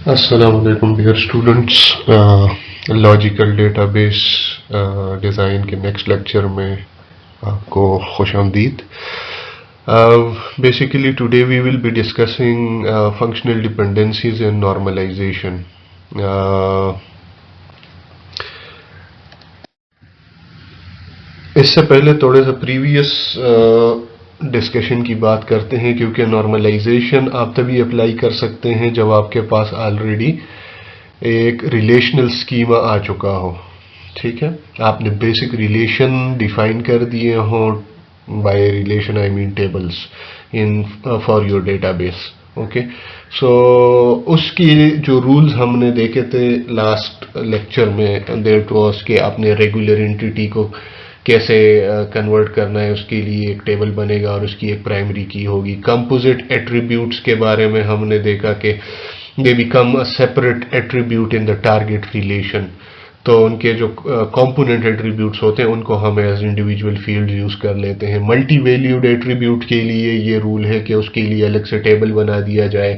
अस्सलामुअलैकुम dear students. Logical database design के next lecture में आपको खुशामदीद। Basically today we will be discussing functional dependencies and normalization. इससे पहले थोड़े सा प्रीवियस डिस्कशन की बात करते हैं, क्योंकि नॉर्मलाइजेशन आप तभी अप्लाई कर सकते हैं जब आपके पास ऑलरेडी एक रिलेशनल स्कीमा आ चुका हो। ठीक है, आपने बेसिक रिलेशन डिफाइन कर दिए हो। By relation I mean tables in for your database. Okay, so उसके जो रूल्स हमने देखे थे लास्ट लेक्चर में, दैट वाज कि आपने रेगुलर एंटिटी को कैसे कन्वर्ट करना है, उसके लिए एक टेबल बनेगा और उसकी एक प्राइमरी की होगी। कंपोजिट एट्रीब्यूट्स के बारे में हमने देखा कि they become a separate attribute in the target relation. तो उनके जो कंपोनेंट एट्रीब्यूट्स होते हैं उनको हम एज इंडिविजुअल फील्ड यूज कर लेते हैं। मल्टी वैल्यूड एट्रीब्यूट के लिए ये रूल है कि उसके लिए अलग से टेबल बना दिया जाए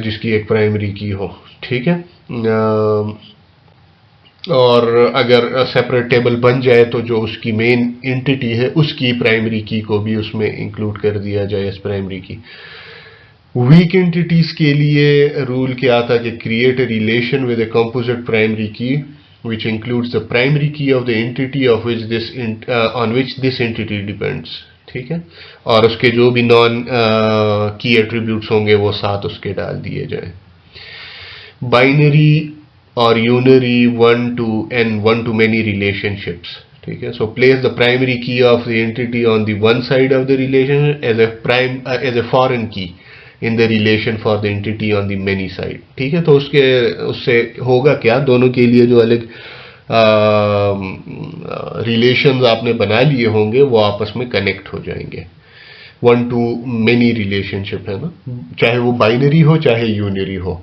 जिसकी एक प्राइमरी की हो। ठीक है, और अगर सेपरेट टेबल बन जाए तो जो उसकी मेन एंटिटी है उसकी प्राइमरी की को भी उसमें इंक्लूड कर दिया जाए एज प्राइमरी की। वीक एंटिटीज के लिए रूल क्या था कि create a relation with a composite primary की which includes the primary key of the entity of which this on which this entity depends। ठीक है, और उसके जो भी नॉन की एट्रीब्यूट्स होंगे वो साथ उसके डाल दिए जाए। बाइनरी और unary one to many relationships। ठीक है, so place the primary key of the entity on the one side of the relation as a foreign key in the relation for the entity on the many side. ठीक है, तो उससे होगा क्या, दोनों के लिए जो अलग रिलेशंस आपने बना लिए होंगे वो आपस में कनेक्ट हो जाएंगे। वन टू मेनी रिलेशनशिप है ना, चाहे वो बाइनरी हो चाहे यूनरी हो।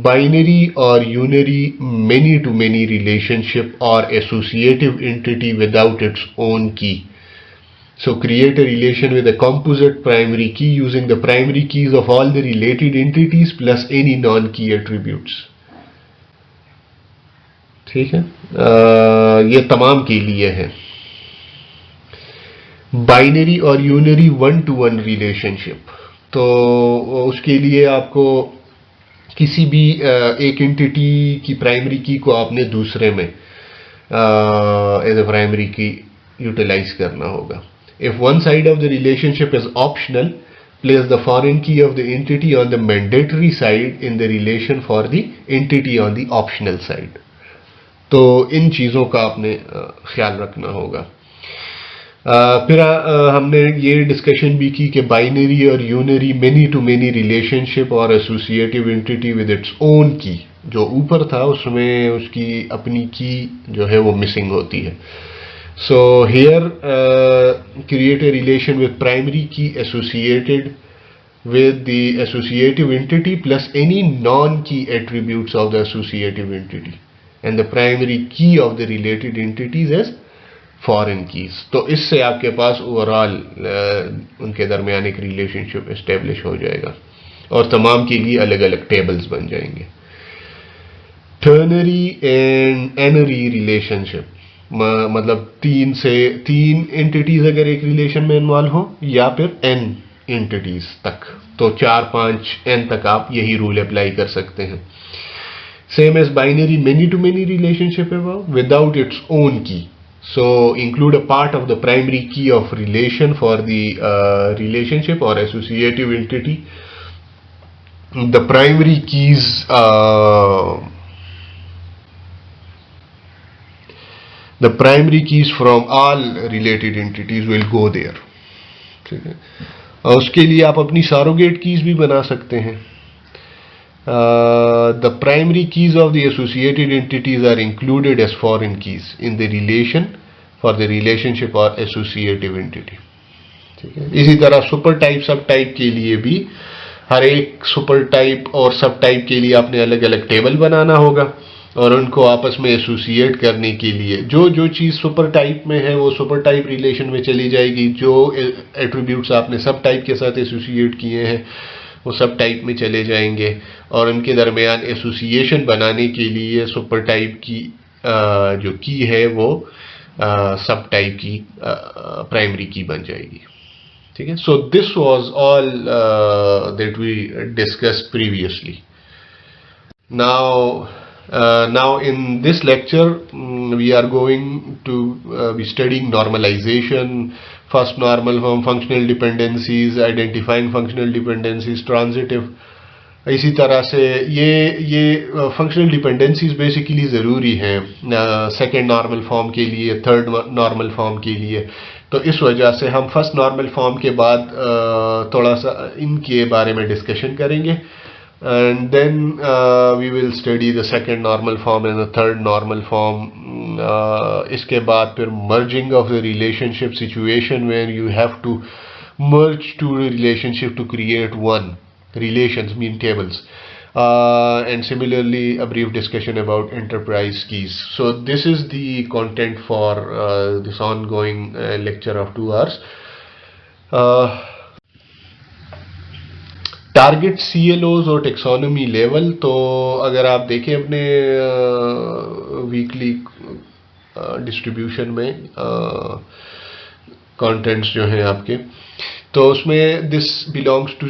Binary or unary many to many relationship or associative entity without its own key. So create a relation with a composite primary key using the primary keys of all the related entities plus any non-key attributes। ठीक है, ये तमाम के लिए है। Binary और unary one to one relationship, तो उसके लिए आपको किसी भी एक एंटिटी की प्राइमरी की को आपने दूसरे में as a primary key utilise करना होगा। If one side of the relationship is optional, place the foreign key of the entity on the mandatory side in the relation for the entity on the optional side. तो इन चीज़ों का आपने ख्याल रखना होगा। फिर हमने ये डिस्कशन भी की कि बाइनरी और unary many to many relationship और associative entity with its own key, जो ऊपर था उसमें उसकी अपनी की जो है वो मिसिंग होती है। So here create a relation with primary की associated with the associative entity plus any non-key attributes of the associative entity and the primary key of the related entities as foreign keys. तो इससे आपके पास overall उनके दरमियान एक relationship establish हो जाएगा और तमाम के लिए अलग अलग टेबल्स बन जाएंगे। टर्नरी एंड एनरी रिलेशनशिप, मतलब तीन एंटिटीज अगर एक रिलेशन में इन्वॉल्व हो या फिर एन एंटिटीज तक, तो 4-5 एन तक आप यही रूल अप्लाई कर सकते हैं। Same as binary many to many relationship without its own key. So include a part of the primary key of relation for the relationship or associative entity. The primary keys from all related entities will go there। ठीक है, और उसके लिए आप अपनी surrogate keys भी बना सकते हैं। The primary keys of the associated entities are included as foreign keys in the relation for the relationship or associative entity। ठीक है, इसी तरह सुपर टाइप सब टाइप के लिए भी हर एक सुपर टाइप और सब टाइप के लिए आपने अलग अलग टेबल बनाना होगा और उनको आपस में एसोसिएट करने के लिए जो चीज़ सुपर टाइप में है वो सुपर टाइप रिलेशन में चली जाएगी। जो एट्रीब्यूट्स आपने सब टाइप के साथ एसोसिएट किए हैं वो सब टाइप में चले जाएंगे, और उनके दरमियान एसोसिएशन बनाने के लिए सुपर टाइप की जो की है वो सब टाइप की प्राइमरी की बन जाएगी। ठीक है, so this was all that we discuss previously. Now in this lecture, we are going to be studying normalization, first normal form, functional dependencies, identifying functional dependencies, transitive. इसी तरह से ये फंक्शनल डिपेंडेंसीज बेसिकली ज़रूरी हैं second normal form के लिए, third normal form के लिए। तो इस वजह से हम फर्स्ट नॉर्मल फॉर्म के बाद थोड़ा सा इनके बारे में डिस्कशन करेंगे, and then we will study the second normal form and the third normal form. इसके बाद फिर merging of the relationship situation where you have to merge two relationship to create one relations mean tables, and similarly a brief discussion about enterprise keys. So this is the content for this ongoing lecture of 2 hours. Target CLOs और taxonomy level, तो अगर आप देखें अपने weekly distribution में contents जो हैं आपके, तो उसमें this belongs to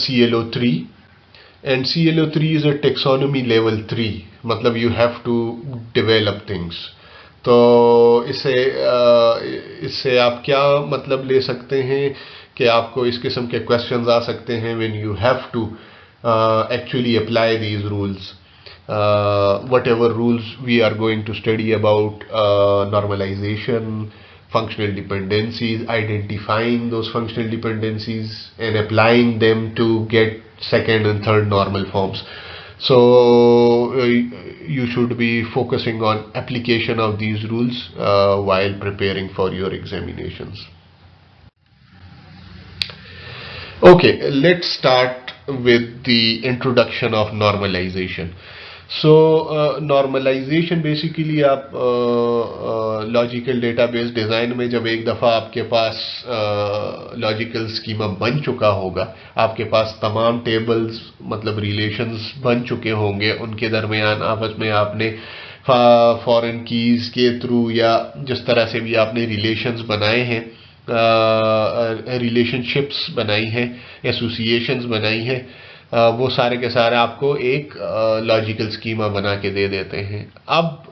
CLO3 and CLO3 is a taxonomy level 3, मतलब you have to develop things. तो इससे आप क्या मतलब ले सकते हैं कि आपको इस किस्म के क्वेश्चंस आ सकते हैं when you have to actually apply these rules, whatever rules we are going to study about normalization, functional dependencies, identifying those functional dependencies and applying them to get second and third normal forms. So you should be focusing on application of these rules while preparing for your examinations. Okay, let's start with the introduction of normalization. So normalization basically आप logical database design में जब एक दफ़ा आपके पास logical schema बन चुका होगा, आपके पास तमाम टेबल्स मतलब रिलेशंस बन चुके होंगे, उनके दरमियान आपस में आपने फॉरेन कीज़ के थ्रू या जिस तरह से भी आपने रिलेशंस बनाए हैं, रिलेशनशिप्स बनाई हैं, एसोसिएशंस बनाई हैं, वो सारे के सारे आपको एक लॉजिकल स्कीमा बना के दे देते हैं। अब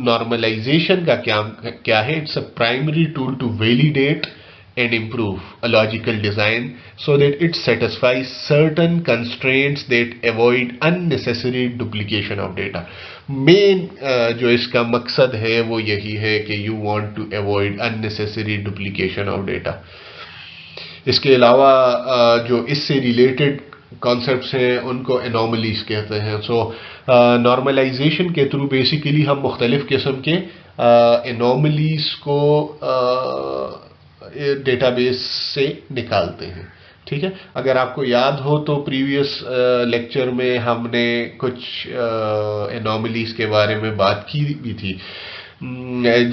नॉर्मलाइजेशन का क्या है? It's a primary tool to validate and improve a logical design so that it satisfies certain constraints that avoid unnecessary duplication of data. Main जो इसका मकसद है वो यही है कि you want to avoid unnecessary duplication of data. इसके अलावा जो इससे रिलेटेड कॉन्सेप्ट्स हैं उनको एनोमलीज कहते हैं। सो नॉर्मलाइजेशन के थ्रू बेसिकली हम मुख्तलिफ किस्म के एनोमलीज को डेटाबेस से निकालते हैं। ठीक है, अगर आपको याद हो तो प्रीवियस लेक्चर में हमने कुछ एनोमलीज के बारे में बात की भी थी,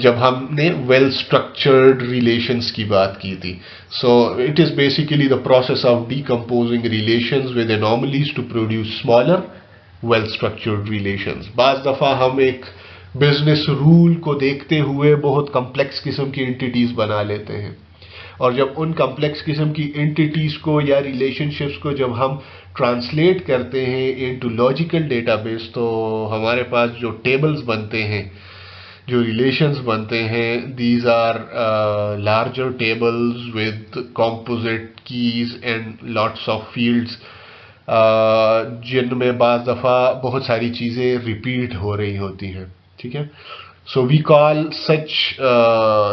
जब हमने वेल स्ट्रक्चर्ड रिलेशंस की बात की थी। So it is basically the process of decomposing relations with anomalies to produce smaller well structured relations. बाज़ दफ़ा हम एक बिजनेस रूल को देखते हुए बहुत कम्प्लेक्स किस्म की एंटिटीज़ बना लेते हैं, और जब उन कम्प्लेक्स किस्म की एंटिटीज़ को या रिलेशनशिप्स को जब हम ट्रांसलेट करते हैं इनटू लॉजिकल डेटाबेस, तो हमारे पास जो टेबल्स बनते हैं, जो रिलेशंस बनते हैं, these are larger tables with composite keys and lots of fields, जिनमें बाज़ दफ़ा बहुत सारी चीज़ें रिपीट हो रही होती हैं। ठीक है, so we call such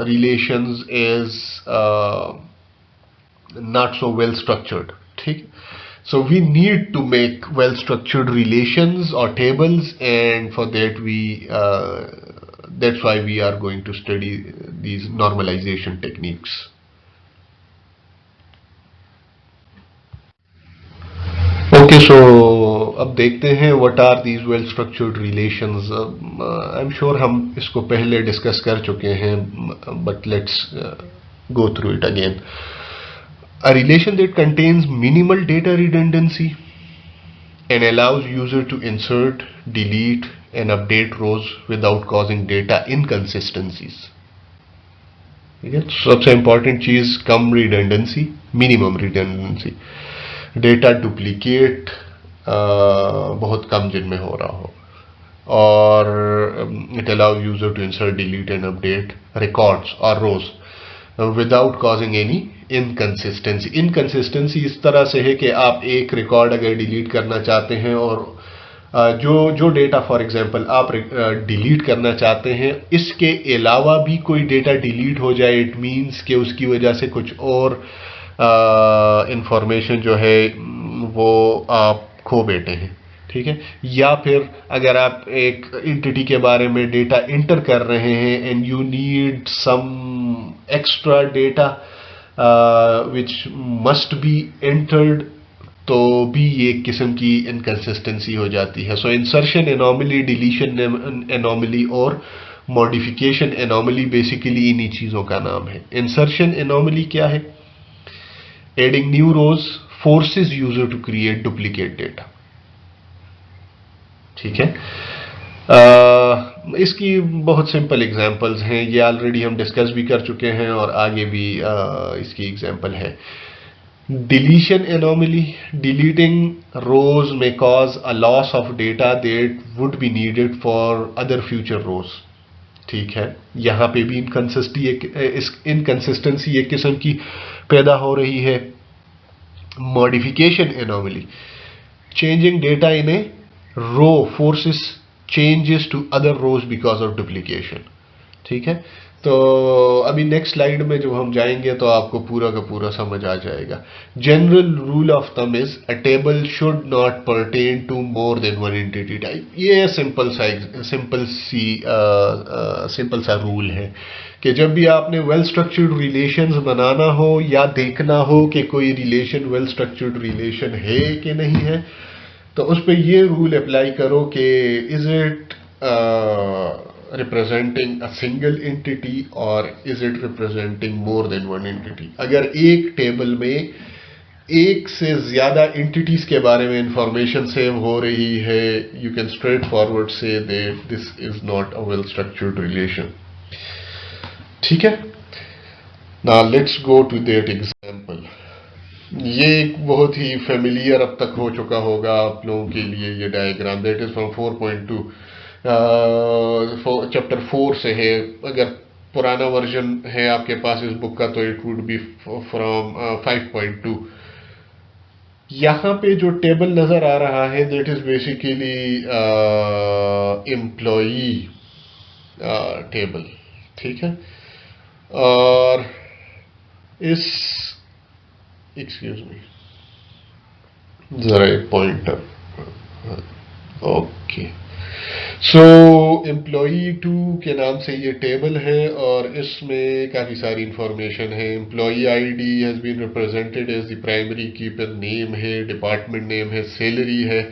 relations as not so well structured. ठीक, so we need to make well structured relations or tables, and for that we that's why we are going to study these normalization techniques. Okay, so अब देखते हैं what are these well structured relations. I'm sure हम इसको पहले discuss कर चुके हैं, but let's go through it again. A relation that contains minimal data redundancy and allows user to insert, delete and update rows without causing data inconsistencies. ठीक है, सबसे important चीज कम redundancy, minimum redundancy, data duplicate बहुत कम जिनमें हो रहा हो, और it allow user to insert, delete and update records और rows without causing any inconsistency. Inconsistency इस तरह से है कि आप एक रिकॉर्ड अगर डिलीट करना चाहते हैं और जो जो डेटा फॉर एग्जांपल आप डिलीट करना चाहते हैं, इसके अलावा भी कोई डेटा डिलीट हो जाए, इट मीन्स कि उसकी वजह से कुछ और इंफॉर्मेशन जो है वो आप खो बैठे हैं. ठीक है, या फिर अगर आप एक एंटिटी के बारे में डेटा इंटर कर रहे हैं and you need some extra data which must be entered, तो भी ये एक किस्म की इनकंसिस्टेंसी हो जाती है. So insertion anomaly, deletion anomaly और मॉडिफिकेशन एनोमली बेसिकली इन्हीं चीजों का नाम है. इंसर्शन एनोमली क्या है? Adding new rows forces user to create duplicate data. ठीक है, इसकी बहुत सिंपल एग्जांपल्स हैं, ये ऑलरेडी हम डिस्कस भी कर चुके हैं और आगे भी इसकी एग्जांपल है. Deletion anomaly, deleting rows may cause a loss of data that would be needed for other future rows. ठीक है, यहां पे भी इनकंसिस्टेंसी एक किस्म की पैदा हो रही है. Modification anomaly, changing data in a row forces changes to other rows because of duplication. ठीक है, तो अभी नेक्स्ट स्लाइड में जब हम जाएंगे तो आपको पूरा का पूरा समझ आ जाएगा. General rule of thumb is a table should not pertain to more than one entity type. ये सिंपल सा रूल है कि जब भी आपने वेल स्ट्रक्चर्ड रिलेशंस बनाना हो या देखना हो कि कोई रिलेशन वेल स्ट्रक्चर्ड रिलेशन है कि नहीं है, तो उस पर ये रूल अप्लाई करो कि is it representing a single entity or is it representing more than one entity. अगर एक टेबल में एक से ज्यादा एंटिटीज के बारे में इंफॉर्मेशन सेव हो रही है, यू कैन स्ट्रेट फॉरवर्ड से that this is not a well structured relation. ठीक है, now let's go to that example. ये एक बहुत ही फेमिलियर अब तक हो चुका होगा आप लोगों के लिए ये diagram. That is from 4.2, chapter 4 से है. अगर पुराना वर्जन है आपके पास इस बुक का तो इट वुड बी फ्रॉम 5.2. यहां पे जो टेबल नजर आ रहा है that is basically employee table. ठीक है, और इस एक्सक्यूज मी जरा एक पॉइंटर. ओके, सो एम्प्लॉई 2 के नाम से ये टेबल है और इसमें काफ़ी सारी इंफॉर्मेशन है. Employee ID has been represented as the primary key, पर नेम है, डिपार्टमेंट नेम है, सैलरी है.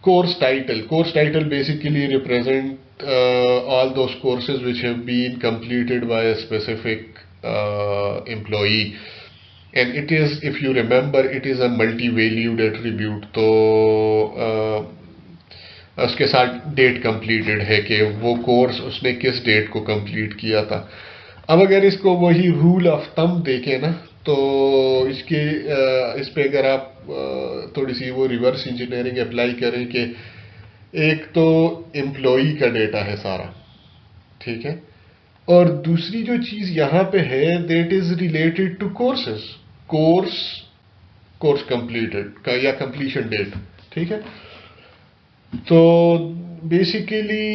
Course title basically represent all those courses which have been completed by a specific employee, and it is, if you remember, it is a multi valued attribute. तो उसके साथ date completed है कि वो course उसने किस date को complete किया था. अब अगर इसको वही रूल ऑफ थंब देखें ना, तो इस पे अगर आप थोड़ी सी वो रिवर्स इंजीनियरिंग अप्लाई करें कि एक तो एम्प्लॉई का डेटा है सारा, ठीक है, और दूसरी जो चीज यहां पे है that is related to courses, course completed का या कंप्लीशन डेट. ठीक है, तो बेसिकली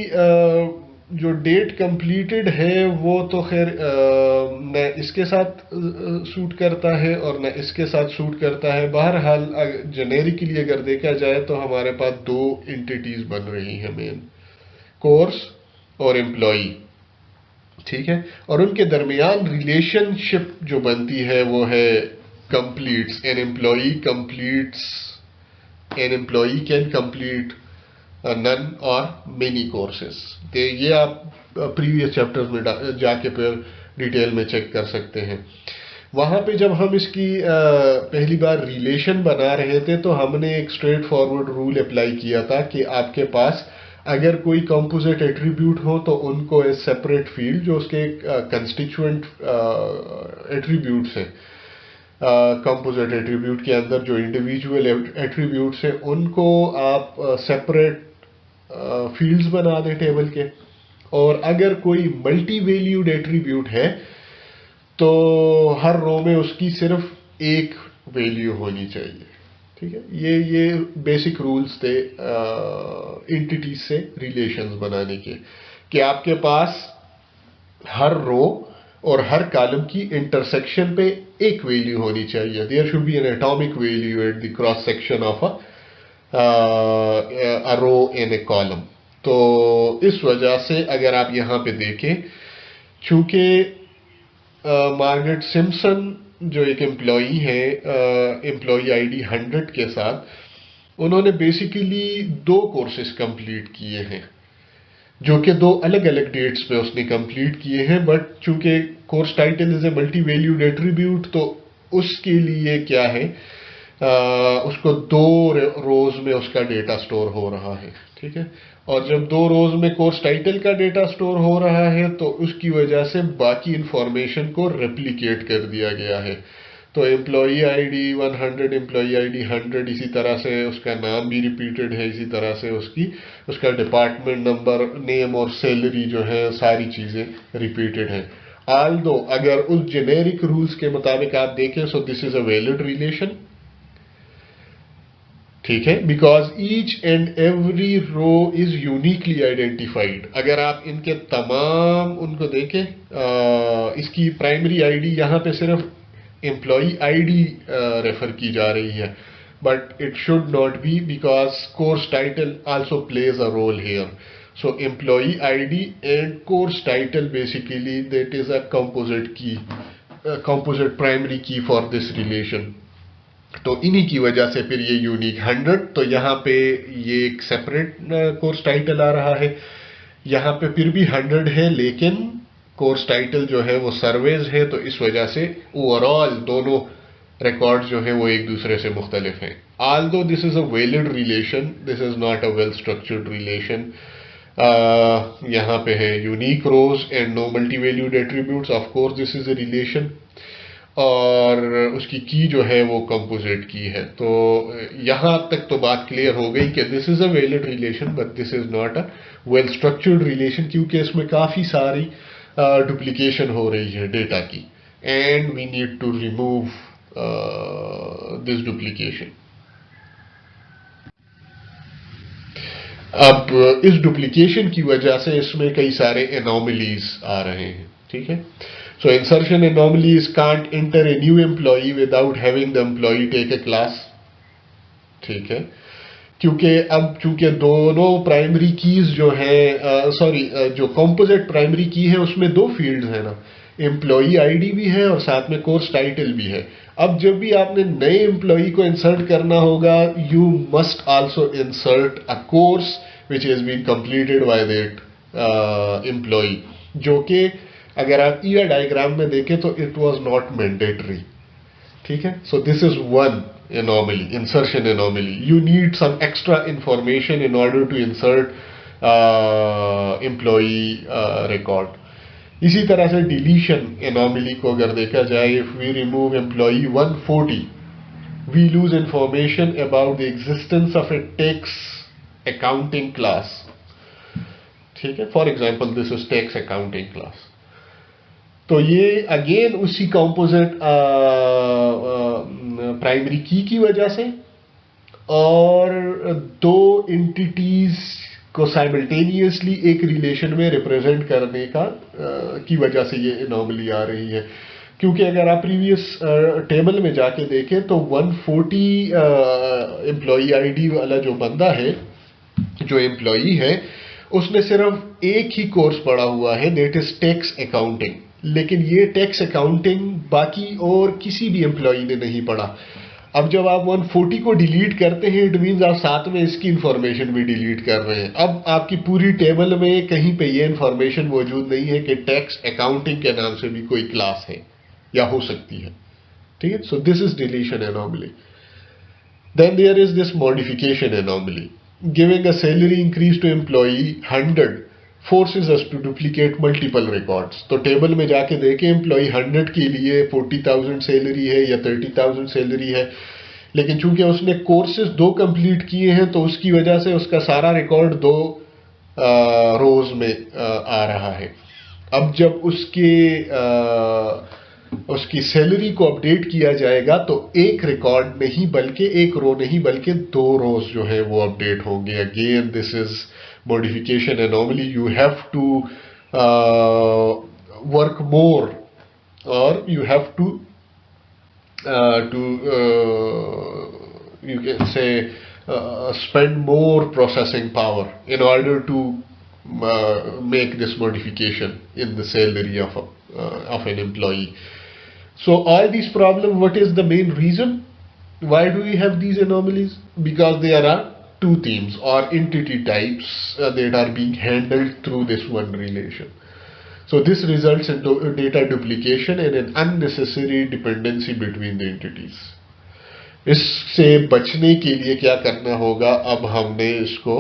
जो डेट कंप्लीटेड है वो तो खैर न इसके साथ सूट करता है और न इसके साथ सूट करता है. बहरहाल जेनेरिकली अगर देखा जाए तो हमारे पास दो एंटिटीज बन रही हैं, मेन कोर्स और एम्प्लॉई. ठीक है, और उनके दरमियान रिलेशनशिप जो बनती है वो है completes. An employee can complete none or many courses. ये आप प्रीवियस चैप्टर्स में जाके फिर डिटेल में चेक कर सकते हैं. वहां पे जब हम इसकी पहली बार रिलेशन बना रहे थे तो हमने एक स्ट्रेट फॉरवर्ड रूल अप्लाई किया था कि आपके पास अगर कोई कंपोजिट एट्रीब्यूट हो तो उनको एज सेपरेट फील्ड जो उसके कंस्टिट्यूएंट एट्रीब्यूट्स हैं, कंपोजिट एट्रीब्यूट के अंदर जो इंडिविजुअल एट्रीब्यूट्स हैं उनको आप सेपरेट फील्ड्स बना दें टेबल के। और अगर कोई मल्टी वैल्यूड एट्रीब्यूट है तो हर रो में उसकी सिर्फ एक वैल्यू होनी चाहिए। ठीक है, ये बेसिक रूल्स थे एंटिटीज से रिलेशंस बनाने के, कि आपके पास हर रो और हर कॉलम की इंटरसेक्शन पे एक वैल्यू होनी चाहिए। There should be an atomic value at the cross section of a row in a column. तो इस वजह से अगर आप यहां पे देखें, चूंकि मार्गरेट सिम्पसन जो एक एम्प्लॉई है एम्प्लॉई आईडी 100 के साथ, उन्होंने बेसिकली 2 कोर्सेज कंप्लीट किए हैं जो कि 2 अलग अलग डेट्स पे उसने कंप्लीट किए हैं। बट चूंकि course title is a multi valued attribute तो उसके लिए क्या है, उसको 2 रोज में उसका डेटा स्टोर हो रहा है। ठीक है, और जब 2 रोज में कोर्स टाइटल का डेटा स्टोर हो रहा है तो उसकी वजह से बाकी इंफॉर्मेशन को रेप्लिकेट कर दिया गया है। तो एम्प्लॉई आईडी 100, एम्प्लॉई आईडी 100, इसी तरह से उसका नाम भी रिपीटेड है, इसी तरह से उसका डिपार्टमेंट नंबर, नेम और सैलरी जो है सारी चीजें रिपीटेड है। ऑल्दो अगर उस जेनेरिक रूल्स के मुताबिक आप देखें, so this is a valid relation. ठीक है, because each and every row is uniquely identified. अगर आप इनके तमाम उनको देखें, इसकी प्राइमरी आईडी यहां पे सिर्फ एम्प्लॉई आईडी रेफर की जा रही है, but it should not be because course title also plays a role here. So employee ID and course title basically that is a composite key, composite primary key for this relation. तो इन्हीं की वजह से फिर ये unique 100, तो यहाँ पे ये एक सेपरेट कोर्स टाइटल आ रहा है। यहाँ पे फिर भी 100 है लेकिन कोर्स टाइटल जो है वो सर्वेज है, तो इस वजह से ओवरऑल दोनों रिकॉर्ड जो है वो एक दूसरे से मुख्तलिफ हैं। Although this is a valid relation, this is not a well structured relation. यहाँ पे है unique rows and no multi valued attributes, of course this is a relation. और उसकी की जो है वो कंपोजिट की है। तो यहां तक तो बात क्लियर हो गई कि this is a valid relation but this is not a well structured relation, क्योंकि इसमें काफी सारी डुप्लीकेशन हो रही है डेटा की, and we need to remove this duplication. अब इस डुप्लीकेशन की वजह से इसमें कई सारे एनोमलीज आ रहे हैं। ठीक है, so insertion anomalies can't enter a new employee without having the employee take a class। ठीक है, क्योंकि अब चूंकि दोनों प्राइमरी कीज जो है, जो कंपोजिट प्राइमरी की है उसमें 2 फील्ड्स है ना, एम्प्लॉई आईडी भी है और साथ में कोर्स टाइटल भी है। अब जब भी आपने नए एम्प्लॉई को इंसर्ट करना होगा, you must also insert a course which is been completed by that employee, जो कि अगर आप ईयर डायग्राम में देखें तो इट वाज नॉट मैंडेटरी। ठीक है, so this is one anomaly, insertion anomaly. You need some extra information in order to insert employee record. इसी तरह से डिलीशन एनोमली को अगर देखा जाए, if we remove employee 140 we lose information about the existence of a tax accounting class. ठीक है, for example this is tax accounting class. तो ये अगेन उसी कंपोजिट प्राइमरी की वजह से और 2 एंटिटीज को साइमल्टेनियसली एक रिलेशन में रिप्रेजेंट करने का की वजह से ये एनोमली आ रही है। क्योंकि अगर आप प्रीवियस टेबल में जाके देखें तो 140 एम्प्लॉई आईडी वाला जो बंदा है, जो एम्प्लॉई है, उसने सिर्फ एक ही कोर्स पढ़ा हुआ है, दैट इज टैक्स अकाउंटिंग। लेकिन ये टैक्स अकाउंटिंग बाकी और किसी भी एम्प्लॉई ने नहीं पढ़ा। अब जब आप 140 को डिलीट करते हैं, इट मींस आप साथ में इसकी इंफॉर्मेशन भी डिलीट कर रहे हैं। अब आपकी पूरी टेबल में कहीं पे ये इंफॉर्मेशन मौजूद नहीं है कि टैक्स अकाउंटिंग के नाम से भी कोई क्लास है या हो सकती है। ठीक है. So this is deletion anomaly. Then there is this modification anomaly. Giving a salary increase to employee 100 forces us to duplicate multiple records. तो टेबल में जाके देखें एम्प्लॉई 100 के लिए 40,000 सैलरी है या 30,000 सैलरी है, लेकिन चूंकि उसने कोर्सेज 2 कंप्लीट किए हैं तो उसकी वजह से उसका सारा रिकॉर्ड 2 रोज में आ रहा है. अब जब उसकी सैलरी को अपडेट किया जाएगा तो एक रिकॉर्ड नहीं बल्कि एक रो नहीं बल्कि 2 रोज जो है वो अपडेट होंगे. Again this is modification anomaly. You have to work more और you have to you can say spend more processing power in order to make this modification in the salary of an employee. So all these problems, what is the main reason why do we have these anomalies? Because there are 2 themes or entity types that are being handled through this one relation. So this results in data duplication and an unnecessary dependency between the entities. इससे बचने के लिए क्या करना होगा? अब हमने इसको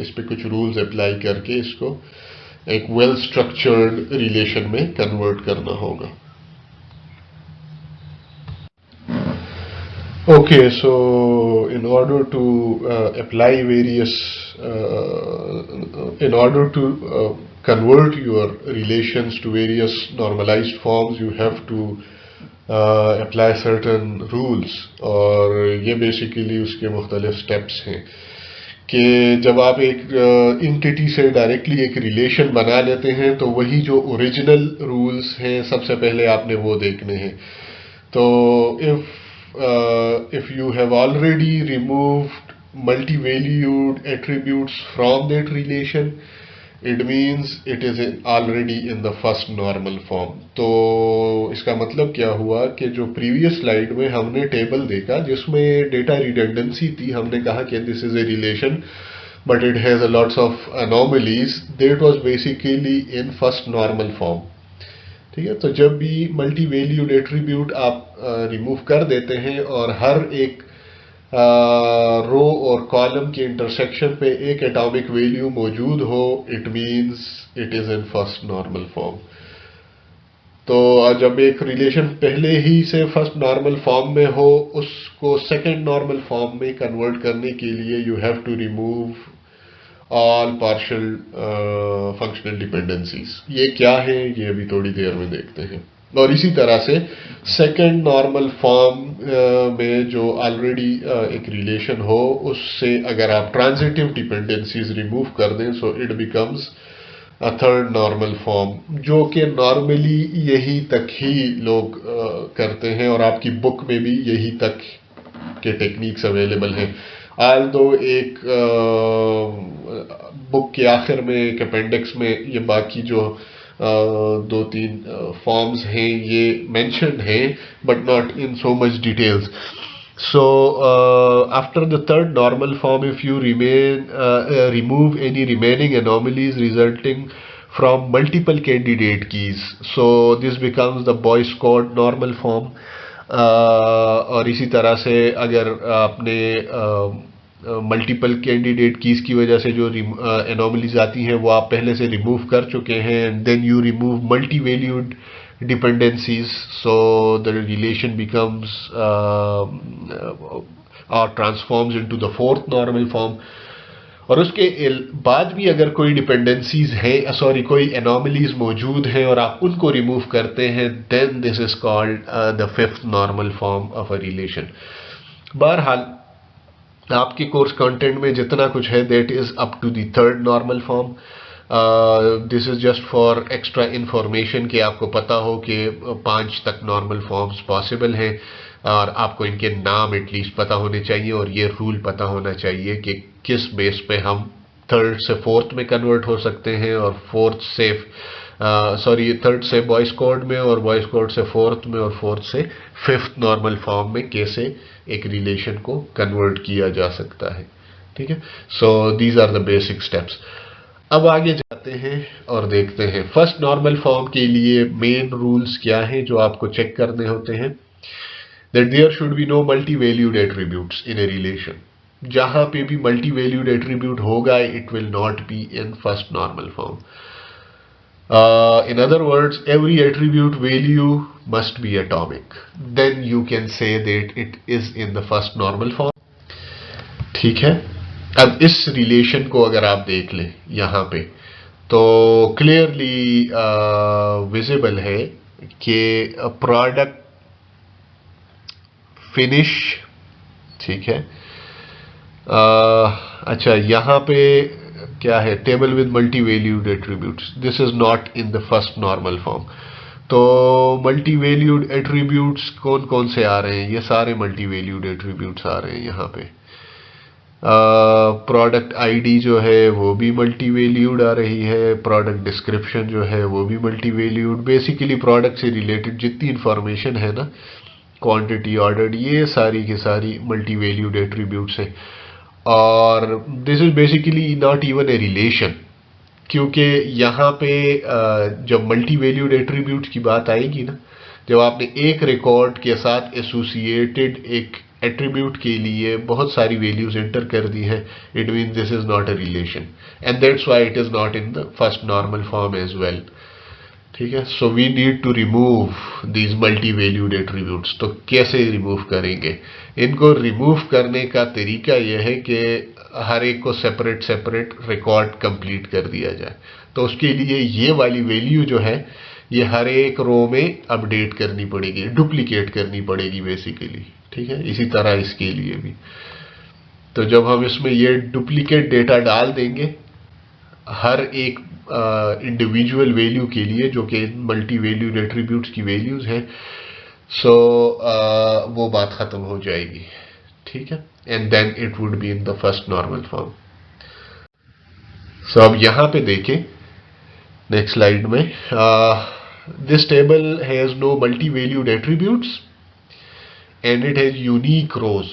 इस पे कुछ रूल्स अप्लाई करके इसको एक वेल स्ट्रक्चर्ड रिलेशन में कन्वर्ट करना होगा. Okay, so in order to apply various, in order to convert your relations to various normalized forms, you have to apply certain rules. और ये basically उसके मुख्तलिफ steps हैं कि जब आप एक entity से directly एक relation बना लेते हैं तो वही जो original rules हैं सबसे पहले आपने वो देखने हैं. तो if you have already removed multi-valued attributes from that relation, it means it is already in the first normal form. तो इसका मतलब क्या हुआ कि जो प्रीवियस स्लाइड में हमने टेबल देखा जिसमें डेटा रिडंडेंसी थी, हमने कहा कि this is a relation but it has a lots of anomalies, that was basically in first normal form. ठीक है. तो जब भी मल्टी वैल्यूड एट्रीब्यूट आप रिमूव कर देते हैं और हर एक रो और कॉलम के इंटरसेक्शन पे एक एटॉमिक वैल्यू मौजूद हो, it means it is in first normal form. तो जब एक रिलेशन पहले ही से फर्स्ट नॉर्मल फॉर्म में हो, उसको सेकंड नॉर्मल फॉर्म में कन्वर्ट करने के लिए you have to remove all partial functional dependencies. ये क्या है ये अभी थोड़ी देर में देखते हैं. और इसी तरह से सेकंड नॉर्मल फॉर्म में जो ऑलरेडी एक रिलेशन हो उससे अगर आप ट्रांजिटिव डिपेंडेंसीज रिमूव कर दें, so it becomes a third normal form, जो कि नॉर्मली यही तक ही लोग करते हैं और आपकी बुक में भी यही तक के टेक्निक्स अवेलेबल हैं. आल्दो एक बुक के आखिर में एक अपेंडिक्स में ये बाकी जो 2-3 फॉर्म्स हैं ये मेंशन्ड हैं, but not in so much details. So after the third normal form, if you remove any remaining anomalies resulting from multiple candidate keys, so this becomes the Boyce code normal form. और इसी तरह से अगर आपने multiple candidate keys की वजह से जो एनोमलीज आती हैं वो आप पहले से रिमूव कर चुके हैं, and then you remove multi valued dependencies, so the relation becomes or transforms into the fourth normal form. और उसके बाद भी अगर कोई डिपेंडेंसीज है, सॉरी कोई एनोमलीज मौजूद हैं और आप उनको रिमूव करते हैं, then this is called the fifth normal form of a relation. बहरहाल आपके कोर्स कंटेंट में जितना कुछ है that is up to the third normal form. This is just for extra information कि आपको पता हो कि 5 तक नॉर्मल फॉर्म्स पॉसिबल हैं और आपको इनके नाम एटलीस्ट पता होने चाहिए और ये रूल पता होना चाहिए कि किस बेस पे हम थर्ड से फोर्थ में कन्वर्ट हो सकते हैं और थर्ड से वॉइस कोड में और वॉइस कोड से फोर्थ में और फोर्थ से फिफ्थ नॉर्मल फॉर्म में कैसे एक रिलेशन को कन्वर्ट किया जा सकता है. ठीक है. So these are the basic steps. अब आगे जाते हैं और देखते हैं फर्स्ट नॉर्मल फॉर्म के लिए मेन रूल्स क्या हैं जो आपको चेक करने होते हैं। That there should be no multi valued attributes in a relation. जहां पे भी मल्टी वैल्यूड एट्रीब्यूट होगा it will not be in first normal form. In other words, every attribute value must be atomic. Then you can say that it is in the first normal form. ठीक है। अब इस relation को अगर आप देख लें यहां पे तो क्लियरली विजिबल है कि प्रोडक्ट फिनिश, ठीक है। अच्छा यहां पे क्या है, table with multi valued attributes, this is not in the first normal form. तो मल्टी वैल्यूड एट्रीब्यूट्स कौन कौन से आ रहे हैं, ये सारे मल्टी वैल्यूड एट्रीब्यूट्स आ रहे हैं यहाँ पे। प्रोडक्ट आईडी जो है वो भी मल्टी वैल्यूड आ रही है, प्रोडक्ट डिस्क्रिप्शन जो है वो भी मल्टी वैल्यूड। बेसिकली प्रोडक्ट से रिलेटेड जितनी इंफॉर्मेशन है ना, क्वांटिटी, ऑर्डर, ये सारी की सारी मल्टी वैल्यूड एट्रीब्यूट्स हैं। और this is basically not even a relation, क्योंकि यहाँ पे जब मल्टी वैल्यूड एट्रीब्यूट की बात आएगी ना, जब आपने एक रिकॉर्ड के साथ एसोसिएटेड एक एट्रीब्यूट के लिए बहुत सारी वैल्यूज एंटर कर दी है, it mean this is not a relation and that's why it is not in the first normal form as well. ठीक है। So we need to remove these multi valued attributes. तो कैसे remove करेंगे इनको? Remove करने का तरीका यह है कि हर एक को सेपरेट सेपरेट रिकॉर्ड कंप्लीट कर दिया जाए। तो उसके लिए ये वाली वैल्यू जो है ये हर एक रो में अपडेट करनी पड़ेगी, डुप्लीकेट करनी पड़ेगी बेसिकली। ठीक है। इसी तरह इसके लिए भी। तो जब हम इसमें ये डुप्लीकेट डेटा डाल देंगे हर एक इंडिविजुअल वैल्यू के लिए जो कि मल्टी वैल्यूड एट्रीब्यूट्स की वैल्यूज हैं, सो वो बात खत्म हो जाएगी। ठीक है। And then it would be in the first normal form. So अब यहां पे देखें नेक्स्ट स्लाइड में, this table has no multi valued attributes and it has unique rows,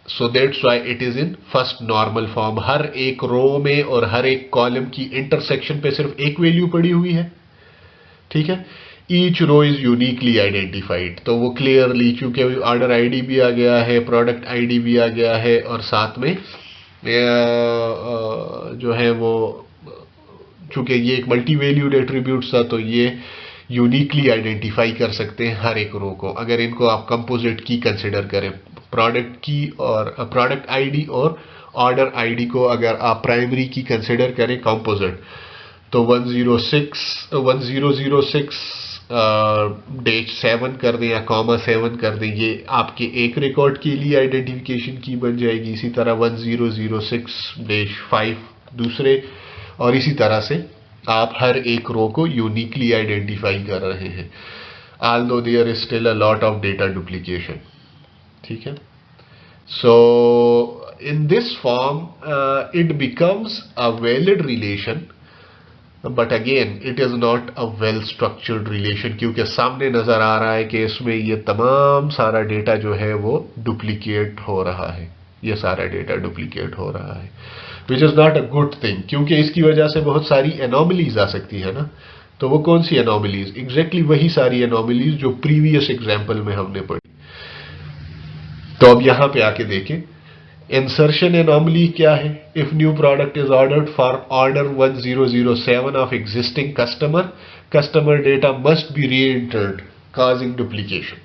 so that's why it is in first normal form. हर एक row में और हर एक कॉलम की इंटरसेक्शन पे सिर्फ एक वैल्यू पड़ी हुई है। ठीक है। Each row is uniquely identified, तो वो क्लियरली, चूंकि ऑर्डर आईडी भी आ गया है, प्रोडक्ट आईडी भी आ गया है, और साथ में जो है वो, चूंकि ये एक मल्टी वैल्यूड एट्रीब्यूट था तो ये यूनिकली आइडेंटिफाई कर सकते हैं हर एक रो को। अगर इनको आप कंपोजिट की कंसिडर करें, प्रोडक्ट की और प्रोडक्ट आईडी और ऑर्डर आईडी को अगर आप प्राइमरी की कंसिडर करें कंपोजिट, तो 1006 -7 कर दें या -7 कर दें, ये आपके एक रिकॉर्ड के लिए आइडेंटिफिकेशन की बन जाएगी। इसी तरह 1006-5 दूसरे, और इसी तरह से आप हर एक रो को यूनिकली आइडेंटिफाई कर रहे हैं, although there is still a lot of data duplication. ठीक है। So in this form it becomes a valid relation, but again it is not a well structured relation, क्योंकि सामने नजर आ रहा है कि इसमें ये तमाम सारा डेटा जो है वो डुप्लीकेट हो रहा है, ये सारा डेटा डुप्लीकेट हो रहा है, which is not a good thing, क्योंकि इसकी वजह से बहुत सारी एनोमलीज आ सकती है ना। तो वो कौन सी एनोमलीज? एग्जैक्टली वही सारी एनोमलीज जो प्रीवियस एग्जाम्पल में हमने पढ़ी। तो अब यहां पे आके देखें, इंसर्शन एनोमली क्या है? If new product is ordered for order 1007 of existing customer, customer data must be री एंटर्ड काजिंग डुप्लीकेशन।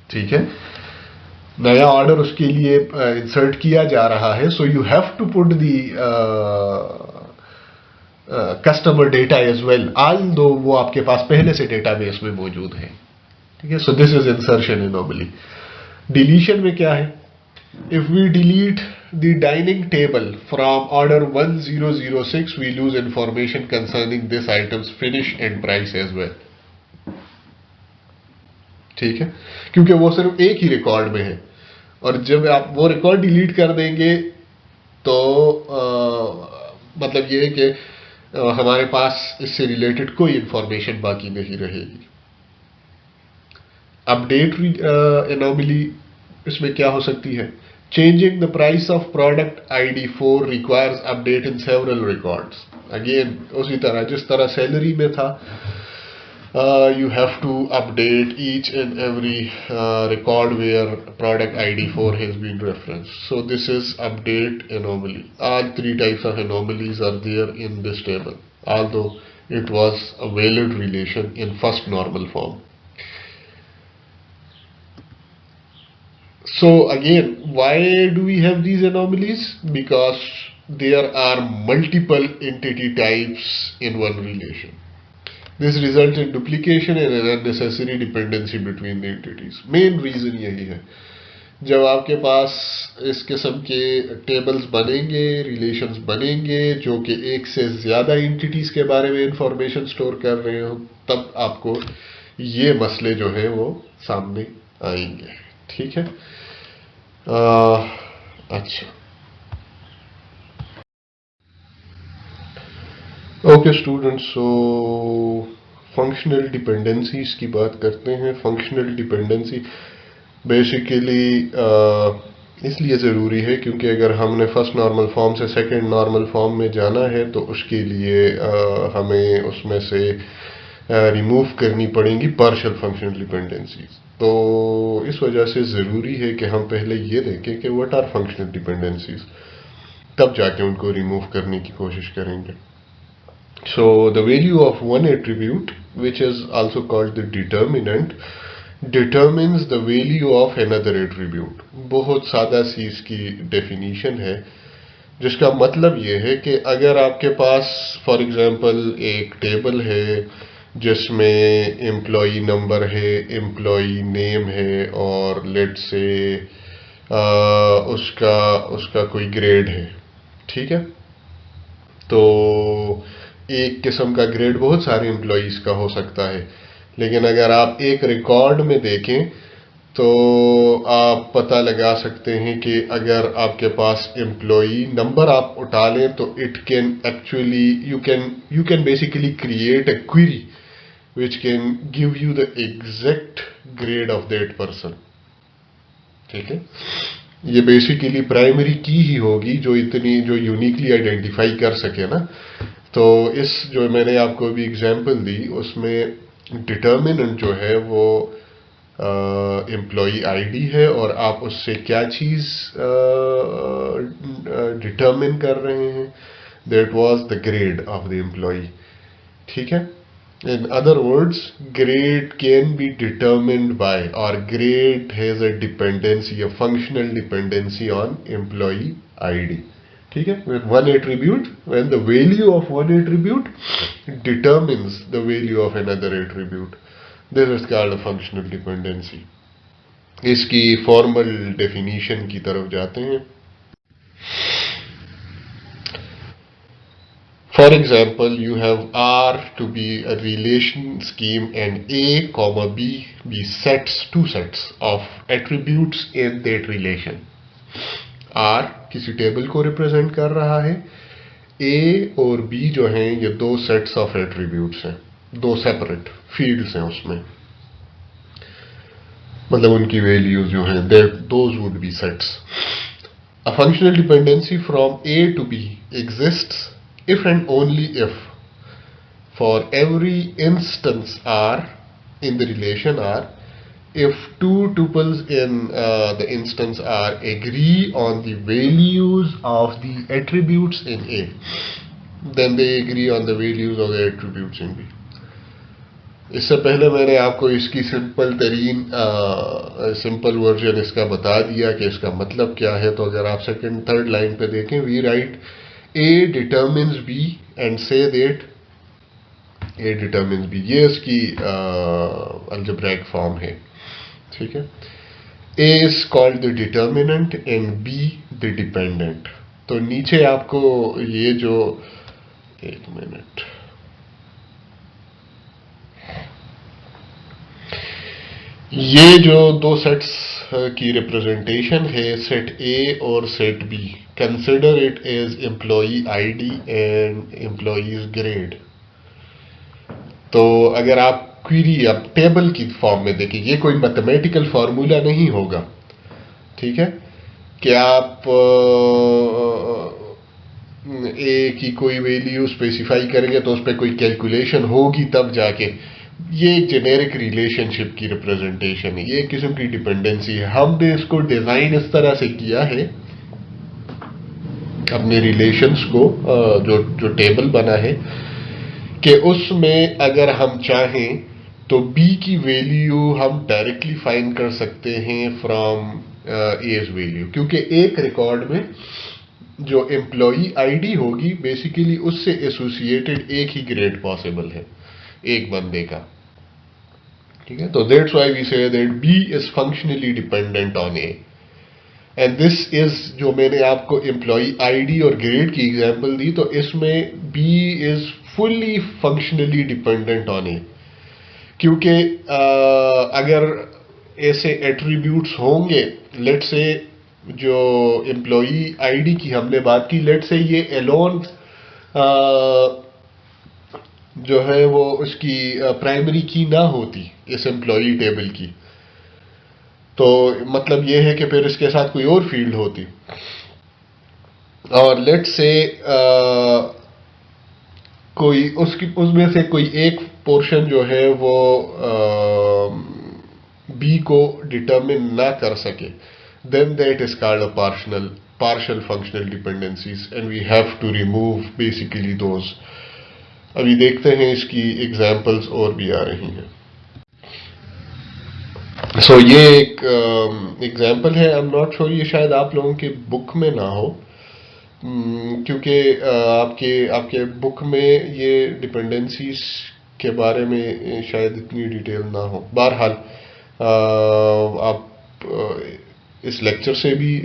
ठीक है। नया ऑर्डर उसके लिए इंसर्ट किया जा रहा है, so you have to put the customer data as well, although वो आपके पास पहले से डेटाबेस में मौजूद है। ठीक है। So this is insertion anomaly. Deletion में क्या है? If we delete the dining table from order 1006 we lose information concerning this items finish and price as well. ठीक है। क्योंकि वो सिर्फ एक ही रिकॉर्ड में है, और जब आप वो रिकॉर्ड डिलीट कर देंगे तो मतलब ये है कि हमारे पास इससे रिलेटेड कोई इंफॉर्मेशन बाकी नहीं रहेगी। अपडेट एनोमली इसमें क्या हो सकती है? Changing the price of product ID4 requires update in several records. Again, उसी तरह जिस तरह सैलरी में था, you have to update each and every record where product ID4 has been referenced. So this is update anomaly. All three types of anomalies are there in this table, although it was a valid relation in first normal form. So again, why do we have these anomalies? Because there are multiple entity types in one relation. This results in duplication and an unnecessary dependency between the entities. Main reason यही है, जब आपके पास इस किस्म के tables बनेंगे, relations बनेंगे जो कि एक से ज़्यादा एंटिटीज़ के बारे में इंफॉर्मेशन स्टोर कर रहे हो, तब आपको ये मसले जो है वो सामने आएंगे. ठीक है. अच्छा, okay students, so functional dependencies की बात करते हैं. फंक्शनल डिपेंडेंसी बेसिकली इसलिए ज़रूरी है क्योंकि अगर हमने फर्स्ट नॉर्मल फॉर्म से सेकंड नॉर्मल फॉर्म में जाना है तो उसके लिए हमें उसमें से रिमूव करनी पड़ेंगी पार्शियल फंक्शनल डिपेंडेंसीज. तो इस वजह से ज़रूरी है कि हम पहले ये देखें कि व्हाट आर फंक्शनल डिपेंडेंसीज, तब जाके उनको रिमूव करने की कोशिश करेंगे. So the value of one attribute, which is also called the determinant, determines the value of another attribute. बहुत सादा सी इसकी डेफिनीशन है, जिसका मतलब ये है कि अगर आपके पास फॉर एग्जांपल एक टेबल है जिसमें एम्प्लॉई नंबर है, एम्प्लॉई नेम है और लेट से उसका कोई ग्रेड है. ठीक है. तो एक किस्म का ग्रेड बहुत सारे एम्प्लॉइज का हो सकता है, लेकिन अगर आप एक रिकॉर्ड में देखें तो आप पता लगा सकते हैं कि अगर आपके पास एम्प्लॉई नंबर आप उठा लें तो it can actually you can basically create a query which can give you the exact grade of that person. ठीक है. ये बेसिकली प्राइमरी की ही होगी जो यूनिकली आइडेंटिफाई कर सके ना. तो इस जो मैंने आपको अभी एग्जांपल दी उसमें डिटर्मिनेंट जो है वो एम्प्लॉई आईडी है और आप उससे क्या चीज़ डिटर्मिन कर रहे हैं, that was the grade of the employee. ठीक है. In other words, grade can be determined by, or grade has a dependency, a functional dependency on employee ID. ठीक है. With one attribute, when the value of one attribute determines the value of another attribute, this is called a functional dependency. इसकी formal definition की तरफ जाते हैं. For example, you have R to be a relation scheme and A, B be two sets of attributes in that relation. R किसी table को represent कर रहा है, A और B जो हैं ये दो सेट्स ऑफ एट्रीब्यूट्स हैं, दो सेपरेट फील्ड्स हैं उसमें, मतलब उनकी वैल्यूज जो हैं those would be sets. A functional dependency from A to B exists if and only if for every instance R in the relation R, if two tuples in the instance R agree on the values of the attributes in A, then they agree on the values of the attributes in B. इससे पहले मैंने आपको इसकी simple version इसका बता दिया कि इसका मतलब क्या है. तो अगर आप सेकंड थर्ड लाइन पे देखें, we write A determines B and say that A determines B. ये इसकी algebraic form है. ठीक है. A is called the determinant and B the dependent. तो नीचे आपको ये जो एक मिनट ये जो दो सेट्स की रिप्रेजेंटेशन है, सेट ए और set B, consider it as employee ID and employee's grade. तो अगर आप क्वेरी आप टेबल की फॉर्म में देखें, ये कोई मैथमेटिकल फार्मूला नहीं होगा. ठीक है. कि आप ए की कोई वैल्यू स्पेसिफाई करेंगे तो उस पर कोई कैलकुलेशन होगी तब जाके। ये एक जेनेरिक रिलेशनशिप की रिप्रेजेंटेशन है, ये एक किस्म की डिपेंडेंसी है। हमने इसको डिजाइन इस तरह से किया है अपने रिलेशंस को, जो जो टेबल बना है, कि उसमें अगर हम चाहें तो बी की वैल्यू हम डायरेक्टली फाइंड कर सकते हैं फ्रॉम एज वैल्यू, क्योंकि एक रिकॉर्ड में जो एम्प्लॉई आईडी होगी बेसिकली उससे एसोसिएटेड एक ही ग्रेड पॉसिबल है एक बंदे का। ठीक है, तो that's why we say that B is functionally dependent on A, and this is, जो मैंने आपको एम्प्लॉय आईडी और ग्रेड की एग्जांपल दी, तो इसमें B is fully functionally dependent on A, क्योंकि अगर ऐसे एट्रीब्यूट्स होंगे, लेट से जो एम्प्लॉई आईडी की हमने बात की, लेट से ये एलोन जो है वो उसकी प्राइमरी की ना होती इस एम्प्लॉई टेबल की, तो मतलब ये है कि फिर इसके साथ कोई और फील्ड होती, और लेट से कोई उसकी उसमें से कोई एक पोर्शन जो है वो बी को डिटरमिन ना कर सके, then that is called a partial functional dependencies and we have to remove basically those. अभी देखते हैं इसकी एग्जांपल्स और भी आ रही हैं। सो ये एक एग्जांपल है, आई एम नॉट श्योर ये शायद आप लोगों के बुक में ना हो, क्योंकि आपके आपके बुक में ये डिपेंडेंसीज के बारे में शायद इतनी डिटेल ना हो। बहरहाल आप इस लेक्चर से भी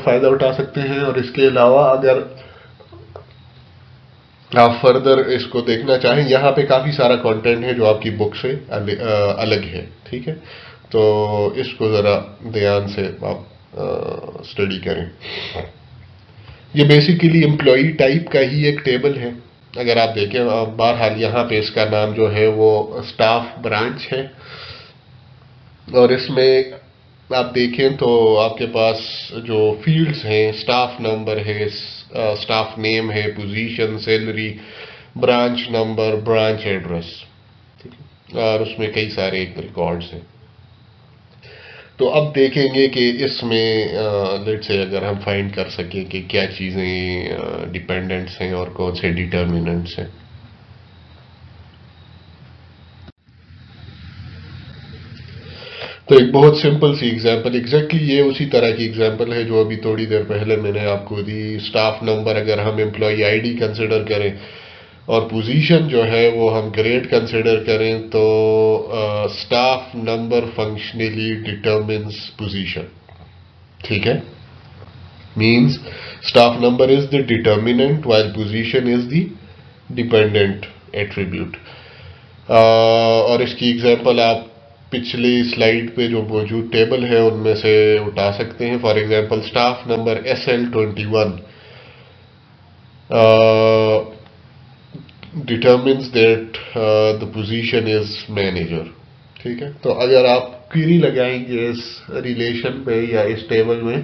फ़ायदा उठा सकते हैं, और इसके अलावा अगर आप फर्दर इसको देखना चाहें, यहाँ पे काफ़ी सारा कंटेंट है जो आपकी बुक से अलग है। ठीक है, तो इसको ज़रा ध्यान से आप स्टडी करें। ये बेसिकली एम्प्लॉई टाइप का ही एक टेबल है। अगर आप देखें, बहरहाल यहाँ पे इसका नाम जो है वो स्टाफ ब्रांच है, और इसमें आप देखें तो आपके पास जो फील्ड्स हैं, स्टाफ नंबर है, स्टाफ नेम है, position, salary, branch number, branch address, ठीक है, और उसमें कई सारे रिकॉर्ड्स हैं। तो अब देखेंगे कि इसमें लेट से अगर हम फाइंड कर सकें कि क्या चीज़ें डिपेंडेंट्स हैं और कौन से डिटर्मिनेंट्स हैं। तो एक बहुत सिंपल सी एग्जांपल, एग्जैक्टली ये उसी तरह की एग्जांपल है जो अभी थोड़ी देर पहले मैंने आपको दी। स्टाफ नंबर अगर हम एम्प्लॉय आईडी कंसिडर करें और पोजीशन जो है वो हम ग्रेड कंसिडर करें, तो staff number functionally determines position. ठीक है, means staff number is the determinant while position is the dependent attribute. और इसकी एग्जांपल आप पिछली स्लाइड पे जो मौजूद टेबल है उनमें से उठा सकते हैं। For example staff number SL21 determines that the position is manager. ठीक है, तो अगर आप क्वेरी लगाएंगे इस रिलेशन में या इस टेबल में,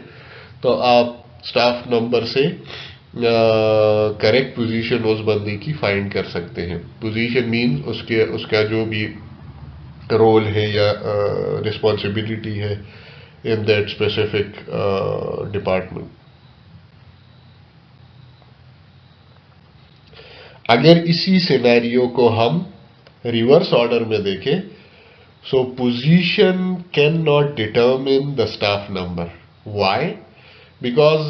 तो आप स्टाफ नंबर से करेक्ट पोजीशन उस बंदे की फाइंड कर सकते हैं। पोजीशन मीन उसके उसका जो भी रोल है या रिस्पॉन्सिबिलिटी है इन दैट स्पेसिफिक डिपार्टमेंट। अगर इसी सिनेरियो को हम रिवर्स ऑर्डर में देखें, सो position can not determine the staff number. Why? Because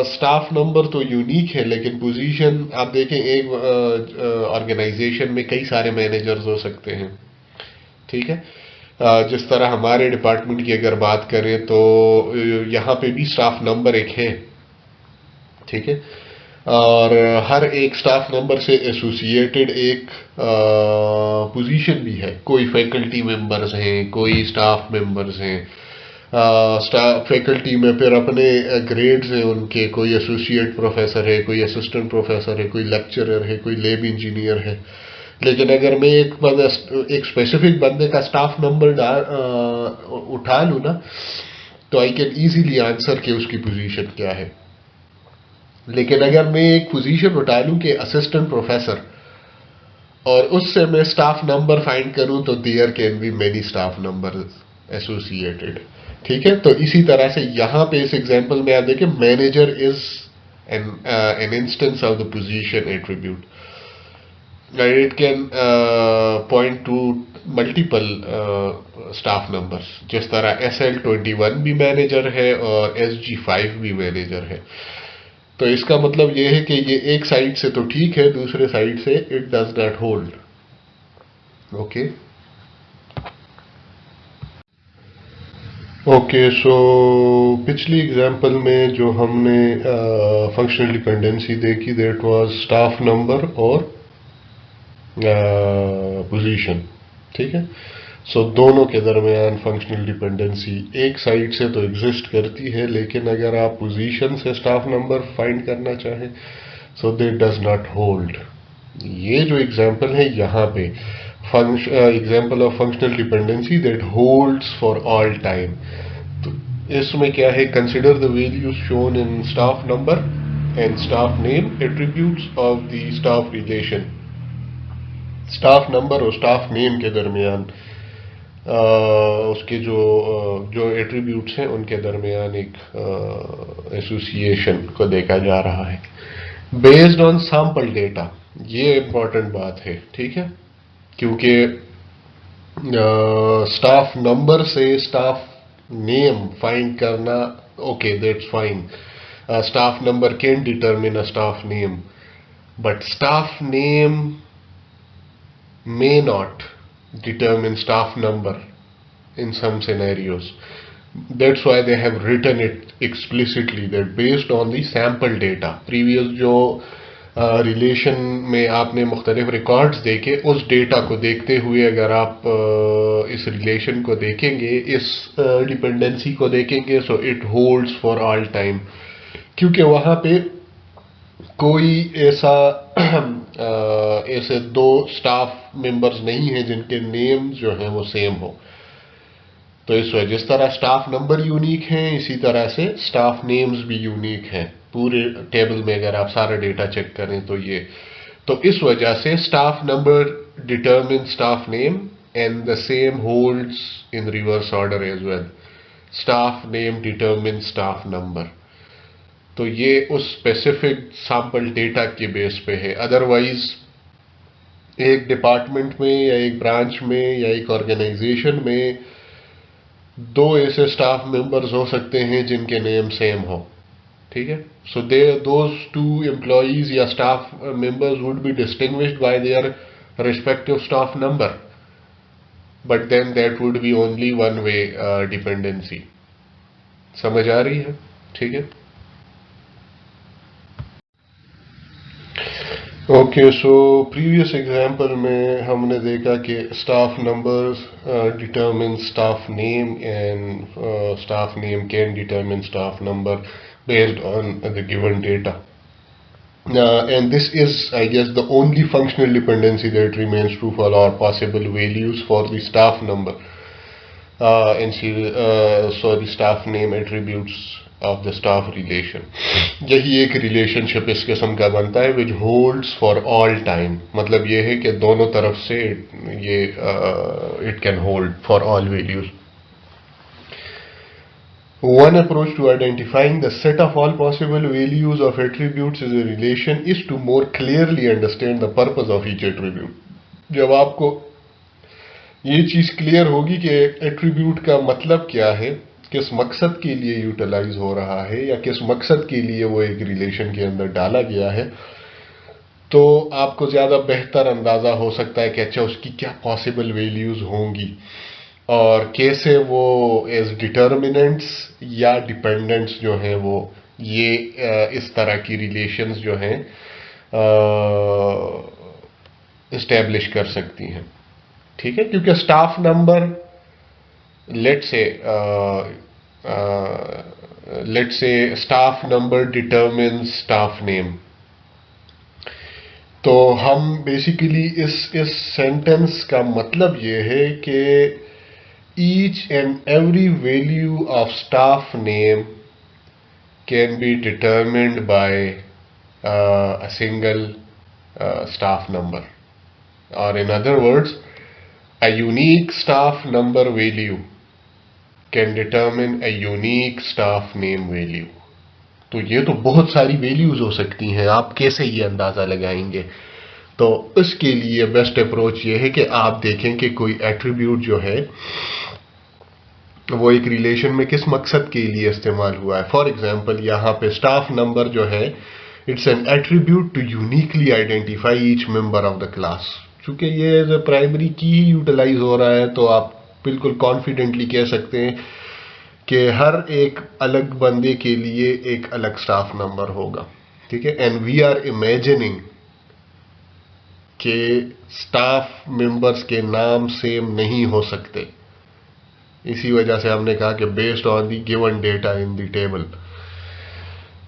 staff number तो यूनिक है, लेकिन पोजीशन आप देखें, एक ऑर्गेनाइजेशन में कई सारे मैनेजर्स हो सकते हैं। ठीक है, जिस तरह हमारे डिपार्टमेंट की अगर बात करें तो यहाँ पे भी स्टाफ नंबर एक है। ठीक है, और हर एक स्टाफ नंबर से एसोसिएटेड एक पोजीशन भी है। कोई फैकल्टी मेंबर्स हैं, कोई स्टाफ मेंबर्स हैं। स्टाफ फैकल्टी में फिर अपने ग्रेड्स हैं उनके, कोई एसोसिएट प्रोफेसर है, कोई असिस्टेंट प्रोफेसर है, कोई लेक्चरर है, कोई लैब इंजीनियर है। लेकिन अगर मैं एक स्पेसिफिक बंदे का स्टाफ नंबर उठा लूँ ना, तो आई कैन इजीली आंसर कि उसकी पोजीशन क्या है। लेकिन अगर मैं एक पोजीशन उठा लूं कि असिस्टेंट प्रोफेसर और उससे मैं स्टाफ नंबर फाइंड करूं तो there can be many staff number associated. ठीक है, तो इसी तरह से यहां पे इस एग्जांपल में आप देखें manager is an instance of the position attribute. It can point two multiple staff numbers, जिस तरह SL21 भी मैनेजर है और SG5 भी मैनेजर है। तो इसका मतलब ये है कि ये एक साइड से तो ठीक है, दूसरे साइड से it does not hold. Okay okay, so पिछली एग्जांपल में जो हमने फंक्शनल डिपेंडेंसी देखी दैट वाज स्टाफ नंबर और पोजीशन। ठीक है, सो दोनों के दरमियान फंक्शनल डिपेंडेंसी एक साइड से तो एग्जिस्ट करती है, लेकिन अगर आप पोजीशन से स्टाफ नंबर फाइंड करना चाहें so that does not hold. ये जो एग्जांपल है यहाँ पे example of functional dependency that holds for all time. तो इसमें क्या है, consider the values shown in staff number and staff name attributes of the staff relation. Staff number और स्टाफ नेम के दरमियान उसके जो एट्रीब्यूट्स हैं उनके दरमियान एक एसोसिएशन को देखा जा रहा है बेस्ड ऑन सैंपल डेटा। ये इंपॉर्टेंट बात है, ठीक है, क्योंकि स्टाफ नंबर से स्टाफ नेम फाइंड करना okay that's fine. Staff number can determine a staff name, but staff name may not determine staff number in some scenarios. That's why they have written it explicitly that based on the sample data previous जो relation में आपने मुख्तलिफ records देखे, उस data को देखते हुए अगर आप इस रिलेशन को देखेंगे, इस डिपेंडेंसी को देखेंगे, so it holds for all time, क्योंकि वहां पे कोई ऐसे दो स्टाफ मेंबर्स नहीं है जिनके नेम जो हैं वो सेम हो। तो इस वजह जिस तरह स्टाफ नंबर यूनिक हैं, इसी तरह से स्टाफ नेम्स भी यूनिक हैं। पूरे टेबल में अगर आप सारा डेटा चेक करें तो इस वजह से staff number determine staff name and the same holds in reverse order as well. Staff name determine staff number. तो ये उस स्पेसिफिक सैंपल डेटा के बेस पे है। अदरवाइज एक डिपार्टमेंट में या एक ब्रांच में या एक ऑर्गेनाइजेशन में दो ऐसे स्टाफ मेंबर्स हो सकते हैं जिनके नेम सेम हो। ठीक है, so they those two employees या staff members would be distinguished by their respective staff number, but then that would be only one way dependency. समझ आ रही है? ठीक है, ओके, सो प्रीवियस एग्जांपल में हमने देखा कि staff numbers determine staff name and staff name can determine staff number based on the given data, and this is, I guess, the only functional dependency that remains true for all possible values for the staff number sorry, staff name attributes of the staff relation. यही एक relationship इस किस्म का बनता है विच holds for all time. मतलब ये है कि दोनों तरफ से ये it can hold for all values. One approach to identifying the set of all possible values of attributes as a relation is to more clearly understand the purpose of each attribute. जब आपको ये चीज clear होगी कि attribute का मतलब क्या है, किस मकसद के लिए यूटिलाइज हो रहा है या किस मकसद के लिए वो एक रिलेशन के अंदर डाला गया है, तो आपको ज्यादा बेहतर अंदाजा हो सकता है कि अच्छा उसकी क्या पॉसिबल वैल्यूज होंगी और कैसे वो एज डिटर्मिनेंट्स या डिपेंडेंट्स जो हैं वो ये इस तरह की रिलेशंस जो हैं इस्टेब्लिश कर सकती हैं। ठीक है, क्योंकि staff number let's say staff number determines staff name, तो हम बेसिकली इस सेंटेंस का मतलब ये है कि each and every value of staff name can be determined by a single staff number, or in other words, a unique staff number value can determine a unique staff name value. तो ये तो बहुत सारी values हो सकती हैं, आप कैसे ये अंदाजा लगाएंगे? तो इसके लिए बेस्ट अप्रोच ये है कि आप देखें कि कोई एट्रीब्यूट जो है वो एक रिलेशन में किस मकसद के लिए इस्तेमाल हुआ है. फॉर एग्जाम्पल यहाँ पे स्टाफ नंबर जो है, it's an attribute to uniquely identify each member of the class. चूंकि ये एज ए प्राइमरी की ही यूटिलाइज हो रहा है, तो आप बिल्कुल कॉन्फिडेंटली कह सकते हैं कि हर एक अलग बंदे के लिए एक अलग स्टाफ नंबर होगा. ठीक है. एंड वी आर इमेजिनिंग के स्टाफ मेंबर्स के नाम सेम नहीं हो सकते. इसी वजह से हमने कहा कि based on the given data in the table.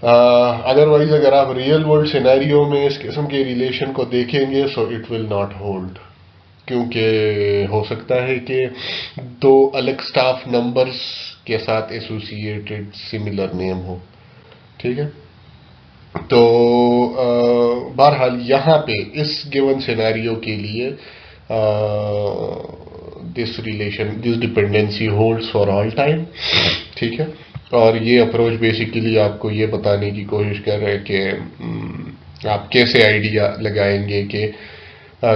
Otherwise अगर आप रियल वर्ल्ड सिनेरियो में इस किस्म के रिलेशन को देखेंगे, so it will not hold, क्योंकि हो सकता है कि दो अलग स्टाफ नंबर्स के साथ एसोसिएटेड सिमिलर नेम हो. ठीक है. तो बहरहाल यहाँ पे इस गिवन सिनेरियो के लिए this relation, this dependency holds for all time. ठीक है. और ये अप्रोच बेसिकली आपको ये बताने की कोशिश कर रहे हैं कि आप कैसे आइडिया लगाएंगे कि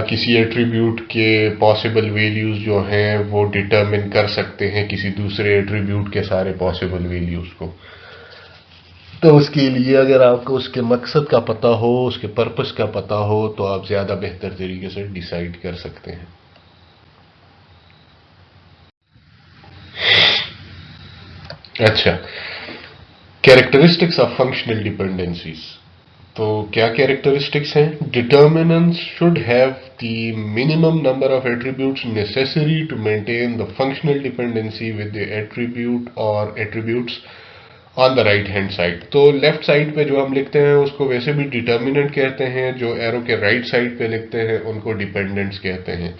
किसी एट्रीब्यूट के पॉसिबल वैल्यूज जो हैं वो डिटरमिन कर सकते हैं किसी दूसरे एट्रीब्यूट के सारे पॉसिबल वैल्यूज को. तो उसके लिए अगर आपको उसके मकसद का पता हो, उसके पर्पस का पता हो, तो आप ज्यादा बेहतर तरीके से डिसाइड कर सकते हैं. अच्छा, कैरेक्टरिस्टिक्स ऑफ फंक्शनल डिपेंडेंसीज. तो क्या कैरेक्टरिस्टिक्स हैं? Determinants should have the minimum number of attributes necessary to maintain the functional dependency with the attribute और attributes on the right hand side. तो लेफ्ट साइड पे जो हम लिखते हैं उसको वैसे भी डिटर्मिनेंट कहते हैं, जो एरो के राइट साइड पे लिखते हैं उनको डिपेंडेंट्स कहते हैं.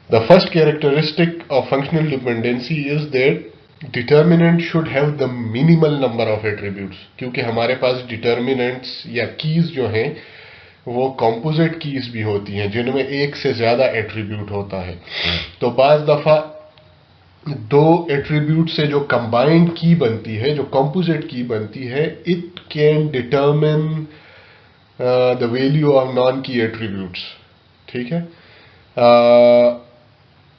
The first characteristic of functional dependency is that determinant should have the minimal number of attributes. क्योंकि हमारे पास डिटर्मिनेंट्स या कीज जो हैं वो कॉम्पोजिट कीज भी होती हैं जिनमें एक से ज्यादा एट्रीब्यूट होता है. तो बाज दफा दो एट्रीब्यूट से जो कंबाइंड की बनती है, जो कॉम्पोजिट की बनती है, it can determine the value of non की एट्रीब्यूट्स. ठीक है.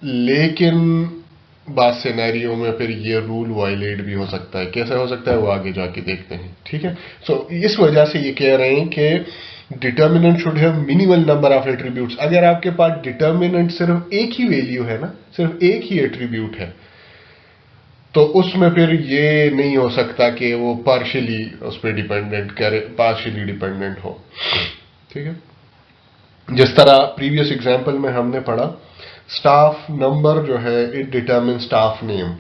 लेकिन बात सिनेरियो में फिर ये रूल वायलेट भी हो सकता है. कैसे हो सकता है वो आगे जाके देखते हैं. ठीक है. सो इस वजह से ये कह रहे हैं कि determinant should have minimal number of attributes. अगर आपके पास डिटर्मिनेंट सिर्फ एक ही वैल्यू है ना, सिर्फ एक ही एट्रीब्यूट है, तो उसमें फिर ये नहीं हो सकता कि वो पार्शियली उस पर डिपेंडेंट करे, पार्शियली डिपेंडेंट हो. ठीक है. जिस तरह प्रीवियस एग्जाम्पल में हमने पढ़ा, स्टाफ नंबर जो है इट डिटरमिन स्टाफ नेम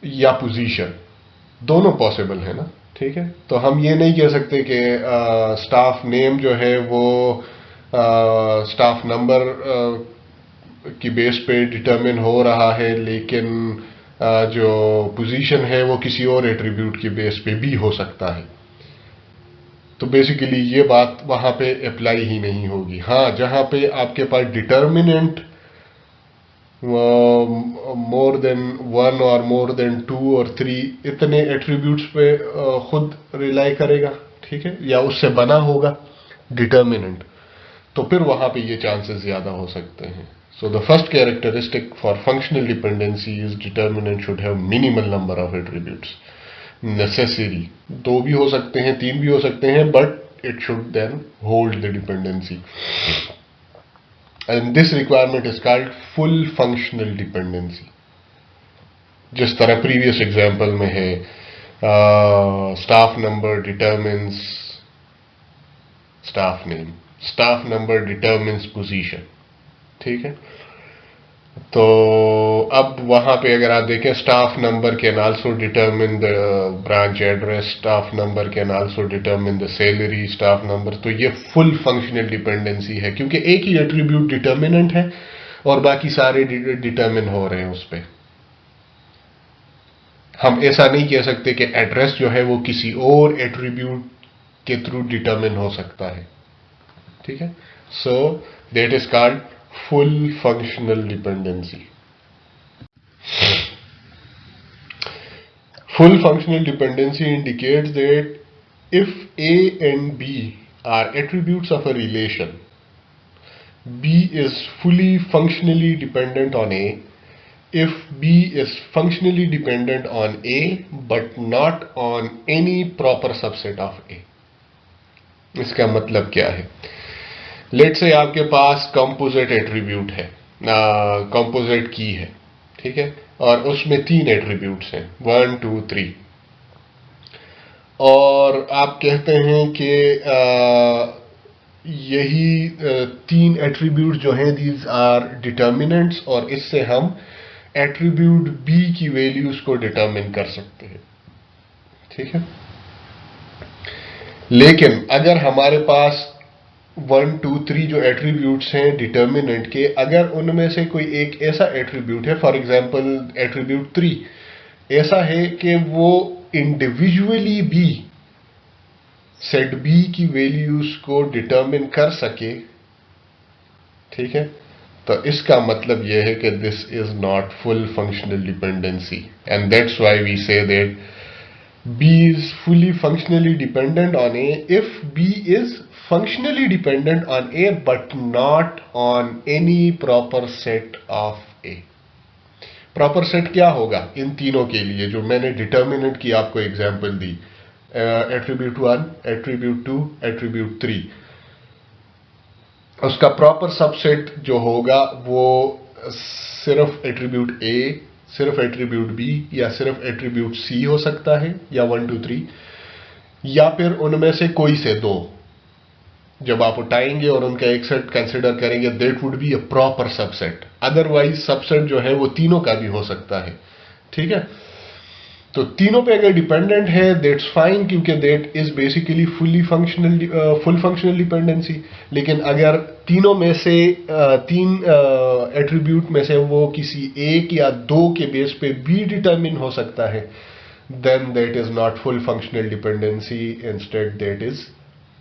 या पोजीशन, दोनों पॉसिबल है ना. ठीक है. तो हम ये नहीं कह सकते कि स्टाफ नेम जो है वो स्टाफ नंबर की बेस पे डिटरमिन हो रहा है, लेकिन जो पोजीशन है वो किसी और एट्रीब्यूट की बेस पे भी हो सकता है. तो बेसिकली ये बात वहां पे अप्लाई ही नहीं होगी. हाँ, जहां पे आपके पास डिटर्मिनेंट मोर देन वन और मोर देन टू और थ्री इतने एट्रीब्यूट्स पे खुद रिलाई करेगा. ठीक है. या उससे बना होगा डिटर्मिनेंट, तो फिर वहां पे ये चांसेस ज्यादा हो सकते हैं. So the first characteristic for functional dependency is determinant should have minimal number of attributes. Necessary दो भी हो सकते हैं, तीन भी हो सकते हैं, but it should then hold the dependency. And this requirement is called full functional dependency. जिस तरह प्रीवियस एग्जाम्पल में है, staff number determines staff name, staff number determines position. ठीक है. तो अब वहां पे अगर आप देखें, staff number can also determine the branch address, staff number can also determine the salary, staff number. तो ये फुल फंक्शनल डिपेंडेंसी है क्योंकि एक ही एट्रीब्यूट डिटर्मिनेंट है, और बाकी सारे डिटरमिन हो रहे हैं उस पे। हम ऐसा नहीं कह सकते कि एड्रेस जो है वो किसी और एट्रीब्यूट के थ्रू डिटरमिन हो सकता है। ठीक है, सो that is called full functional dependency. Full functional dependency indicates that if A and B are attributes of a relation, B is fully functionally dependent on A if B is functionally dependent on A but not on any proper subset of A. इसका मतलब क्या है? Late से आपके पास composite attribute है, composite key है, ठीक है, और उसमें 3 एट्रीब्यूट्स हैं 1 2 3, और आप कहते हैं कि यही 3 एट्रीब्यूट जो हैं दीज आर डिटर्मिनेंट्स, और इससे हम एट्रीब्यूट बी की वैल्यूज को डिटर्मिन कर सकते हैं। ठीक है, लेकिन अगर हमारे पास 1 2 3 जो एट्रीब्यूट्स हैं डिटर्मिनेंट के, अगर उनमें से कोई एक ऐसा एट्रीब्यूट है, फॉर एग्जांपल एट्रीब्यूट 3 ऐसा है कि वो इंडिविजुअली भी सेट बी की वैल्यूज को डिटर्मिन कर सके, ठीक है, तो इसका मतलब यह है कि this is not full functional dependency, and that's why we say that B is fully functionally dependent on A if B is functionally dependent on A but not on any proper set of A. Proper set क्या होगा इन तीनों के लिए जो मैंने determinant की आपको example दी, attribute 1, attribute 2, attribute 3, उसका प्रॉपर सबसेट जो होगा वो सिर्फ एट्रीब्यूट ए, सिर्फ एट्रीब्यूट बी, या सिर्फ एट्रीब्यूट सी हो सकता है, या 1 2 3, या फिर उनमें से कोई से दो। जब आप उठाएंगे और उनका एक सेट कंसिडर करेंगे, that would be a proper subset. Otherwise subset जो है वो तीनों का भी हो सकता है। ठीक है, तो तीनों पे अगर डिपेंडेंट है दैट्स फाइन, क्योंकि that is basically full functional dependency. लेकिन अगर तीनों में से 3 एट्रीब्यूट में से वो किसी एक या 2 के बेस पे भी डिटरमिन हो सकता है, then that is not full functional dependency, instead that is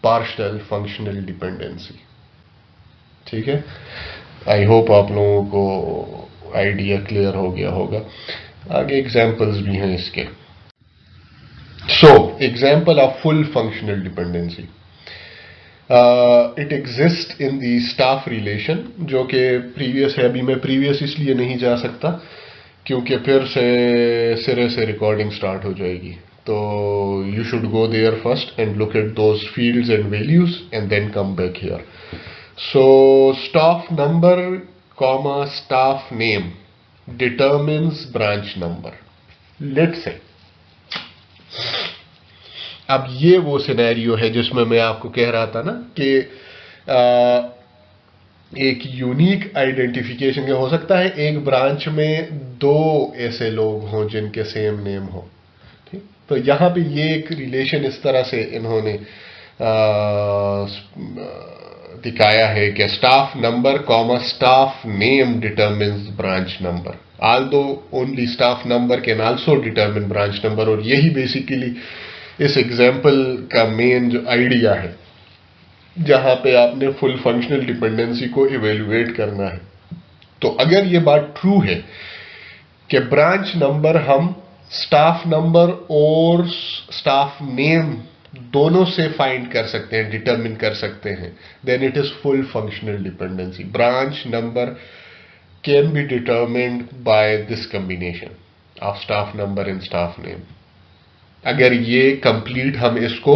partial functional dependency. ठीक है, आई होप आप लोगों को आइडिया क्लियर हो गया होगा। आगे एग्जाम्पल्स भी हैं इसके। So example of full functional dependency, it exist in the staff relation, जो कि प्रीवियस है। अभी मैं प्रीवियस इसलिए नहीं जा सकता क्योंकि फिर से सिरे से रिकॉर्डिंग स्टार्ट हो जाएगी, तो you should go there first and look at those fields and values and then come back here. So staff number comma staff name determines branch number. Let's say, अब ये वो सिनेरियो है जिसमें मैं आपको कह रहा था ना कि एक यूनिक आइडेंटिफिकेशन हो सकता है एक ब्रांच में 2 ऐसे लोग हों जिनके सेम नेम हो। ठीक, तो यहां पे ये एक रिलेशन इस तरह से इन्होंने दिखाया है कि staff number comma staff name determines branch number, although only staff number can also determine branch number। और यही बेसिकली इस एग्जाम्पल का मेन जो आइडिया है, जहां पे आपने फुल फंक्शनल डिपेंडेंसी को इवेल्युएट करना है। तो अगर ये बात ट्रू है कि ब्रांच नंबर हम स्टाफ नंबर और स्टाफ नेम दोनों से फाइंड कर सकते हैं, डिटरमिन कर सकते हैं, then it is full functional dependency. Branch number can be determined by this combination of staff number and staff name. अगर ये कंप्लीट हम इसको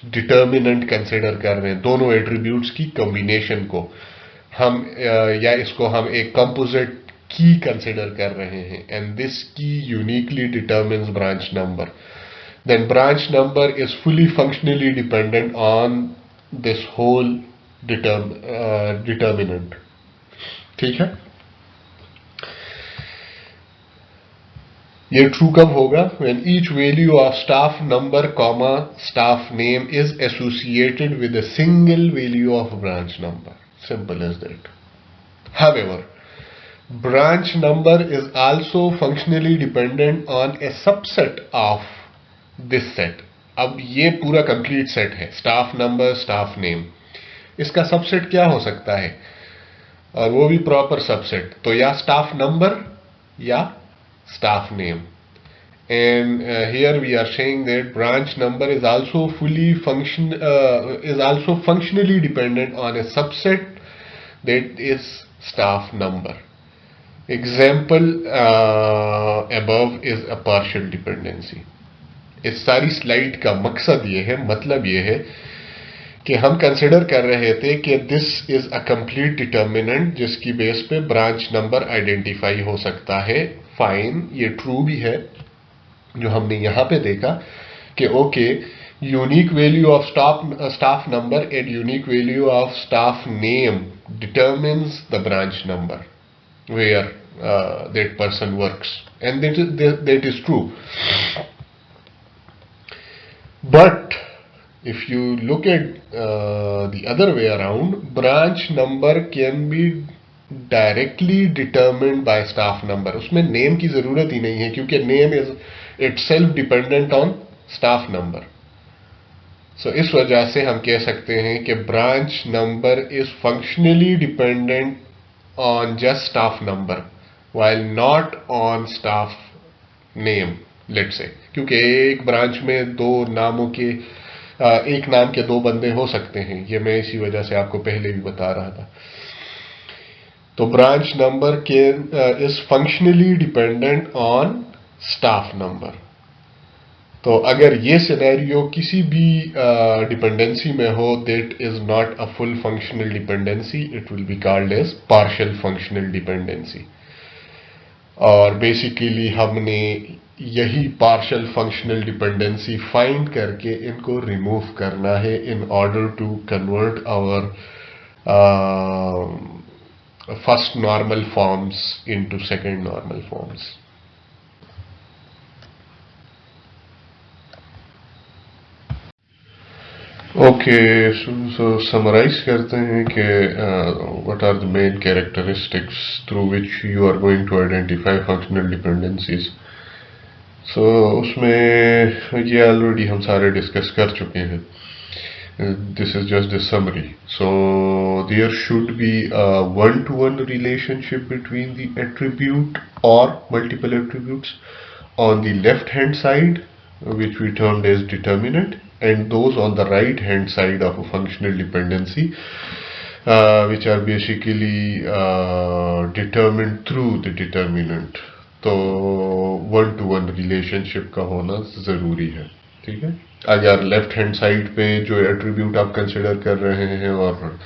डिटर्मिनेंट कंसिडर कर रहे हैं, दोनों एट्रीब्यूट्स की कॉम्बिनेशन को हम या इसको हम एक कंपोजिट की कंसिडर कर रहे हैं, एंड दिस की uniquely determines branch number, then branch number is fully functionally dependent on this whole determinant। ठीक है, ये ट्रू कब होगा? when each value of staff number comma staff name is associated with a single value of branch number, simple as that। however branch number is also functionally dependent on a subset of this set. अब ये पूरा complete set है, staff number, staff name, इसका subset क्या हो सकता है, और वो भी प्रॉपर सबसेट, तो या स्टाफ नंबर या staff name. And here we are saying that branch number is also functionally dependent on a subset that is staff number. Example above is a partial dependency. इस सारी slide का मकसद ये है, मतलब ये है कि हम कंसिडर कर रहे थे कि this is a complete determinant जिसकी बेस पे ब्रांच नंबर आइडेंटिफाई हो सकता है. फाइन, ये ट्रू भी है जो हमने यहां पे देखा कि okay, unique value of staff number and unique value of staff name determines the branch number where that person works, and that is true. But if you look at the other way around, branch number can be directly determined by staff number. उसमें name की जरूरत ही नहीं है क्योंकि name is itself dependent on staff number. So इस वजह से हम कह सकते हैं कि branch number is functionally dependent on just staff number while not on staff name, let's say, क्योंकि एक ब्रांच में दो नामों के एक नाम के दो बंदे हो सकते हैं, ये मैं इसी वजह से आपको पहले भी बता रहा था. तो ब्रांच नंबर के is functionally dependent on staff number. तो अगर ये सिनेरियो किसी भी डिपेंडेंसी में हो, that is not a full functional dependency, it will be called as partial functional dependency. और बेसिकली हमने यही पार्शियल फंक्शनल डिपेंडेंसी फाइंड करके इनको रिमूव करना है in order to convert our first normal forms into second normal forms. Okay, so summarise करते हैं कि what are the main characteristics through which you are going to identify functional dependencies. So उसमें ये already हम सारे discuss कर चुके हैं. This is just the summary. So there should be a one to one relationship between the attribute और multiple attributes on the left hand side, which we termed as determinant, and those on the right hand side of a functional dependency, which are basically determined through the determinant. तो one to one relationship का होना जरूरी है. ठीक है, अगर left hand side पे जो एट्रीब्यूट आप कंसिडर कर रहे हैं और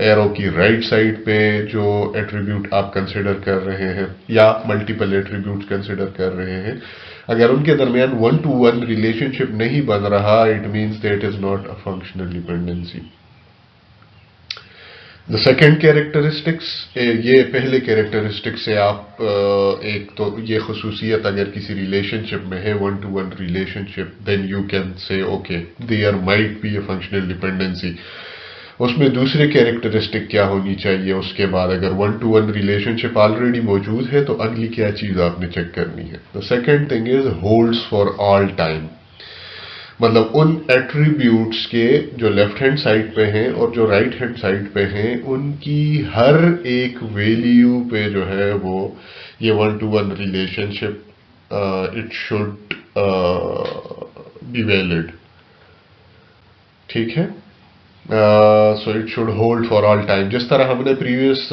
एरो की राइट साइड पे जो एट्रीब्यूट आप कंसिडर कर रहे हैं या मल्टीपल एट्रीब्यूट कंसिडर कर रहे हैं, अगर उनके दरमियान वन टू वन रिलेशनशिप नहीं बन रहा, it means that is not a functional dependency. The second characteristics, ये पहले कैरेक्टरिस्टिक से आप एक तो ये खसूसियत अगर किसी रिलेशनशिप में है one to one relationship, then you can say okay there might be a functional dependency. उसमें दूसरे कैरेक्टरिस्टिक क्या होनी चाहिए उसके बाद, अगर one to one relationship already मौजूद है तो अगली क्या चीज आपने चेक करनी है. The second thing is holds for all time. मतलब उन एट्रीब्यूट्स के जो लेफ्ट हैंड साइड पे हैं और जो राइट हैंड साइड पे हैं, उनकी हर एक वैल्यू पे जो है वो ये one to one relationship it should be valid. ठीक है, so it should hold for all time. जिस तरह हमने प्रीवियस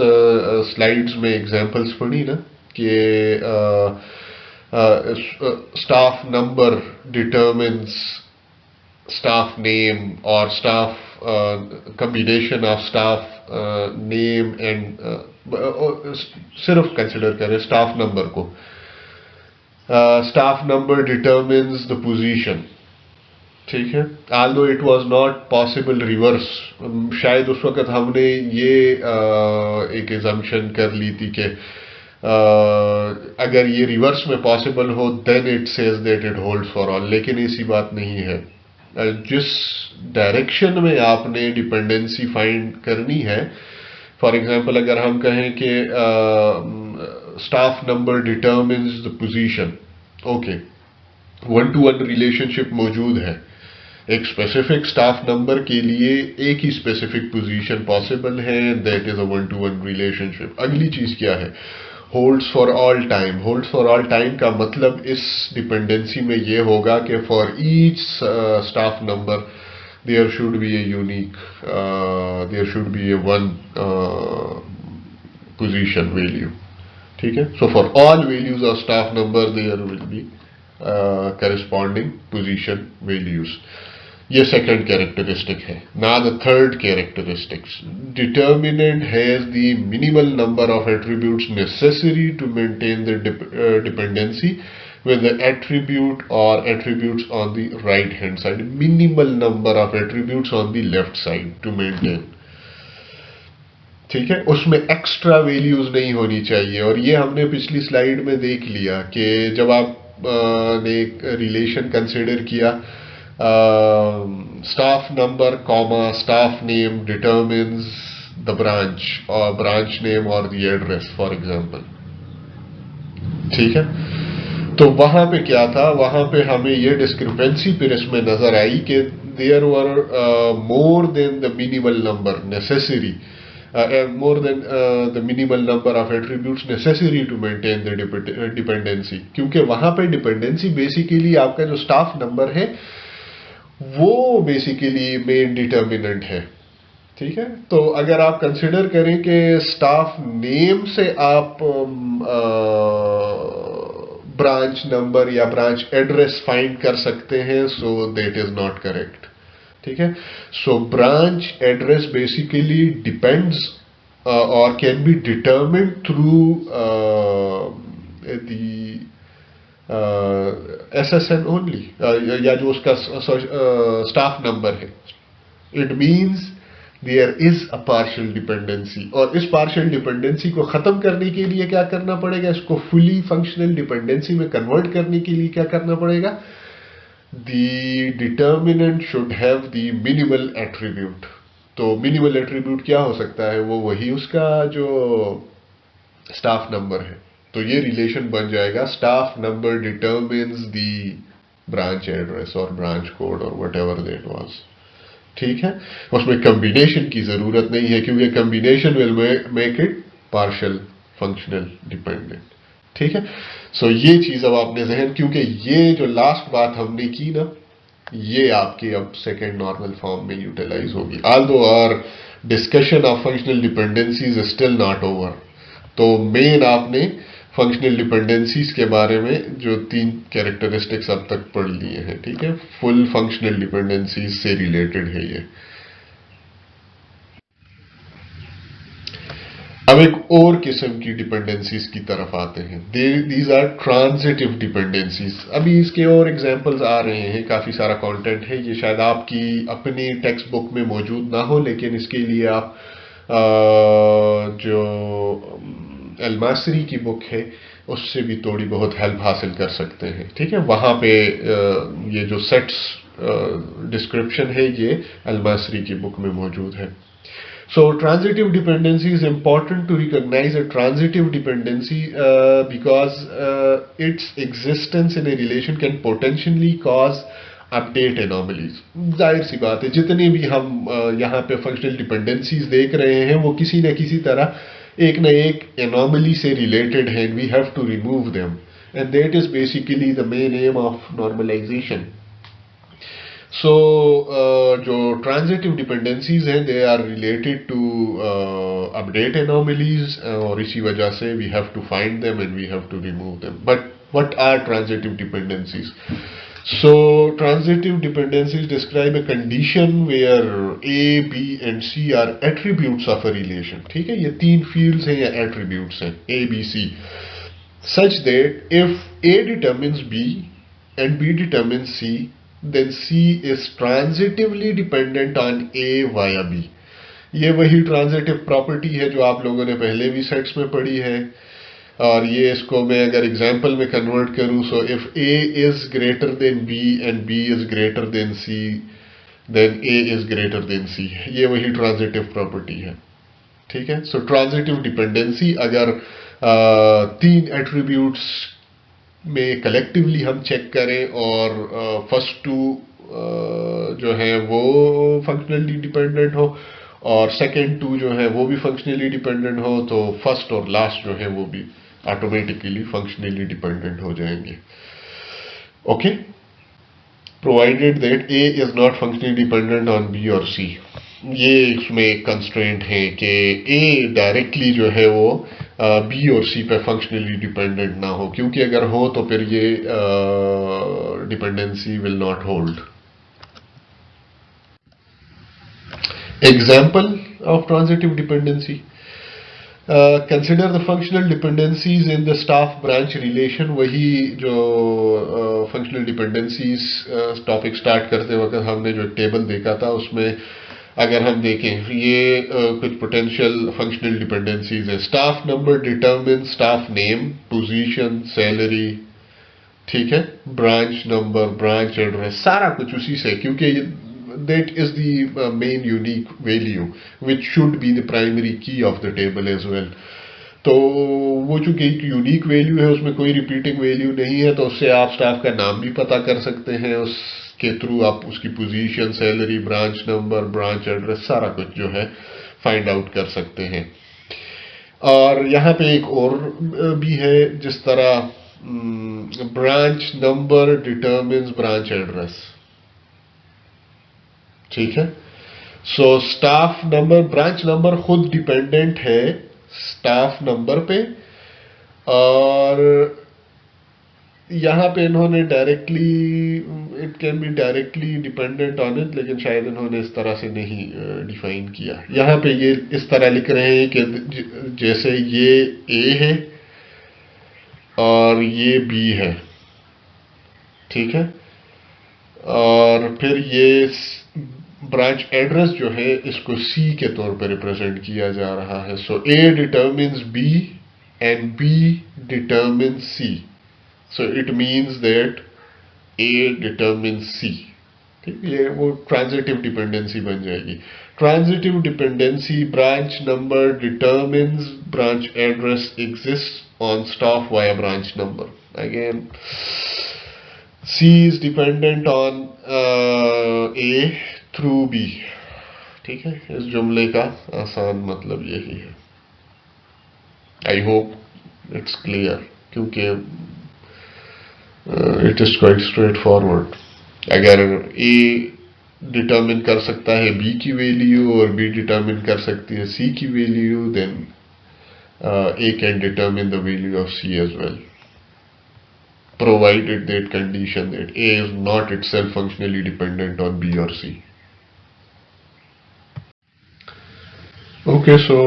स्लाइड्स में एग्जांपल्स पढ़ी ना कि staff number determines staff name और staff combination of staff name and, सिर्फ कंसिडर करें स्टाफ नंबर को. Staff number determines the position. ठीक है, although it was not possible reverse, शायद उस वक्त हमने ये एक assumption कर ली थी कि अगर ये रिवर्स में पॉसिबल हो then it says that it holds for all, लेकिन ऐसी बात नहीं है. जिस डायरेक्शन में आपने डिपेंडेंसी फाइंड करनी है, फॉर एग्जांपल अगर हम कहें कि staff number determines the position, okay, one to one relationship मौजूद है। एक स्पेसिफिक स्टाफ नंबर के लिए एक ही स्पेसिफिक पोजीशन पॉसिबल है, that is a one to one relationship. अगली चीज क्या है, holds for all time. Holds for all time का मतलब इस डिपेंडेंसी में ये होगा कि for each staff number there should be a unique there should be a one position value, ठीक है। so for all values of staff number there will be corresponding position values। ये सेकंड कैरेक्टरिस्टिक है। now the third characteristics, determinant has the minimal number of attributes necessary to maintain the dependency with the attribute or attributes on the right hand side, minimal number of attributes on the left side to maintain, ठीक है। उसमें extra values नहीं होनी चाहिए। और ये हमने पिछली स्लाइड में देख लिया कि जब आप ने रिलेशन कंसिडर किया, staff number comma staff name determines the branch और ब्रांच नेम और द एड्रेस फॉर एग्जांपल, ठीक है। तो वहां पे क्या था, वहां पे हमें ये डिस्क्रिपेंसी फिर इसमें नजर आई कि there were more than the minimal number necessary, more than the minimal number of attributes necessary to maintain the dependency, क्योंकि वहां पे डिपेंडेंसी बेसिकली आपका जो स्टाफ नंबर है वो बेसिकली मेन डिटर्मिनेंट है, ठीक है। तो अगर आप कंसिडर करें कि स्टाफ नेम से आप ब्रांच नंबर या ब्रांच एड्रेस फाइंड कर सकते हैं, so that is not correct, ठीक है। So branch address basically depends और can be determined through the SSN only, या जो उसका स्टाफ नंबर है। It means there is a partial dependency, और इस पार्शियल डिपेंडेंसी को खत्म करने के लिए क्या करना पड़ेगा, इसको फुली फंक्शनल डिपेंडेंसी में कन्वर्ट करने के लिए क्या करना पड़ेगा, the determinant should have the minimal attribute। तो मिनिमल एट्रीब्यूट क्या हो सकता है, वो वही उसका जो स्टाफ नंबर है। तो ये रिलेशन बन जाएगा स्टाफ नंबर डिटर्मिन्स दी ब्रांच एड्रेस और ब्रांच कोड और वट एवर दैट वाज, ठीक है। उसमें कम्बिनेशन की जरूरत नहीं है क्योंकि combination will make it partial functional dependent, ठीक है। सो ये चीज अब आपने जहन, क्योंकि ये जो लास्ट बात हमने की ना, ये आपके अब सेकेंड नॉर्मल फॉर्म में यूटिलाइज होगी। Although our discussion of functional dependencies is still not over. तो मेन आपने फंक्शनल डिपेंडेंसीज के बारे में जो 3 कैरेक्टरिस्टिक्स अब तक पढ़ लिए हैं, ठीक है। फुल फंक्शनल डिपेंडेंसीज से रिलेटेड है ये। अब एक और किस्म की डिपेंडेंसीज की तरफ आते हैं, दीज आर ट्रांजिटिव डिपेंडेंसीज। अभी इसके और एग्जांपल्स आ रहे हैं, काफी सारा कंटेंट है, ये शायद आपकी अपनी टेक्स्ट बुक में मौजूद ना हो, लेकिन इसके लिए आप जो अलमासरी की बुक है उससे भी थोड़ी बहुत हेल्प हासिल कर सकते हैं, ठीक है। वहां पे ये जो सेट्स डिस्क्रिप्शन है ये अलमासरी की बुक में मौजूद है। So transitive dependency is important to recognize a transitive dependency because its existence in a relation can potentially cause update anomalies। जाहिर सी बात है, जितने भी हम यहाँ पे functional dependencies देख रहे हैं वो किसी न किसी तरह एक न एक anomaly से related हैं, we have to remove them and that is basically the main aim of normalization। So जो ट्रांजिटिव डिपेंडेंसीज हैं they are related to update anomalies, और इसी वजह से we have to find them and we have to remove them. But what are transitive dependencies? So transitive dependencies describe a condition where A, B and C are attributes of a relation, ठीक है। ये 3 fields हैं या attributes हैं A, B, C, such that if A determines B and B determines C, then C is transitively dependent on A via B। ये वही transitive property है जो आप लोगों ने पहले भी सेट्स में पढ़ी है, और ये इसको मैं अगर एग्जांपल में कन्वर्ट करूं, so if A is greater than B and B is greater than C, then A is greater than C। ये वही ट्रांजिटिव प्रॉपर्टी है, ठीक है। सो ट्रांजिटिव डिपेंडेंसी अगर तीन एट्रीब्यूट्स में कलेक्टिवली हम चेक करें और फर्स्ट टू जो है वो फंक्शनली डिपेंडेंट हो और सेकेंड टू जो है वो भी फंक्शनली डिपेंडेंट हो, तो फर्स्ट और लास्ट जो है वो भी ऑटोमेटिकली फंक्शनली डिपेंडेंट हो जाएंगे. Okay, provided that A is not functionally dependent on B और सी. ये इसमें एक कंस्ट्रेंट है कि ए डायरेक्टली जो है वो बी और सी पे फंक्शनली डिपेंडेंट ना हो, क्योंकि अगर हो तो फिर ये dependency will not hold. Example of transitive dependency. Consider the functional dependencies in the staff branch relation. वही जो फंक्शनल डिपेंडेंसीज टॉपिक स्टार्ट करते वक्त हमने जो टेबल देखा था उसमें अगर हम देखें ये कुछ पोटेंशियल फंक्शनल डिपेंडेंसीज है. Staff number determine staff name, position, salary, ठीक है, ब्रांच नंबर, ब्रांच एड्रेस, सारा कुछ उसी से, क्योंकि that is the main unique value which should be the primary key of the table as well. तो वो चूंकि एक यूनिक वैल्यू है उसमें कोई रिपीटिंग वैल्यू नहीं है, तो उससे आप स्टाफ का नाम भी पता कर सकते हैं, उसके थ्रू आप उसकी position, salary, branch number, branch address, सारा कुछ जो है फाइंड आउट कर सकते हैं. और यहाँ पे एक और भी है, जिस तरह branch number determines branch address, ठीक है. सो स्टाफ नंबर, ब्रांच नंबर खुद डिपेंडेंट है स्टाफ नंबर पे, और यहां पे इन्होंने directly, it can be directly dependent on it, लेकिन शायद इन्होंने इस तरह से नहीं डिफाइन किया. यहां पे ये इस तरह लिख रहे हैं कि जैसे ये ए है और ये बी है, ठीक है, और फिर ये ब्रांच एड्रेस जो है इसको सी के तौर पर रिप्रेजेंट किया जा रहा है. So A determines B and B determines C. So it means that A determines C. ठीक, ये वो ट्रांजिटिव डिपेंडेंसी बन जाएगी. Transitive dependency, branch number determines branch address exist on staff via branch number. Again C is dependent on A through B. ठीक है, इस जुमले का आसान मतलब यही है. आई होप इट्स क्लियर, क्योंकि it is quite straight forward. अगर A डिटरमिन कर सकता है B की वैल्यू और B डिटरमिन कर सकती है C की value, then A can determine the value of C as well, provided that condition that A is not itself functionally dependent on B or C. Okay, so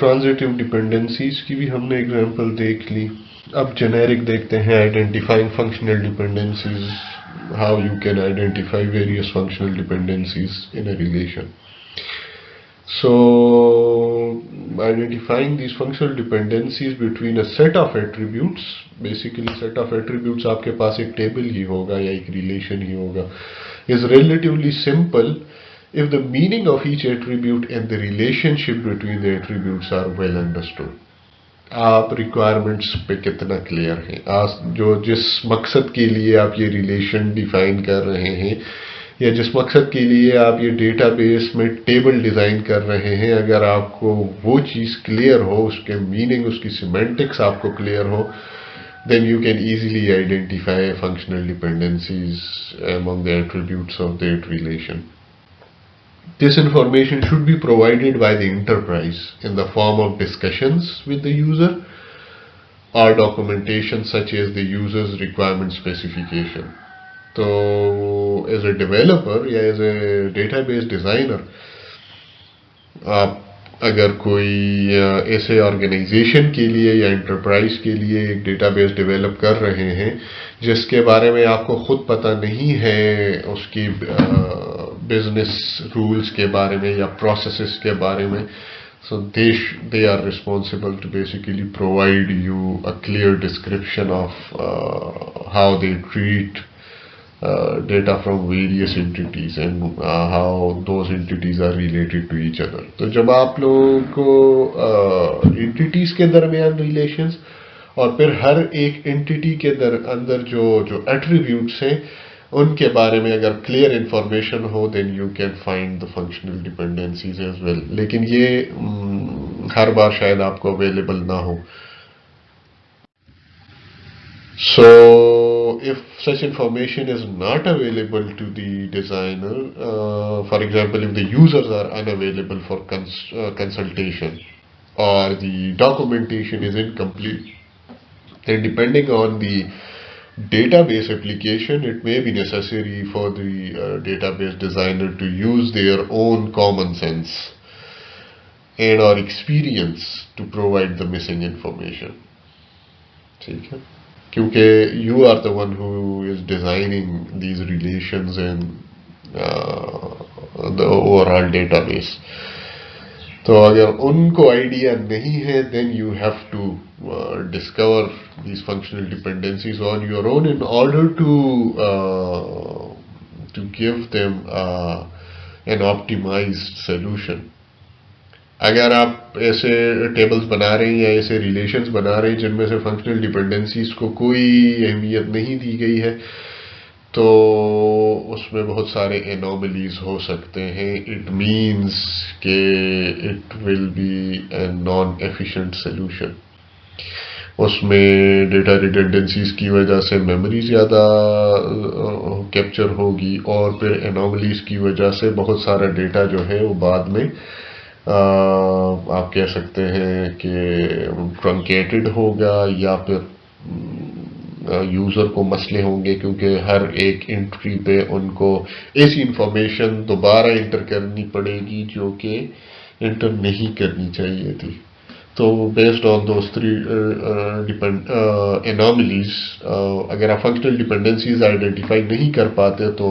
transitive dependencies की भी हमने example देख ली. अब generic देखते हैं, identifying functional dependencies, how you can identify various functional dependencies in a relation. So identifying these functional dependencies between a set of attributes, basically set of attributes आपके पास एक table ही होगा या एक रिलेशन ही होगा, is relatively simple if the meaning of each attribute and the relationship between the attributes are well understood. आप requirements पे कितना clear हैं, आप जो जिस मकसद के लिए आप ये रिलेशन डिफाइन कर रहे हैं या जिस मकसद के लिए आप ये डेटाबेस में टेबल डिज़ाइन कर रहे हैं, अगर आपको वो चीज़ क्लियर हो, उसके मीनिंग, उसकी सिमेंटिक्स आपको क्लियर हो, then you can easily identify functional dependencies among the attributes of that relation. This information should be provided by the enterprise in the form of discussions with the user or documentation such as the user's requirement specification. तो as a developer या as a database designer, आप अगर कोई ऐसे organisation के लिए या enterprise के लिए एक डेटाबेस डेवलप कर रहे हैं जिसके बारे में आपको खुद पता नहीं है, उसकी बिजनेस रूल्स के बारे में या प्रोसेसेस के बारे में, so they are responsible to basically provide you a clear description of how they treat data from various entities and how those entities are related to each other. तो जब आप लोगों को entities के दरमियान relations और फिर हर एक entity के अंदर जो जो attributes हैं उनके बारे में अगर clear information हो then you can find the functional dependencies as well. लेकिन ये हर बार शायद आपको available ना हो. So, if such information is not available to the designer, for example, if the users are unavailable for consultation or the documentation is incomplete, then depending on the database application, it may be necessary for the database designer to use their own common sense and or experience to provide the missing information. ठीक है? क्योंकि you are the one who is designing these relations in the overall database. तो अगर उनको idea नहीं है then you have to discover these functional dependencies on your own in order to give them an optimized solution. अगर आप ऐसे tables बना रहे हैं या ऐसे रिलेशंस बना रहे हैं जिनमें से फंक्शनल डिपेंडेंसीज को कोई अहमियत नहीं दी गई है तो उसमें बहुत सारे एनोमलीज हो सकते हैं. इट मींस कि it will B a non efficient solution. उसमें डेटा रिडंडेंसीज की वजह से मेमोरी ज़्यादा कैप्चर होगी और फिर एनोमलीज की वजह से बहुत सारा डेटा जो है वो बाद में आप कह सकते हैं कि ट्रंकेटेड होगा या फिर यूज़र को मसले होंगे क्योंकि हर एक एंट्री पे उनको ऐसी इंफॉर्मेशन दोबारा इंटर करनी पड़ेगी जो कि इंटर नहीं करनी चाहिए थी. तो based on those three anomalies अगर आप फंक्शनल डिपेंडेंसीज आइडेंटिफाई नहीं कर पाते तो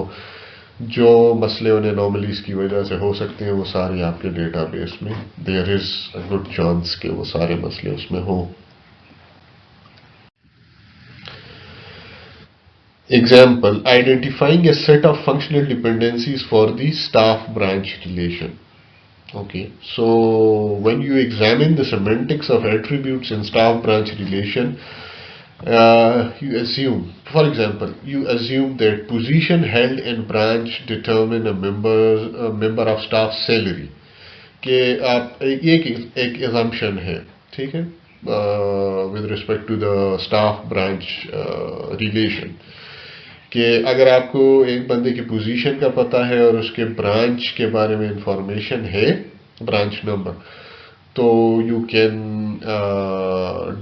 जो मसले उन एनोमलीज की वजह से हो सकते हैं वो सारे आपके डेटाबेस में there is a good chance कि वो सारे मसले उसमें हो. Example, identifying a set of functional dependencies for the staff branch relation. Okay, so when you examine the semantics of attributes in staff branch relation, you assume, for example, you assume that position held in branch determine a member of staff salary. कि आप एक assumption है, ठीक है, with respect to the staff branch relation. कि अगर आपको एक बंदे की पोजीशन का पता है और उसके ब्रांच के बारे में इंफॉर्मेशन है, ब्रांच नंबर, तो यू कैन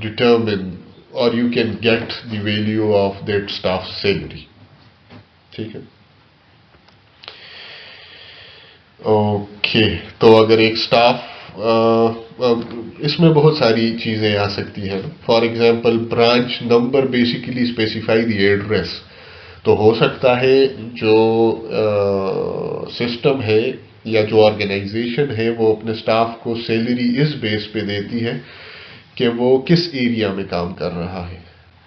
डिटरमिन और you can get the value of that staff salary. ठीक है. ओके, तो अगर एक स्टाफ इसमें बहुत सारी चीजें आ सकती हैं. For example, branch number basically specify the address. तो हो सकता है जो सिस्टम है या जो ऑर्गेनाइजेशन है वो अपने स्टाफ को सैलरी इस बेस पे देती है कि वो किस एरिया में काम कर रहा है.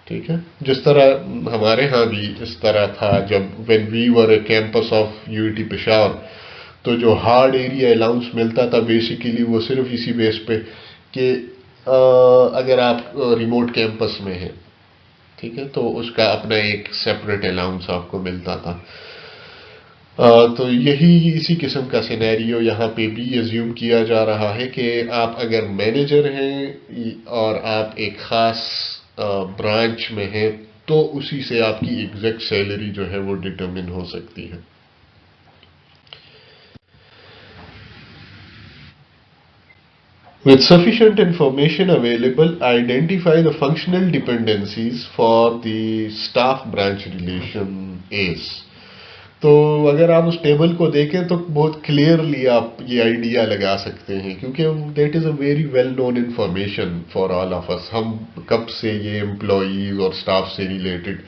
ठीक है. जिस तरह हमारे यहाँ भी इस तरह था जब when we were a campus of UET Peshawar, तो जो हार्ड एरिया अलाउंस मिलता था बेसिकली वो सिर्फ इसी बेस पे कि अगर आप रिमोट कैंपस में हैं, ठीक है, तो उसका अपना एक सेपरेट अलाउंस आपको मिलता था. तो यही इसी किस्म का सिनेरियो यहाँ पे भी अज्यूम किया जा रहा है कि आप अगर मैनेजर हैं और आप एक खास ब्रांच में हैं तो उसी से आपकी एग्जैक्ट सैलरी जो है वो डिटरमिन हो सकती है. With sufficient information available, identify the functional dependencies for the staff branch relation is. तो अगर आप उस टेबल को देखें तो बहुत क्लियरली आप ये आइडिया लगा सकते हैं क्योंकि that is a very well known information for all of us. हम कब से ये एम्प्लॉयज़ और स्टाफ से रिलेटेड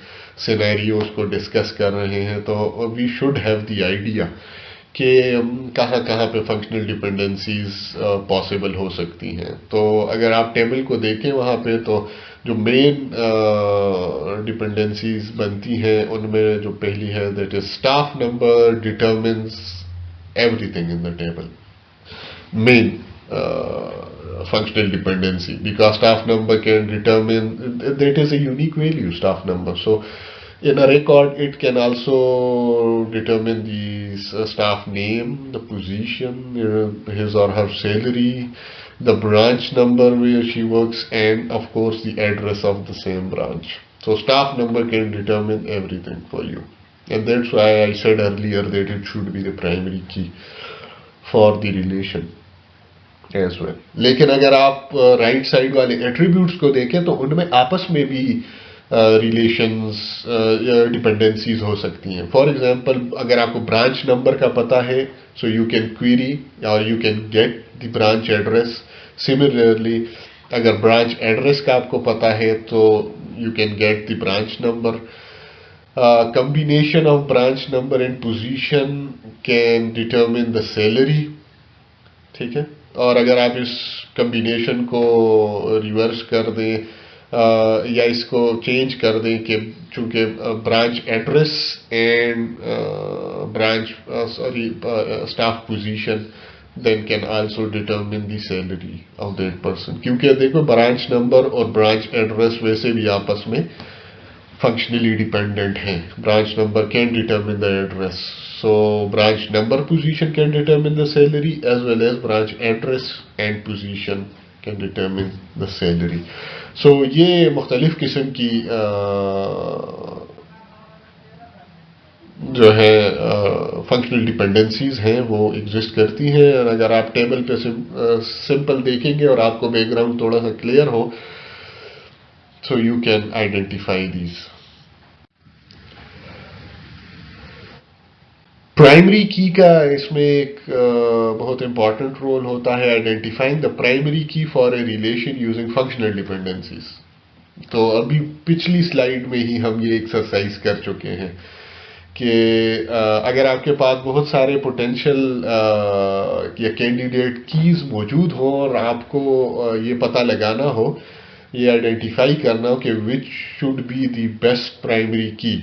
सिनेरियोज को डिस्कस कर रहे हैं तो we should have the idea कि कहाँ कहाँ पे फंक्शनल डिपेंडेंसीज पॉसिबल हो सकती हैं. तो अगर आप टेबल को देखें वहाँ पे तो जो मेन डिपेंडेंसीज बनती हैं उनमें जो पहली है that is staff number determines everything in the table. Main functional dependency, because staff number can determine, that is a unique value, staff number. So in a record it can also determine the staff name, the position, his or her salary, the branch number where she works, and of course the address of the same branch. So staff number can determine everything for you. And that's why I said earlier that it should be the primary key for the relation as well. लेकिन अगर आप right side वाले attributes को देखें तो उनमें आपस में भी रिलेशंस डिपेंडेंसीज हो सकती हैं. फॉर एग्जांपल, अगर आपको ब्रांच नंबर का पता है, सो यू कैन क्वेरी और you can get the branch address. Similarly, अगर ब्रांच एड्रेस का आपको पता है तो you can get the branch number. Combination of branch number and position can determine the salary. ठीक है. और अगर आप इस कम्बिनेशन को रिवर्स कर दें या इसको चेंज कर दें कि चूंकि branch address and branch staff position then can also determine the salary of that person. क्योंकि देखो, ब्रांच नंबर और ब्रांच एड्रेस वैसे भी आपस में functionally dependent हैं. Branch number can determine the address, so branch number position can determine the salary, as well as branch address and position can determine the salary. So ये मुख्तलिफ किस्म की जो है फंक्शनल डिपेंडेंसीज हैं वो एग्जिस्ट करती हैं. और अगर आप टेबल पे सिंपल देखेंगे और आपको बैकग्राउंड थोड़ा सा क्लियर हो, so you can identify these. Primary की का इसमें एक बहुत इंपॉर्टेंट रोल होता है, identifying the primary key for a relation using functional dependencies. तो अभी पिछली स्लाइड में ही हम ये एक्सरसाइज कर चुके हैं कि अगर आपके पास बहुत सारे पोटेंशियल या कैंडिडेट कीज मौजूद हो और आपको ये पता लगाना हो, ये आइडेंटिफाई करना हो कि which should be the best primary की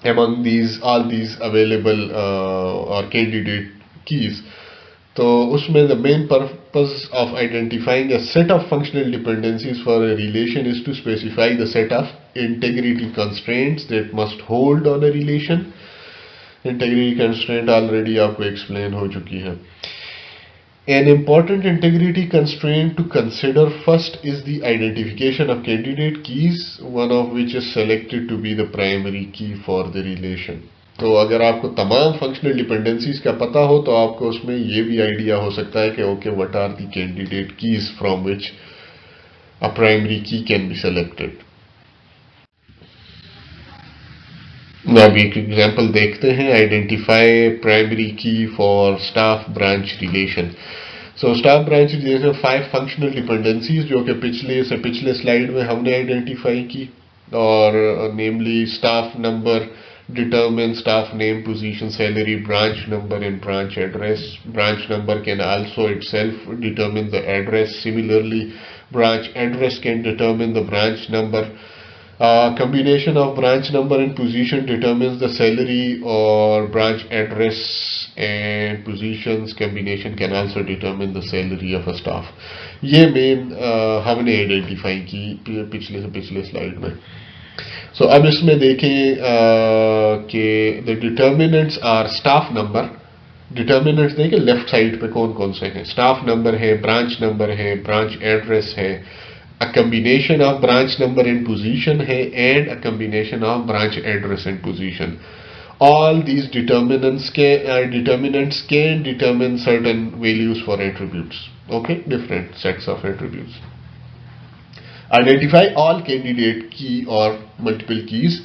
among all these available or candidate keys. तो उसमें the main purpose of identifying a set of functional dependencies for a relation is to specify the set of integrity constraints that must hold on a relation. Integrity constraint already आपको explain हो चुकी है. An important integrity constraint to consider first is the identification of candidate keys, one of which is selected to be the primary key for the relation. तो अगर आपको तमाम functional dependencies का पता हो तो आपको उसमें ये भी आइडिया हो सकता है कि okay, what are the candidate keys from which a primary key can be selected. अब एक एग्जाम्पल देखते हैं. Identify primary key for staff branch relation. So staff branch relation 5 functional dependencies जो कि पिछले स्लाइड में हमने आइडेंटिफाई की, और namely staff number determine staff name, position, salary, branch number and branch address. Branch number can also itself determine the address. Similarly, branch address can determine the branch number. Combination of branch number and position determines the salary, or branch address and positions combination can also determine the salary of a staff. ये main हमने identify की पिछले slide में. So अब इसमें देखें कि the determinants are staff number. Determinants देखें लेफ्ट साइड पे कौन कौन से हैं. स्टाफ नंबर है, ब्रांच नंबर है, ब्रांच एड्रेस है, a combination of branch number and position है, and a combination of branch address and position. All these determinants can determine certain values for attributes. Okay, different sets of attributes. Identify all candidate key or multiple keys,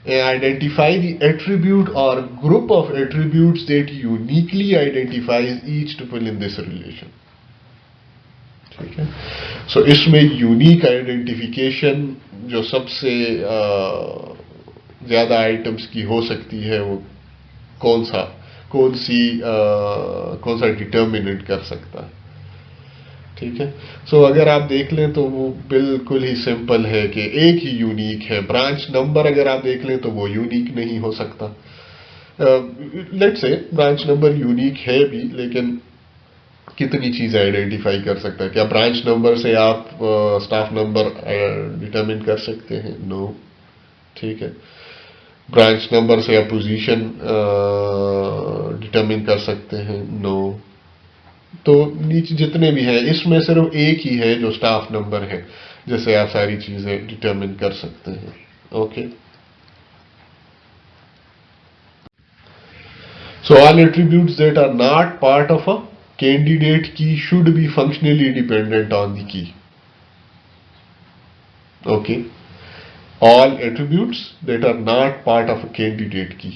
and identify the attribute or group of attributes that uniquely identifies each tuple in this relation. ठीक है. सो इसमें unique identification जो सबसे ज्यादा items की हो सकती है वो कौन सा डिटर्मिनेंट कर सकता है. ठीक है। सो अगर आप देख लें तो वो बिल्कुल ही सिंपल है कि एक ही यूनिक है। ब्रांच नंबर अगर आप देख लें तो वो यूनिक नहीं हो सकता। Let's say branch number unique है भी, लेकिन कितनी चीजें आइडेंटिफाई कर सकता है? क्या ब्रांच नंबर से आप स्टाफ नंबर डिटरमिन कर सकते हैं? नो। ठीक है। ब्रांच नंबर से आप पोजीशन डिटरमिन कर सकते हैं? नो। तो नीचे जितने भी हैं इसमें सिर्फ एक ही है जो स्टाफ नंबर है, जिससे आप सारी चीजें डिटरमिन कर सकते हैं। Okay. So all attributes that are not part of a candidate key should be functionally dependent on the key. Okay. All attributes that are not part of a candidate key.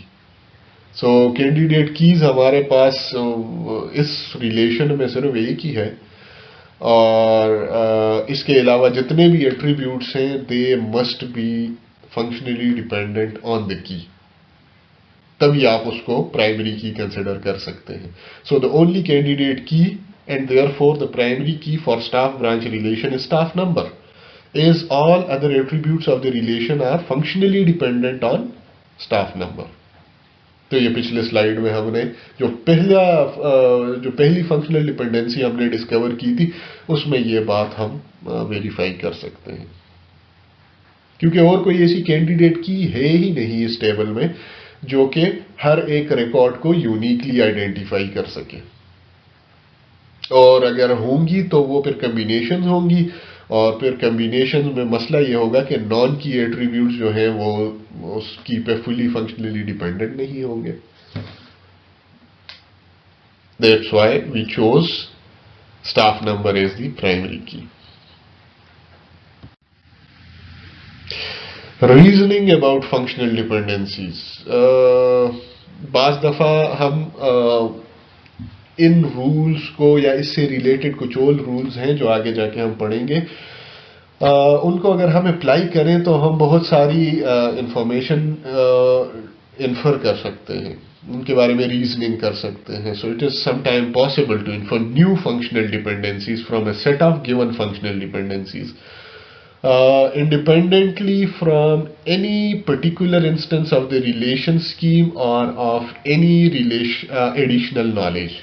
So candidate keys हमारे पास इस relation में सिर्फ एक ही है, और इसके अलावा जितने भी एट्रीब्यूट्स हैं they must be functionally dependent on the key, तभी आप उसको प्राइमरी की कंसिडर कर सकते हैं। सो द ओनली कैंडिडेट की and therefore the primary key for staff branch relation is staff number, is all other attributes of the relation are functionally dependent on staff number. तो ये पिछले slide में हमने जो पहली फंक्शनल डिपेंडेंसी हमने discover की थी उसमें ये बात हम वेरीफाई कर सकते हैं, क्योंकि और कोई ऐसी कैंडिडेट की है ही नहीं इस टेबल में जो कि हर एक रिकॉर्ड को यूनिकली आइडेंटिफाई कर सके। और अगर होंगी तो वो फिर कम्बिनेशंस होंगी, और फिर कम्बिनेशन में मसला ये होगा कि नॉन की एट्रीब्यूट्स जो है वो उस की पे फुली फंक्शनली डिपेंडेंट नहीं होंगे। That's why we chose staff number as the primary key. Reasoning about functional dependencies. बाज दफा हम इन रूल्स को या इससे रिलेटेड कुछ और रूल्स हैं जो आगे जाके हम पढ़ेंगे, उनको अगर हम अप्लाई करें तो हम बहुत सारी इंफॉर्मेशन इन्फर कर सकते हैं, उनके बारे में रीजनिंग कर सकते हैं। So it is sometime possible to infer new functional dependencies from a set of given functional dependencies independently from any particular instance of the relation scheme or of any additional knowledge.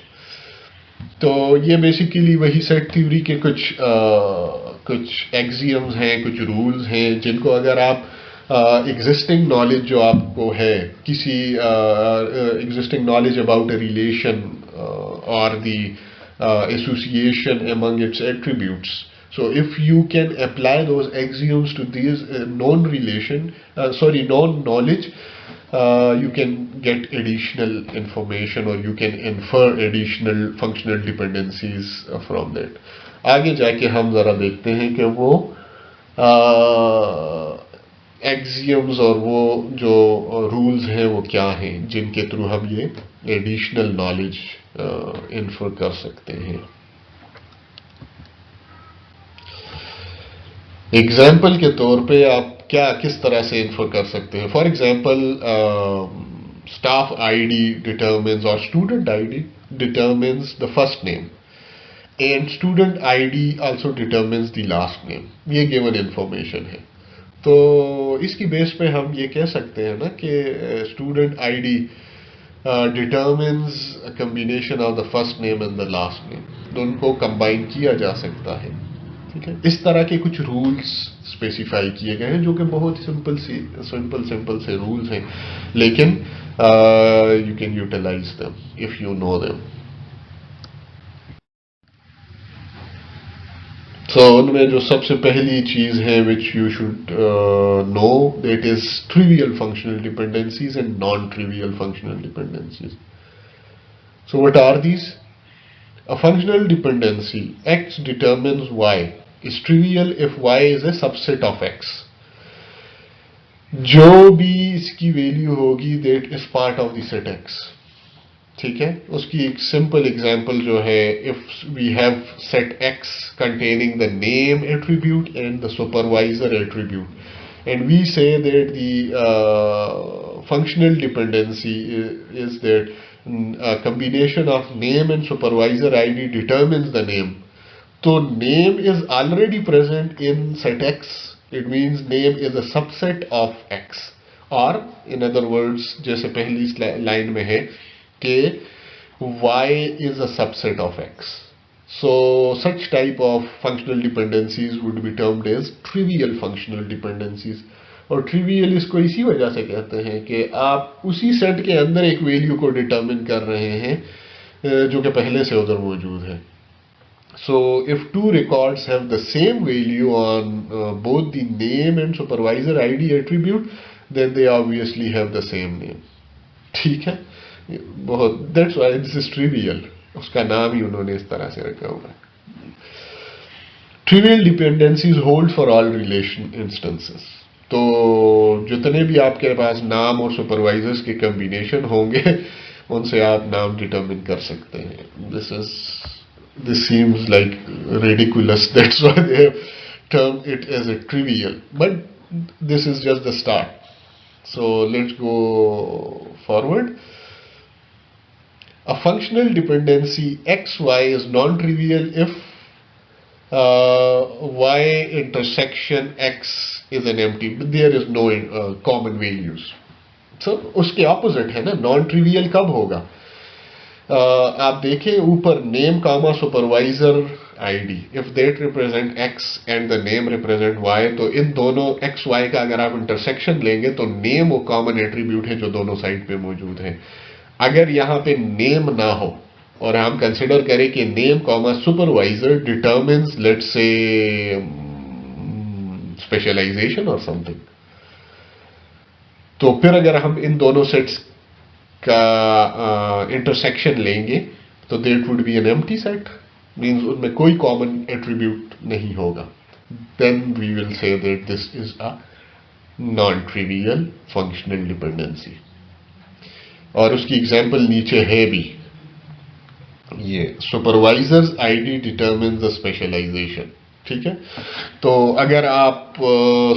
तो ये basically वही set theory के कुछ axioms हैं, कुछ rules हैं जिनको अगर आप एग्जिस्टिंग नॉलेज जो आपको है किसी existing knowledge about a relation और the association among its attributes, so if you can apply those axioms to these known knowledge, you can get additional information or you can infer additional functional dependencies from that. आगे जाके हम जरा देखते हैं कि वो axioms और वो जो रूल्स हैं वो क्या हैं जिनके थ्रू हम ये एडिशनल नॉलेज इन्फर कर सकते हैं। एग्जाम्पल के तौर पे आप क्या किस तरह से इन्फर कर सकते हैं? For example staff ID determines और student ID determines the first name and student ID also determines the last name. ये गिवन इंफॉर्मेशन है, तो इसकी बेस पे हम ये कह सकते हैं ना कि student ID determines combination of the first name and the last name, तो उनको कंबाइन किया जा सकता है। ठीक है, इस तरह के कुछ रूल्स स्पेसिफाई किए गए हैं जो कि बहुत सिंपल से रूल्स हैं, लेकिन you can utilise them if you know them. So उनमें जो सबसे पहली चीज है which you should know, that is trivial functional dependencies and non trivial functional dependencies. So what are these? A functional dependency X determines Y is trivial if Y is a subset of X. जो भी इसकी value होगी that is part of the set X। ठीक है, उसकी एक simple example जो है, if we have set X containing the name attribute and the supervisor attribute, and we say that the functional dependency is that a combination of name and supervisor ID determines the name, तो name is already present in set X. It means name is a subset of X. और in other words, जैसे पहली line में है कि Y is a subset of X. So such type of functional dependencies would be termed as trivial functional dependencies. और trivial इसको इसी वजह से कहते हैं कि आप उसी सेट के अंदर एक वैल्यू को डिटरमिन कर रहे हैं जो कि पहले से उधर मौजूद है. So if two records have the same value on both the name and supervisor ID attribute, then they obviously have the same name. ठीक है, बहुत, that's why this is trivial. उसका नाम ही उन्होंने इस तरह से रखा हुआ है. Trivial dependencies hold for all relation instances. तो जितने भी आपके पास नाम और सुपरवाइजर्स के कॉम्बिनेशन होंगे उनसे आप नाम डिटरमिन कर सकते हैं. This seems like ridiculous. That's why they have termed it as a trivial. But this is just the start. So let's go forward. A functional dependency XY is non-trivial if Y intersection X is an empty, but there is no common values. So उसके opposite है ना, non-trivial कब होगा? आप देखें ऊपर name comma supervisor ID, if that represent X and the name represent Y, तो इन दोनों एक्स वाई का अगर आप इंटरसेक्शन लेंगे तो नेम वो कॉमन एट्रीब्यूट है जो दोनों साइड पे मौजूद है. अगर यहां पे नेम ना हो और हम कंसिडर करें कि name comma supervisor determines let's say specialization और समथिंग, तो फिर अगर हम इन दोनों सेट्स का इंटरसेक्शन लेंगे तो that would be an empty set, means उनमें कोई कॉमन एट्रीब्यूट नहीं होगा. Then we will say that this is a non trivial functional dependency. और उसकी एग्जांपल नीचे है भी, ये supervisors ID determines the specialization. ठीक है, तो अगर आप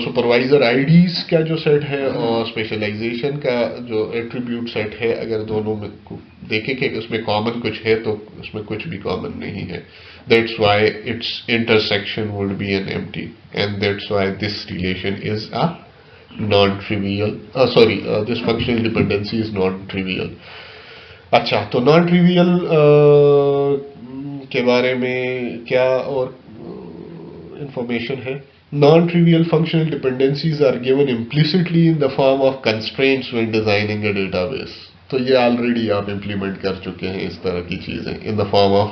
सुपरवाइजर आईडीज का जो सेट है और स्पेशलाइजेशन का जो एट्रीब्यूट सेट है, अगर दोनों में देखें कि उसमें कॉमन कुछ है तो उसमें कुछ भी कॉमन नहीं है. That's why it's intersection would be an empty and that's why this relation is a non trivial, this functional dependency is non trivial. अच्छा, तो नॉन ट्रिवियल के बारे में क्या और information है. Non-trivial functional dependencies are given implicitly in the form of constraints when designing a database. तो ये ऑलरेडी आप इम्प्लीमेंट कर चुके हैं इस तरह की चीजें in the form of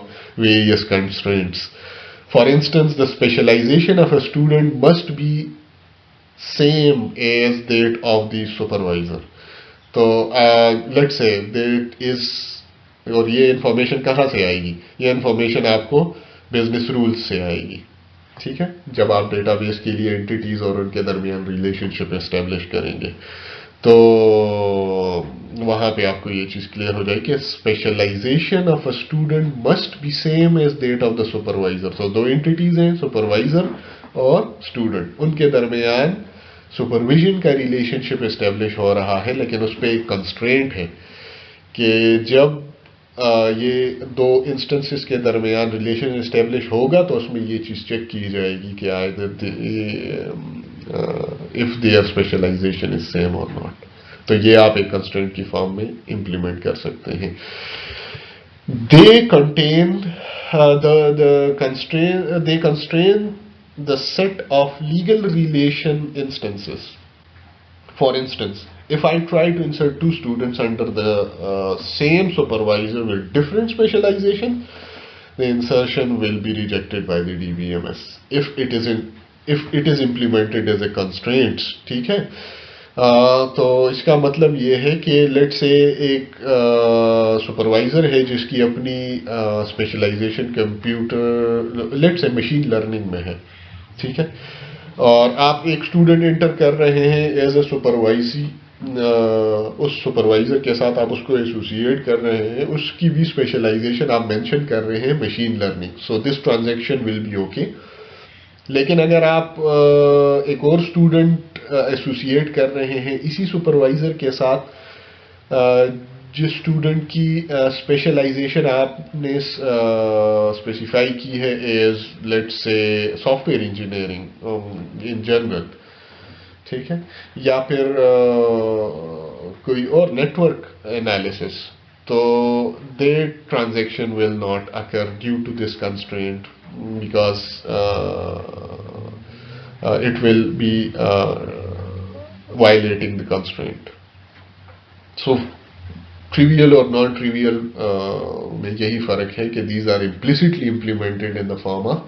various constraints. For instance, the specialization of a student must be same as that of the supervisor. तो let's say that is, और ये इंफॉर्मेशन कहाँ से आएगी? ये इंफॉर्मेशन आपको बिजनेस रूल्स से आएगी. ठीक है, जब आप डेटाबेस के लिए एंटिटीज और उनके दरमियान रिलेशनशिप एस्टेब्लिश करेंगे तो वहां पे आपको ये चीज क्लियर हो जाएगी कि specialization of a student must be same as that of the supervisor. तो दो एंटिटीज हैं, सुपरवाइजर और स्टूडेंट, उनके दरमियान सुपरविजन का रिलेशनशिप एस्टेब्लिश हो रहा है, लेकिन उस पर एक कंस्ट्रेंट है कि जब ये दो इंस्टेंसेस के दरमियान रिलेशन एस्टेब्लिश होगा तो उसमें ये चीज चेक की जाएगी कि if their specialization is same और नॉट. तो ये आप एक कंस्ट्रेंट की फॉर्म में इंप्लीमेंट कर सकते हैं. They contain they constrain the set of legal relation instances. For instance, if I try to insert two students under the same supervisor with different specialization, the insertion will be rejected by the DBMS if it is implemented as a constraint. ठीक है, तो इसका मतलब ये है कि let's say एक supervisor है जिसकी अपनी specialization computer let's say machine learning में है. ठीक है, और आप एक स्टूडेंट एंटर कर रहे हैं एज अ सुपरवाइजी, उस सुपरवाइजर के साथ आप उसको एसोसिएट कर रहे हैं, उसकी भी स्पेशलाइजेशन आप मेंशन कर रहे हैं machine learning. So this transaction will be okay. लेकिन अगर आप एक और स्टूडेंट एसोसिएट कर रहे हैं इसी सुपरवाइजर के साथ जिस स्टूडेंट की स्पेशलाइजेशन आपने स्पेसिफाई की है as let's say software engineering in general, ठीक है, या फिर कोई और नेटवर्क एनालिसिस, तो they transaction will not occur due to this constraint because it will be violating the constraint. So trivial or non-trivial में यही फर्क है कि these are implicitly implemented in the form of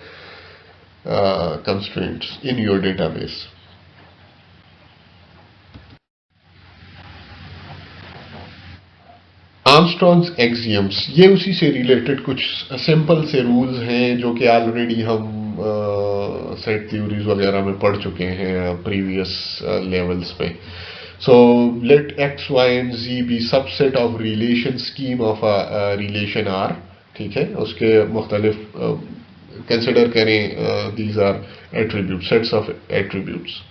constraints in your database. Armstrong's axioms, ये उसी से related कुछ simple से रूल्स हैं जो कि ऑलरेडी हम सेट थ्योरीज वगैरह में पढ़ चुके हैं प्रीवियस लेवल्स पे. So let X Y and Z be subset of relation scheme of relation R, ठीक है, उसके मुख्तलिफ कंसिडर करें these are attribute, sets of attributes.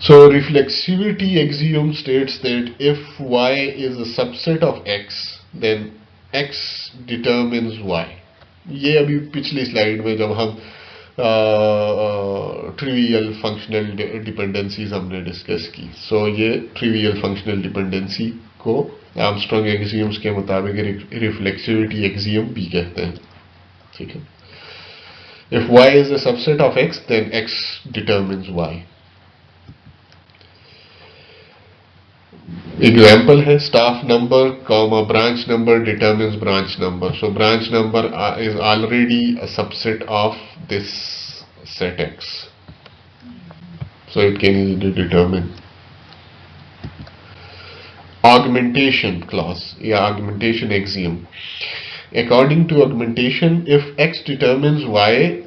So reflexivity axiom states that if y is a subset of x, then x determines y. ये अभी पिछली slide में जब हम ट्रिवियल फंक्शनल डिपेंडेंसीज हमने डिस्कस की, सो ये ट्रिवियल फंक्शनल डिपेंडेंसी को आर्मस्ट्रॉन्ग एक्सियम्स के मुताबिक रिफ्लेक्सिविटी एक्सियम भी कहते हैं, ठीक है. If y is a subset of x, then x determines y. Example है staff number, branch number determines branch number. So branch number is already a subset of this set X. So it can easily determine. Augmentation clause या augmentation axiom. According to augmentation, if X determines Y,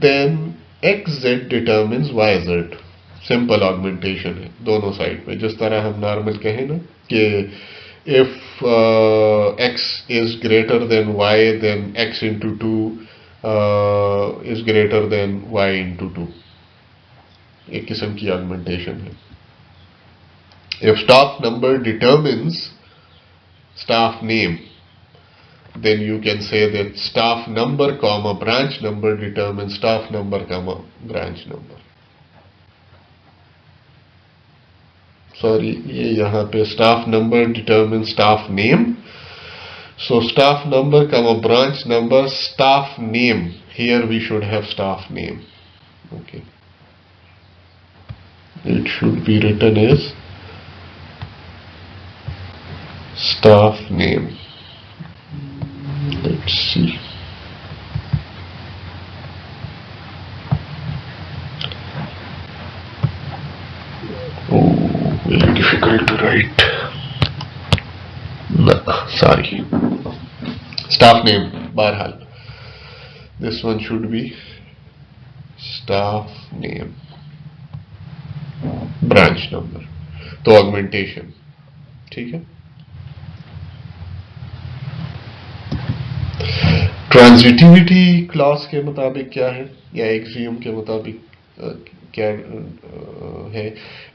then XZ determines YZ. Simple augmentation है दोनों side पे, जिस तरह हम normal कहें ना कि if x is greater than y, then x into two is greater than y into two, एक किस्म की ऑगमेंटेशन है. If staff number determines staff name, then you can say that staff number comma branch number determines staff number comma branch number. Sorry, ये यहाँ पे staff number determines staff name. So staff number comma branch number staff name. Here we should have staff name. Okay. It should be written as staff name. Let's see. Very difficult to write. No, sorry. Staff name, Barhal. This one should be staff name. Branch number. तो augmentation. ठीक है. Transitivity clause के मुताबिक क्या है, या axiom के मुताबिक क्या है,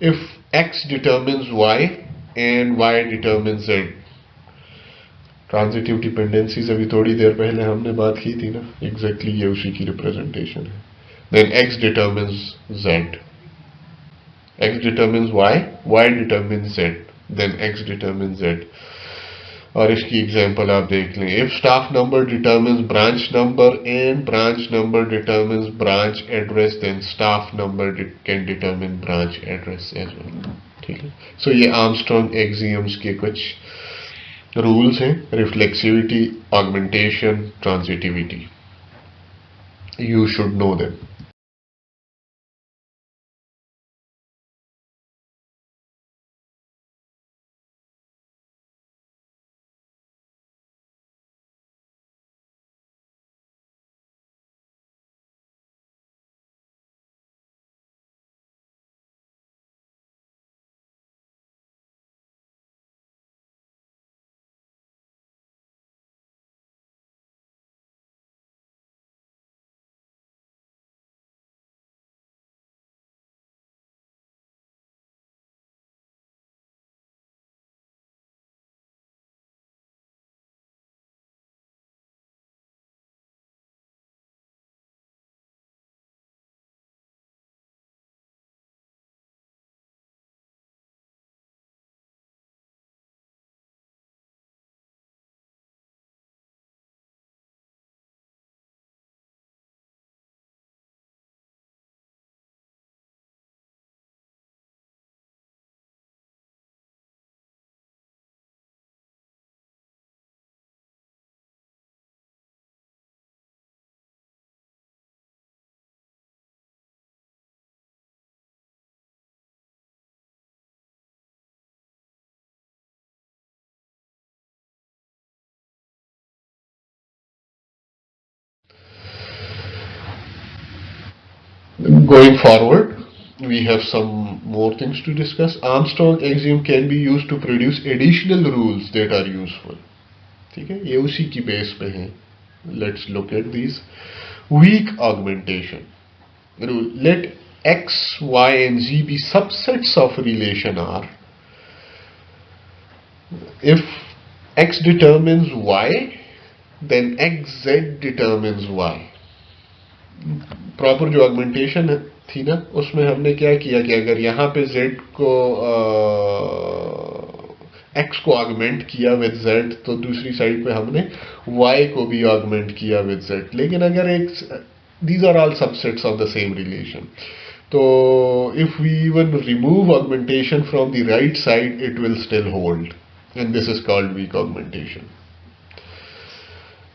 if x determines y and y determines z. Transitive dependencies अभी थोड़ी देर पहले हमने बात की थी ना, एग्जैक्टली ये उसी की रिप्रेजेंटेशन है. Then x determines z, x determines y, y determines z, then x determines z. और इसकी एग्जांपल आप देख लें, if staff number determines branch number and branch number determines branch address, then staff number can determine branch address as well. ठीक है. सो ये Armstrong axioms के कुछ रूल्स हैं, reflexivity, augmentation, transitivity. You should know them. Going forward, we have some more things to discuss. Armstrong axiom can be used to produce additional rules that are useful. ठीक है, ये उसी की base पे है. Let's look at these. Weak augmentation rule. Let x, y, and z be subsets of relation R. If x determines y, then xz determines y. Proper जो augmentation थी ना, उसमें हमने क्या किया कि अगर यहाँ पे z को x को ऑगमेंट किया विद z, तो दूसरी साइड पे हमने y को भी ऑगमेंट किया विद z. लेकिन अगर एक these are all subsets of the same relation. So if we even remove augmentation from the right side, it will still hold, and this is called weak augmentation.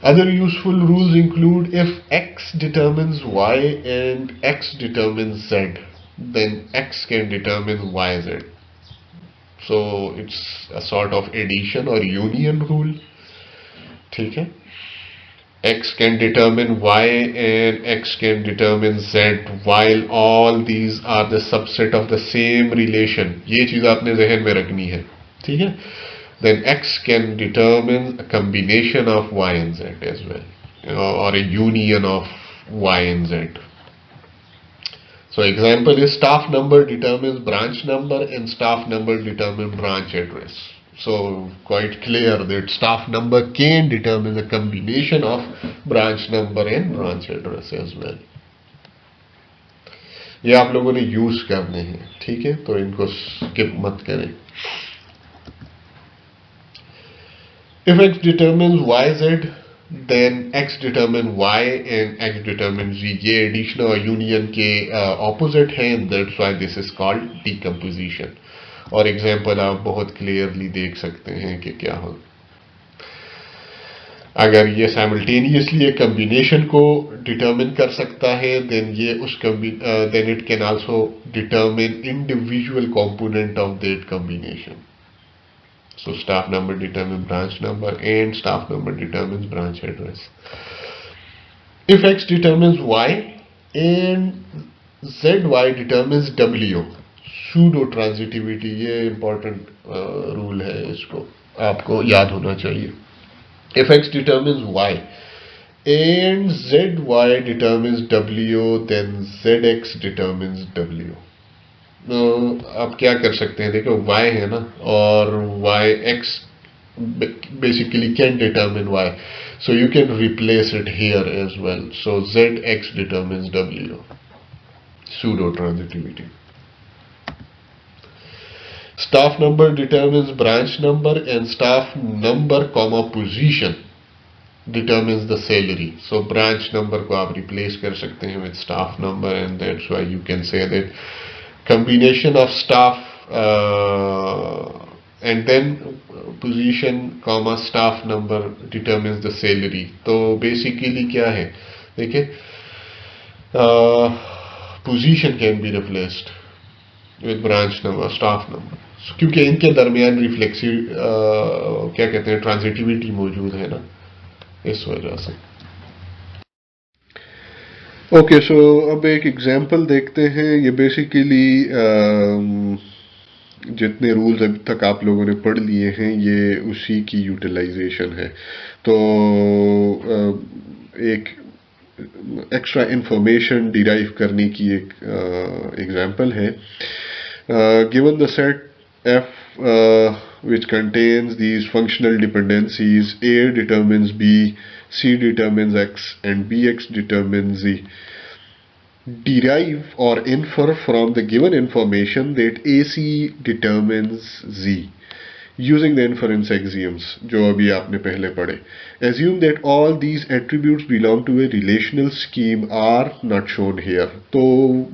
Other useful rules include if x determines y and x determines z, then x can determine yz. So it's a sort of addition or union rule. ठीक है? X can determine y and x can determine z while all these are the subset of the same relation. ये चीज आपने ज़हन में रखनी है. ठीक है? Then x can determine a combination of y and z as well, or a union of y and z. So example is staff number determines branch number and staff number determines branch address. So quite clear that staff number can determine a combination of branch number and branch address as well. ये आप लोगों ने use करने हैं. ठीक है, तो इनको स्किप मत करें. If x determines yz, then x determines y and x determines z. ये addition और union के opposite हैं, and that's why this is called decomposition. और example आप बहुत clearly देख सकते हैं कि क्या हो. अगर ये simultaneously एक combination को determine कर सकता है, then ये उस then it can also determine individual component of that combination. So staff number determines branch number and staff number determines branch address. If x determines y and zy determines w, pseudo transitivity, ये important rule है, इसको आपको याद होना चाहिए. If x determines y and zy determines w, then zx determines w. आप क्या कर सकते हैं, देखो y है ना, और yx basically can determine y, so you can replace it here as well. So zx determines w, pseudo transitivity. Staff number determines branch number and staff number comma position determines the salary. So branch number को आप replace कर सकते हैं with staff number, and that's why you can say that combination of staff and then position comma staff number determines the salary. तो basically क्या है, देखिए, position can be replaced with branch number, staff number, क्योंकि इनके दरमियान reflexive क्या कहते हैं, ट्रांजिटिविटी मौजूद है ना, इस वजह से. ओके, सो अब एक एग्जांपल देखते हैं. ये बेसिकली जितने रूल्स अभी तक आप लोगों ने पढ़ लिए हैं, ये उसी की यूटिलाइजेशन है. तो एक एक्स्ट्रा इंफॉर्मेशन डिराइव करने की एक एग्जांपल है. Given the set F which contains these functional dependencies, A determines B, C determines X, and Bx determines Z. Derive or infer from the given information that AC determines Z using the inference axioms जो अभी आपने पहले पढ़े. Assume that all these attributes belong to a relational scheme are not shown here. तो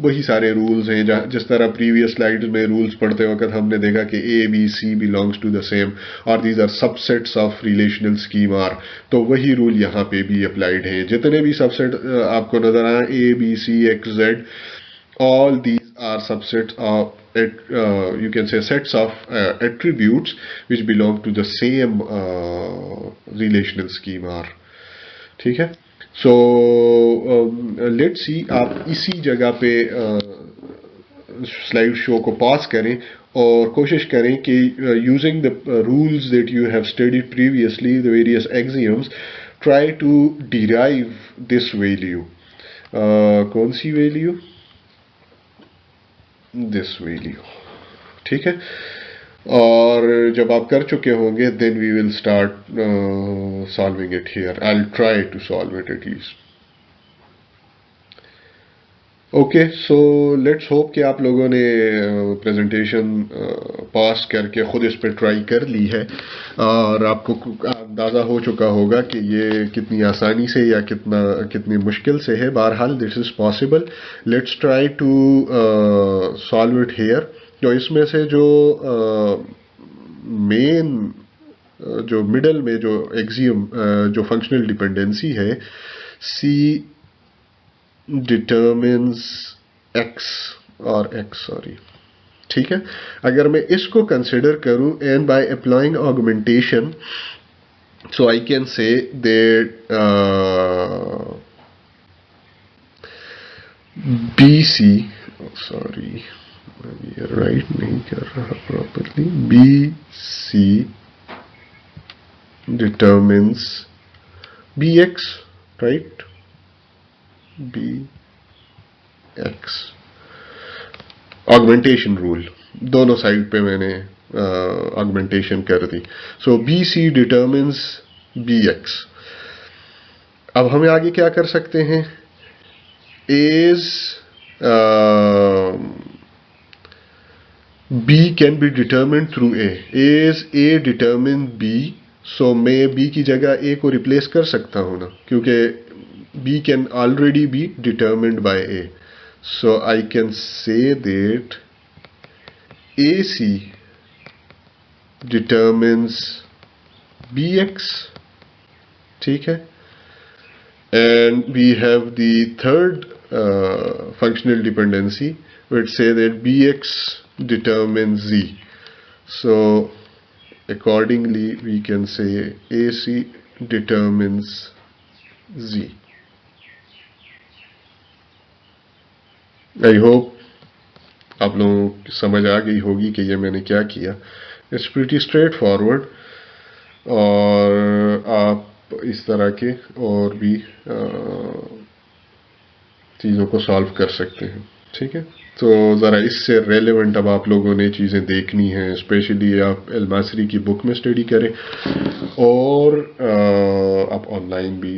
वही सारे rules हैं जिस तरह प्रीवियस स्लाइड्स में रूल्स पढ़ते वक्त हमने देखा कि A, B, C belongs to the same और these are subsets of relational scheme R. तो वही रूल यहाँ पे भी अप्लाइड है. जितने भी सबसेट आपको नजर आए, A, B, C, X, Z, all these are subsets of you can say sets of attributes which belong to the same relational scheme R. ठीक है. सो लेट्स सी, आप इसी जगह पे स्लाइड शो को पॉज करें और कोशिश करें कि using the rules that you have studied previously, the various axioms, try to derive this value. कौन सी वैल्यू? This value. ठीक है. और जब आप कर चुके होंगे, then we will start solving it here. I will try to solve it at least. Okay, so let's hope कि आप लोगों ने प्रेजेंटेशन पास करके खुद इस पे ट्राई कर ली है और आपको अंदाज़ा हो चुका होगा कि ये कितनी आसानी से या कितनी मुश्किल से है. बहरहाल this is possible. Let's try to solve it here. तो इसमें से जो मेन जो मिडल में जो एक्सियम जो फंक्शनल डिपेंडेंसी है, सी डिटर्मिन्स एक्स और एक्स, सॉरी, ठीक है. अगर मैं इसको कंसिडर करूं and by applying augmentation, so I can say that B C, sorry ये राइट नहीं कर रहा properly, B C determines B X, right, B X. Augmentation rule, दोनों साइड पे मैंने ऑगमेंटेशन कर दी. So B C determines B X. अब हमें आगे क्या कर सकते हैं? As B can be determined through A. As A determine B, so मैं बी की जगह ए को रिप्लेस कर सकता हूं ना, क्योंकि B can already be determined by A. So I can say that AC determines BX, ठीक है. And we have the third functional dependency, which say that BX determines Z. So accordingly we can say AC determines Z. I hope आप लोगों को समझ आ गई होगी कि ये मैंने क्या किया. इट्स प्रीटी स्ट्रेट फॉरवर्ड और आप इस तरह के और भी चीज़ों को सॉल्व कर सकते हैं. ठीक है. तो ज़रा इससे रेलेवेंट अब आप लोगों ने चीज़ें देखनी हैं, स्पेशली आप एलमासरी की बुक में स्टडी करें और आप ऑनलाइन भी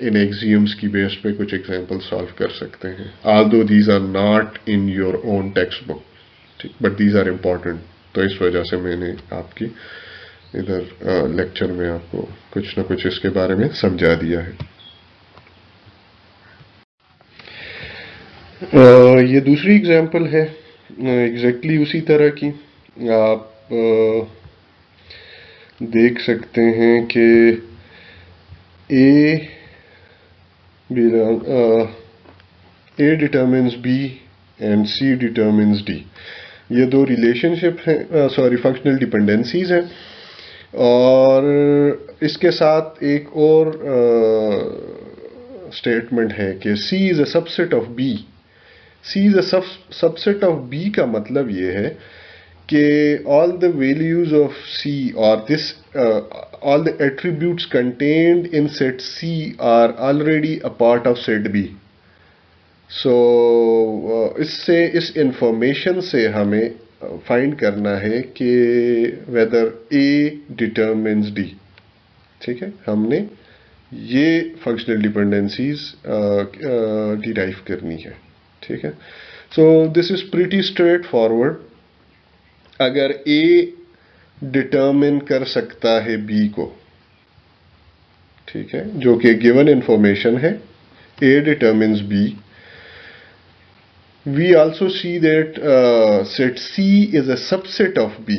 इन एक्सियम्स की बेस पे कुछ एग्जांपल सॉल्व कर सकते हैं. Although these are not in your own text book, ठीक, बट दीज आर इम्पॉर्टेंट. तो इस वजह से मैंने आपकी इधर लेक्चर में आपको कुछ ना कुछ इसके बारे में समझा दिया है. ये दूसरी एग्जांपल है एग्जैक्टली उसी तरह की. आप देख सकते हैं कि A determines B and C determines D. ये दो रिलेशनशिप हैं, सॉरी फंक्शनल डिपेंडेंसीज हैं. और इसके साथ एक और स्टेटमेंट है कि C is a subset of B. C is a subset of B का मतलब ये है कि all the values of C or all the attributes contained in set C are already a part of set B. So इससे इस information से हमें find करना है कि whether A determines D. ठीक है. हमने ये फंक्शनल डिपेंडेंसीज डिराइव करनी है. ठीक है. So this is pretty straightforward. अगर A डिटर्मिन कर सकता है B को, ठीक है, जो कि गिवन इंफॉर्मेशन है, A determines B, we also see that set C is a subset of B.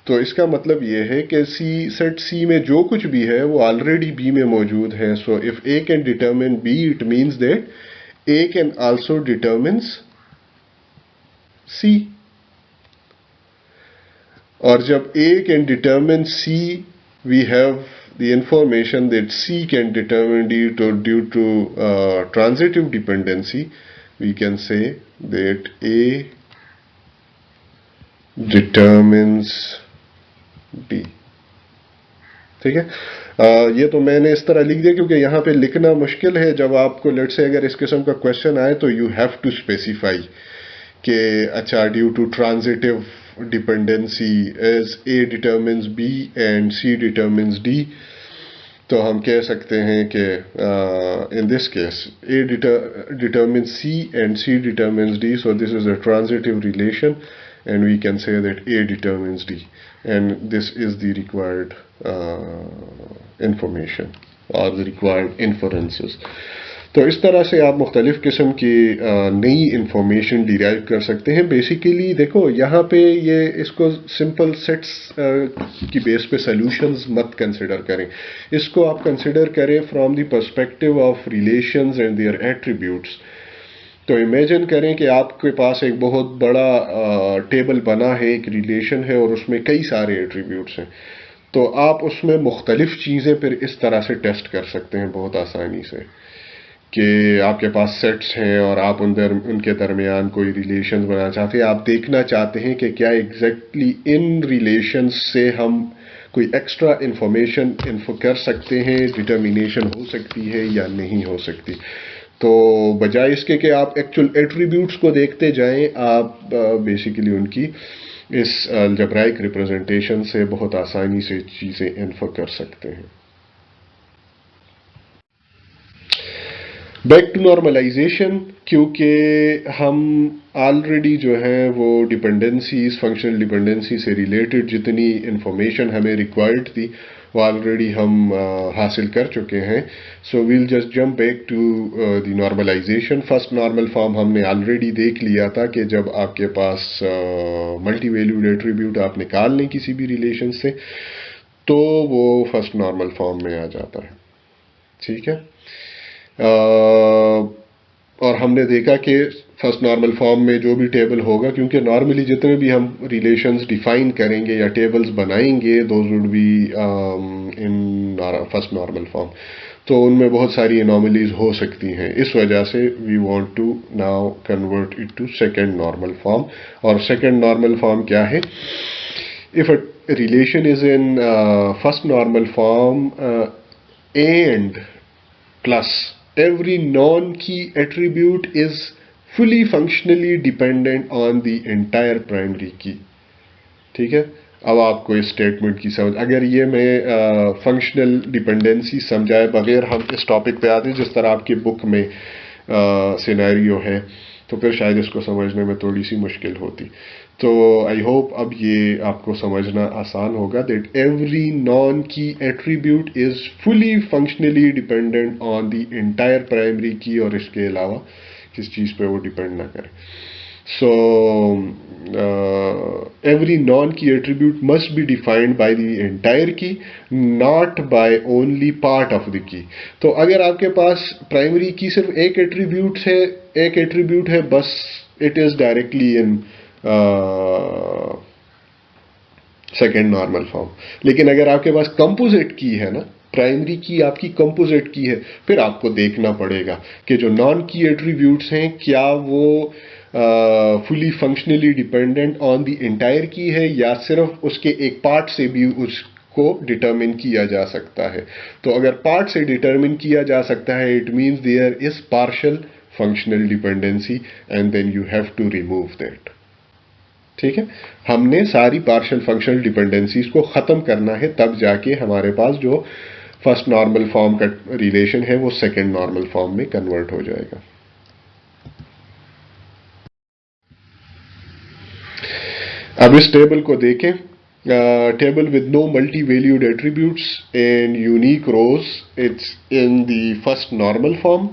तो इसका मतलब यह है कि सेट C में जो कुछ भी है वो ऑलरेडी B में मौजूद है. So if A can determine B, it means that A can also determines C. और जब A can determine C, we have the information that C can determine due to transitive dependency, we can say that A determines D. ठीक है। ये तो मैंने इस तरह लिख दिया क्योंकि यहाँ पे लिखना मुश्किल है। जब आपको लेट से अगर इस किस्म का क्वेश्चन आए तो यू हैव टू स्पेसिफाई कि अच्छा due to transitive dependency as A determines B and C determines D, तो हम कह सकते हैं कि in this case A determines C and C determines D, so this is a transitive relation and we can say that A determines D and this is the required information or the required inferences. तो इस तरह से आप मुख्तलिफ किस्म की नई information derive कर सकते हैं। बेसिकली देखो यहाँ पे ये इसको सिंपल सेट्स की बेस पे सॉल्यूशंस मत कंसिडर करें, इसको आप कंसिडर करें from the perspective of relations and their attributes. तो इमेजिन करें कि आपके पास एक बहुत बड़ा टेबल बना है, एक रिलेशन है और उसमें कई सारे एट्रीब्यूट्स हैं, तो आप उसमें मुख्तलिफ चीज़ें फिर इस तरह से टेस्ट कर सकते हैं बहुत आसानी से कि आपके पास सेट्स हैं और आप उनके दरमियान कोई रिलेशंस बनाना चाहते हैं। आप देखना चाहते हैं कि क्या एग्जैक्टली इन रिलेशंस से हम कोई एक्स्ट्रा इंफॉर्मेशन इन्फो कर सकते हैं, डिटर्मिनेशन हो सकती है या नहीं हो सकती। तो बजाय इसके कि आप एक्चुअल एट्रीब्यूट्स को देखते जाएं, आप बेसिकली उनकी इस अलजेब्राइक रिप्रेजेंटेशन से बहुत आसानी से चीज़ें इन्फो कर सकते हैं। बैक टू नॉर्मलाइजेशन, क्योंकि हम ऑलरेडी जो है वो डिपेंडेंसीज, फंक्शनल डिपेंडेंसी से रिलेटेड जितनी इंफॉर्मेशन हमें रिक्वायर्ड थी वो ऑलरेडी हम हासिल कर चुके हैं। So we'll just jump back to the normalization. First normal form हमने ऑलरेडी देख लिया था कि जब आपके पास मल्टी वैल्यूड एट्रीब्यूट आप निकाल लें किसी भी रिलेशन से तो वो फर्स्ट नॉर्मल फॉर्म में आ जाता है। ठीक है। और हमने देखा कि फर्स्ट नॉर्मल फॉर्म में जो भी टेबल होगा, क्योंकि नॉर्मली जितने भी हम रिलेशंस डिफाइन करेंगे या टेबल्स बनाएंगे those would be in first normal form, तो उनमें बहुत सारी एनॉमलीज हो सकती हैं। इस वजह से we want to now convert it to second normal form. और सेकंड नॉर्मल फॉर्म क्या है? If a relation is in first normal form and plus every non-key attribute is fully functionally dependent on the entire primary key। ठीक है। अब आपको इस statement की समझ, अगर ये मैं फंक्शनल डिपेंडेंसी समझाए बगैर हम इस टॉपिक पे आते जिस तरह आपकी बुक में सिनेरियो है, तो फिर शायद इसको समझने में थोड़ी सी मुश्किल होती। तो आई होप अब ये आपको समझना आसान होगा that every non key attribute is fully functionally dependent on the entire primary की, और इसके अलावा किस चीज़ पे वो डिपेंड ना करे। So every non key attribute must be defined by the entire key, not by only part of the key. तो अगर आपके पास प्राइमरी की सिर्फ एक एट्रीब्यूट है बस, it is directly in second normal form. लेकिन अगर आपके पास कंपोजिट की है ना, प्राइमरी की आपकी कंपोजिट की है, फिर आपको देखना पड़ेगा कि जो नॉन की एट्रीब्यूट्स हैं क्या वो fully functionally dependent on the entire की है या सिर्फ उसके एक पार्ट से भी उसको डिटरमिन किया जा सकता है। तो अगर पार्ट से डिटरमिन किया जा सकता है, it means there is partial functional dependency and then you have to remove that. ठीक है। हमने सारी पार्शियल फंक्शनल डिपेंडेंसीज को खत्म करना है, तब जाके हमारे पास जो फर्स्ट नॉर्मल फॉर्म का रिलेशन है वो सेकंड नॉर्मल फॉर्म में कन्वर्ट हो जाएगा। अब इस टेबल को देखें, table with no multi valued attributes and unique rows, it's in the first normal form.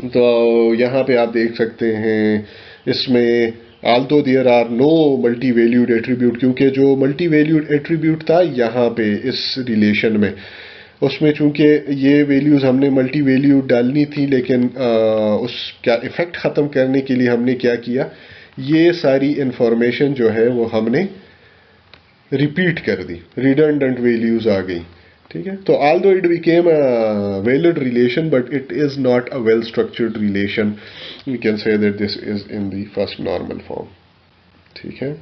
तो यहाँ पे आप देख सकते हैं इसमें although there are no multi-valued attribute, क्योंकि जो multi-valued attribute था यहाँ पे इस रिलेशन में, उसमें चूंकि ये वैल्यूज हमने मल्टी वैल्यूड डालनी थी, लेकिन उसका इफेक्ट ख़त्म करने के लिए हमने क्या किया, ये सारी इंफॉर्मेशन जो है वो हमने रिपीट कर दी, रिडंडेंट वैल्यूज आ गई। ठीक है, तो although it became a valid relation but it is not a well structured relation, we can say that this is in the first normal form. ठीक है,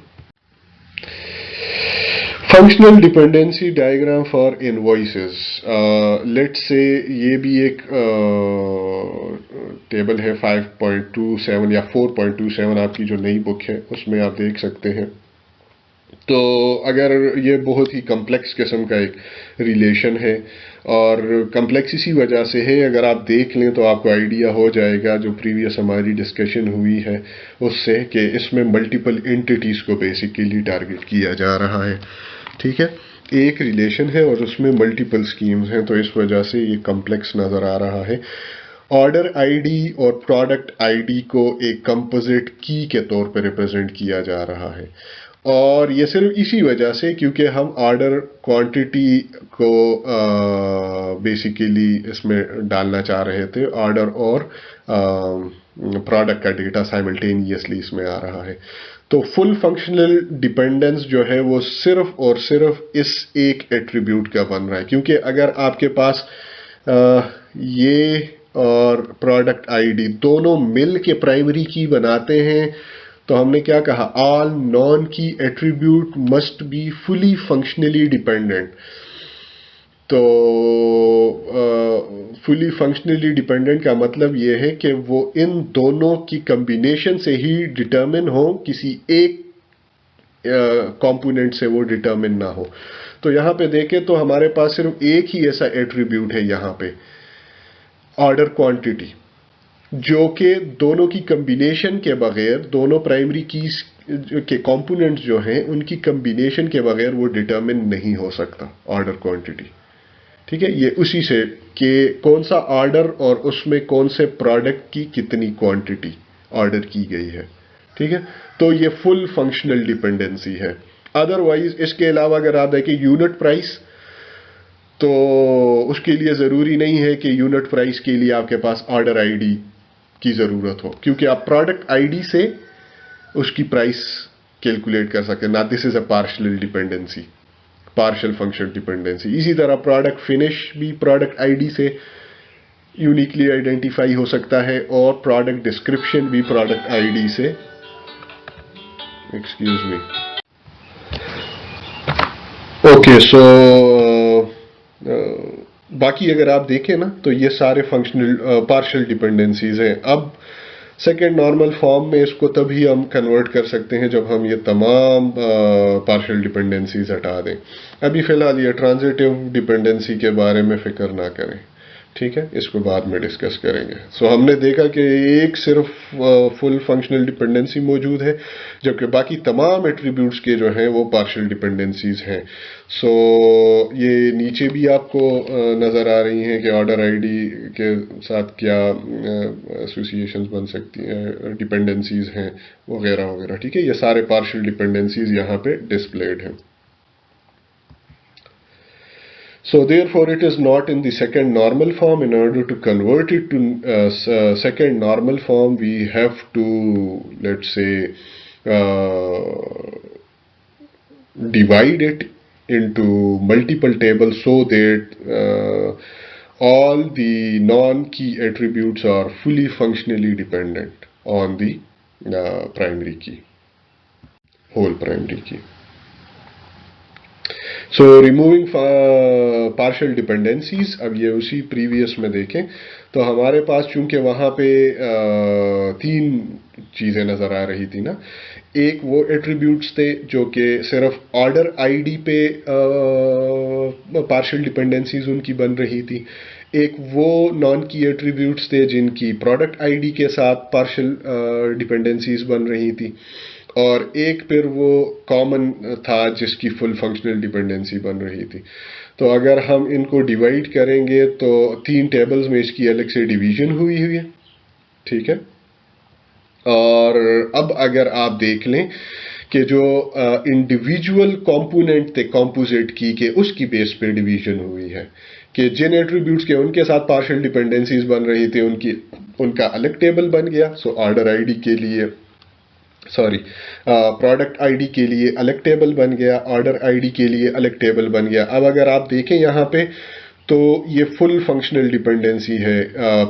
functional dependency diagram for invoices, let's say ये भी एक table है 5.27 या 4.27 आपकी जो नई बुक है उसमें आप देख सकते हैं। तो अगर ये बहुत ही कम्प्लेक्स किस्म का एक रिलेशन है, और कम्प्लेक्स इसी वजह से है, अगर आप देख लें तो आपको आइडिया हो जाएगा जो प्रीवियस हमारी डिस्कशन हुई है उससे, कि इसमें मल्टीपल एंटिटीज़ को बेसिकली टारगेट किया जा रहा है। ठीक है, एक रिलेशन है और उसमें मल्टीपल स्कीम्स हैं, तो इस वजह से ये कम्प्लेक्स नज़र आ रहा है। ऑर्डर आईडी और प्रोडक्ट आईडी को एक कंपोजिट की के तौर पर रिप्रेजेंट किया जा रहा है, और ये सिर्फ इसी वजह से क्योंकि हम ऑर्डर क्वांटिटी को बेसिकली इसमें डालना चाह रहे थे, ऑर्डर और प्रोडक्ट का डेटा साइमल्टेनियसली इसमें आ रहा है। तो फुल फंक्शनल डिपेंडेंस जो है वो सिर्फ और सिर्फ इस एक एट्रीब्यूट का बन रहा है, क्योंकि अगर आपके पास ये और प्रोडक्ट आईडी दोनों मिल के प्राइमरी की बनाते हैं, तो हमने क्या कहा, all non key attribute must be fully functionally dependent. तो फुली फंक्शनली डिपेंडेंट का मतलब ये है कि वो इन दोनों की कॉम्बिनेशन से ही डिटरमिन हो, किसी एक कंपोनेंट से वो डिटरमिन ना हो। तो यहां पे देखें तो हमारे पास सिर्फ एक ही ऐसा एट्रीब्यूट है यहां पे, ऑर्डर क्वांटिटी, जो कि दोनों की कॉम्बिनेशन के बगैर, दोनों प्राइमरी कीज के कंपोनेंट्स जो हैं उनकी कॉम्बिनेशन के बगैर वो डिटरमिन नहीं हो सकता, ऑर्डर क्वांटिटी। ठीक है, ये उसी से कि कौन सा ऑर्डर और उसमें कौन से प्रोडक्ट की कितनी क्वांटिटी ऑर्डर की गई है। ठीक है, तो ये फुल फंक्शनल डिपेंडेंसी है। अदरवाइज इसके अलावा अगर आप देखें यूनिट प्राइस, तो उसके लिए जरूरी नहीं है कि यूनिट प्राइस के लिए आपके पास ऑर्डर आईडी की जरूरत हो, क्योंकि आप प्रोडक्ट आईडी से उसकी प्राइस कैलकुलेट कर सकते हैं ना। This is a partial dependency, partial function dependency. इसी तरह प्रोडक्ट फिनिश भी प्रोडक्ट आईडी से यूनिकली आइडेंटिफाई हो सकता है, और प्रोडक्ट डिस्क्रिप्शन भी प्रोडक्ट आईडी से, एक्सक्यूज मी, ओके। सो बाकी अगर आप देखें ना तो ये सारे फंक्शनल पार्शियल डिपेंडेंसीज हैं। अब सेकेंड नॉर्मल फॉर्म में इसको तभी हम कन्वर्ट कर सकते हैं जब हम ये तमाम पार्शियल डिपेंडेंसीज हटा दें। अभी फिलहाल ये ट्रांजिटिव डिपेंडेंसी के बारे में फिक्र ना करें, ठीक है, इसको बाद में डिस्कस करेंगे। सो हमने देखा कि एक सिर्फ फुल फंक्शनल डिपेंडेंसी मौजूद है, जबकि बाकी तमाम एट्रीब्यूट्स के जो हैं वो पार्शियल डिपेंडेंसीज हैं। सो ये नीचे भी आपको नज़र आ रही हैं कि ऑर्डर आईडी के साथ क्या एसोसिएशंस बन सकती हैं, डिपेंडेंसीज हैं वगैरह वगैरह। ठीक है, ये सारे पार्शियल डिपेंडेंसीज यहाँ पे डिस्प्लेड हैं। So therefore it is not in the second normal form. In order to convert it to second normal form, we have to, let's say, divide it into multiple tables so that all the non-key attributes are fully functionally dependent on the primary key, whole primary key. So removing partial dependencies, अब ये उसी previous में देखें तो हमारे पास चूंकि वहाँ पे तीन चीज़ें नज़र आ रही थी ना। एक वो एट्रीब्यूट्स थे जो कि सिर्फ ऑर्डर आईडी पे पार्शियल डिपेंडेंसीज उनकी बन रही थी। एक वो नॉन की एट्रीब्यूट्स थे जिनकी प्रोडक्ट आईडी के साथ पार्शियल डिपेंडेंसीज बन रही थी, और एक फिर वो कॉमन था जिसकी फुल फंक्शनल डिपेंडेंसी बन रही थी। तो अगर हम इनको डिवाइड करेंगे तो तीन टेबल्स में इसकी अलग से डिवीजन हुई है, ठीक है। और अब अगर आप देख लें कि जो इंडिविजुअल कंपोनेंट थे कंपोजिट की के, उसकी बेस पे डिवीजन हुई है कि जिन एट्रीब्यूट्स के उनके साथ पार्शियल डिपेंडेंसीज बन रही थी उनका अलग टेबल बन गया। सो ऑर्डर आईडी के लिए सॉरी, प्रोडक्ट आईडी के लिए अलग टेबल बन गया, ऑर्डर आईडी के लिए अलग टेबल बन गया। अब अगर आप देखें यहाँ पे तो ये फुल फंक्शनल डिपेंडेंसी है।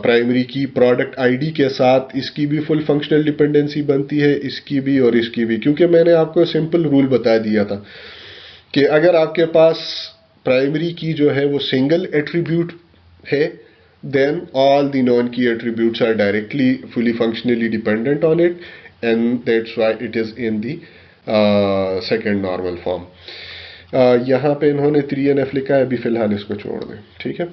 प्राइमरी की प्रोडक्ट आईडी के साथ इसकी भी फुल फंक्शनल डिपेंडेंसी बनती है, इसकी भी और इसकी भी, क्योंकि मैंने आपको सिंपल रूल बता दिया था कि अगर आपके पास प्राइमरी की जो है वो सिंगल एट्रीब्यूट है, then all the non-key attributes are directly fully functionally dependent on it, and that's why it is in the second normal form. यहाँ पे इन्होंने 3NF लिखा है, अभी फिलहाल इसको छोड़ दें, ठीक है।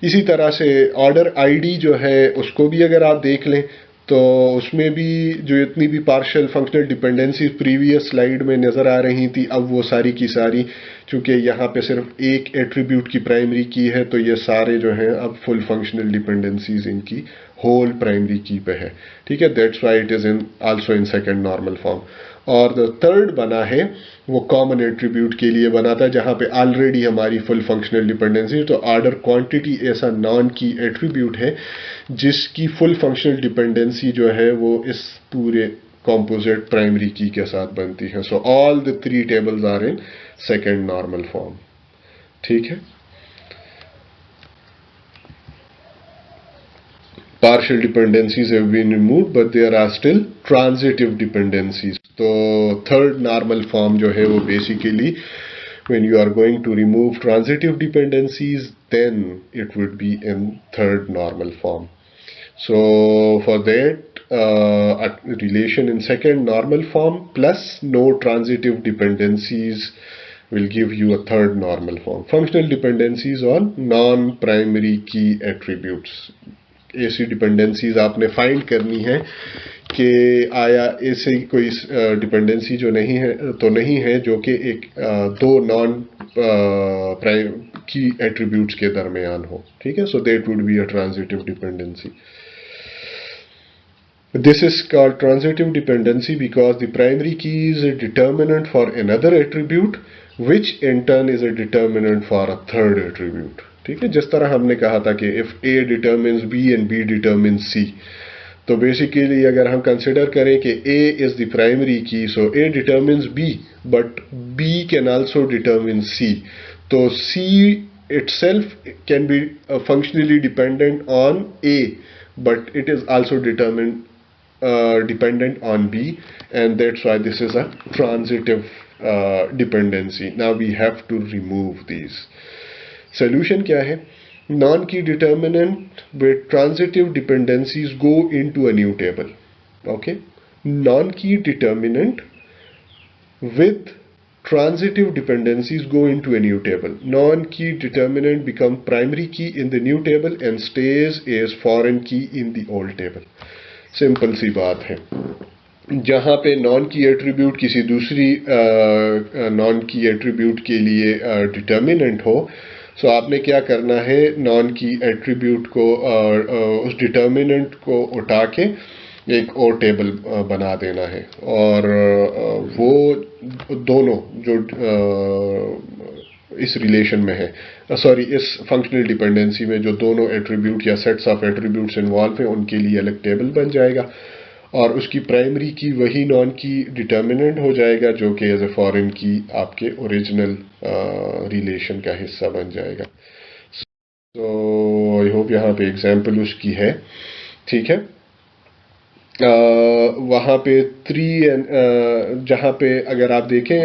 इसी तरह से ऑर्डर आईडी जो है उसको भी अगर आप देख लें तो उसमें भी जो इतनी भी partial functional dependency previous slide में नज़र आ रही थी, अब वो सारी की सारी, चूंकि यहाँ पे सिर्फ एक एट्रीब्यूट की प्राइमरी की है तो ये सारे जो हैं अब फुल फंक्शनल डिपेंडेंसीज इनकी होल प्राइमरी की पे है, ठीक है। That's why it is in also in second normal form. और द थर्ड बना है वो कॉमन एट्रीब्यूट के लिए बना था, जहां पे ऑलरेडी हमारी फुल फंक्शनल डिपेंडेंसी। तो ऑर्डर क्वांटिटी ऐसा नॉन की एट्रीब्यूट है जिसकी फुल फंक्शनल डिपेंडेंसी जो है वो इस पूरे कॉम्पोजिट प्राइमरी की के साथ बनती है। So all the three tables are in second normal form, ठीक है। Partial dependencies have been removed, but there are still transitive dependencies. तो third normal form जो है वो basically when you are going to remove transitive dependencies, then it would be in third normal form. So for that, a relation in second normal form plus no transitive dependencies will give you a third normal form. Functional dependencies on non-primary key attributes. ऐसी dependencies आपने find करनी है कि आया ऐसे कोई dependency जो नहीं है तो नहीं है जो कि एक दो नॉन प्राइम की एट्रीब्यूट्स के दरमियान हो, ठीक है। So that would be a transitive dependency. This is called transitive dependency because the primary key is a determinant for another attribute, which in turn is a determinant for a third attribute. ठीक है, जिस तरह हमने कहा था कि if A determines B and B determines C, तो basically अगर हम कंसिडर करें कि A is the primary key, so A determines B, but B can also determine C. तो C itself can be functionally dependent on A, but it is also dependent on B, and that's why this is a transitive dependency. Now we have to remove these. Solution क्या है? Non-key determinant with transitive dependencies go into a new table. Okay, non-key determinant with transitive dependencies go into a new table. Non-key determinant become primary key in the new table and stays as foreign key in the old table. Simple सी बात है। जहां पे non key attribute किसी दूसरी non key attribute के लिए determinant हो, सो आपने क्या करना है, नॉन की एट्रीब्यूट को उस डिटर्मिनेंट को उठा के एक और टेबल बना देना है, और वो दोनों जो इस रिलेशन में है, सॉरी इस फंक्शनल डिपेंडेंसी में जो दोनों एट्रीब्यूट या सेट्स ऑफ एट्रीब्यूट्स इन्वॉल्व हैं उनके लिए अलग टेबल बन जाएगा, और उसकी प्राइमरी की वही नॉन की डिटर्मिनेंट हो जाएगा जो कि एज ए फॉरेन की आपके ओरिजिनल रिलेशन का हिस्सा बन जाएगा। तो आई होप यहाँ पे एग्जाम्पल उसकी है, ठीक है। वहाँ पे जहाँ पे अगर आप देखें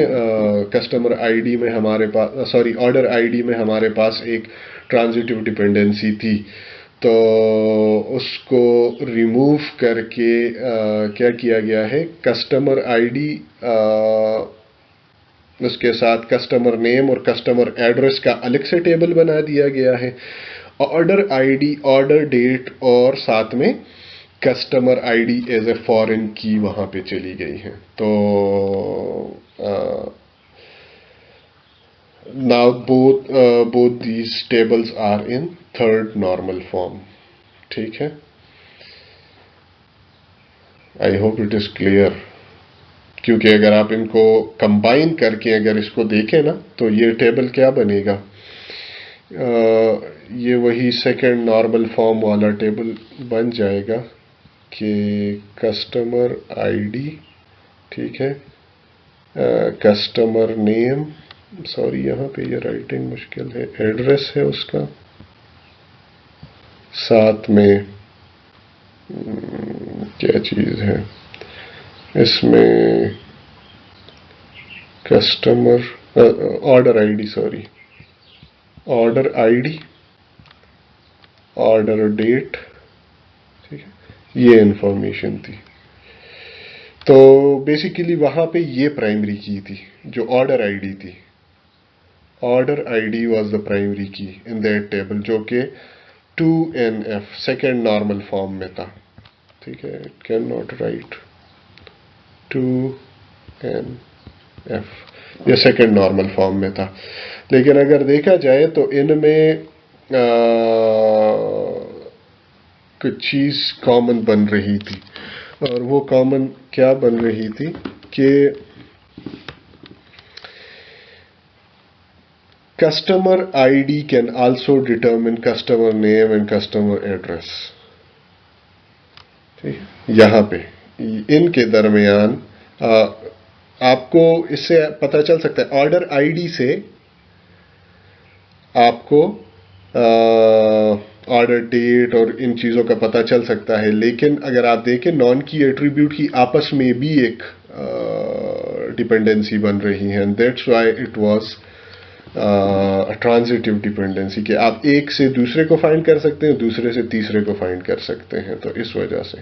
कस्टमर आईडी में हमारे पास, सॉरी ऑर्डर आईडी में हमारे पास एक ट्रांजिटिव डिपेंडेंसी थी, तो उसको रिमूव करके क्या किया गया है, कस्टमर आईडी उसके साथ कस्टमर नेम और कस्टमर एड्रेस का अलग से टेबल बना दिया गया है। ऑर्डर आईडी, ऑर्डर डेट और साथ में customer ID as a foreign key वहां पे चली गई है। तो now both these tables are in third normal form, ठीक है। I hope it is clear, क्योंकि अगर आप इनको कंबाइन करके अगर इसको देखें ना तो ये टेबल क्या बनेगा, ये वही सेकंड नॉर्मल फॉर्म वाला टेबल बन जाएगा कि कस्टमर आईडी ठीक है। कस्टमर नेम, सॉरी यहाँ पे ये राइटिंग मुश्किल है, एड्रेस है उसका, साथ में क्या चीज है इसमें, customer order ID, sorry order ID, order date, ठीक है, ये इंफॉर्मेशन थी। तो बेसिकली वहां पे ये प्राइमरी की थी जो ऑर्डर आईडी थी। Order ID was the primary की इन दैट टेबल, जो कि 2NF सेकेंड नॉर्मल फॉर्म में था। ठीक है, it can not right 2NF, ये सेकेंड नॉर्मल फॉर्म में था। लेकिन अगर देखा जाए तो इनमें कुछ चीज कॉमन बन रही थी, और वो कॉमन क्या बन रही थी कि customer ID can also determine customer name and customer address. ठीक है, यहां पे इनके दरमियान आपको इससे पता चल सकता है, ऑर्डर आईडी से आपको ऑर्डर डेट और इन चीज़ों का पता चल सकता है। लेकिन अगर आप देखें नॉन की एट्रीब्यूट की आपस में भी एक डिपेंडेंसी बन रही है, that's why it was transitive dependency, कि आप एक से दूसरे को फाइंड कर सकते हैं, दूसरे से तीसरे को फाइंड कर सकते हैं। तो इस वजह say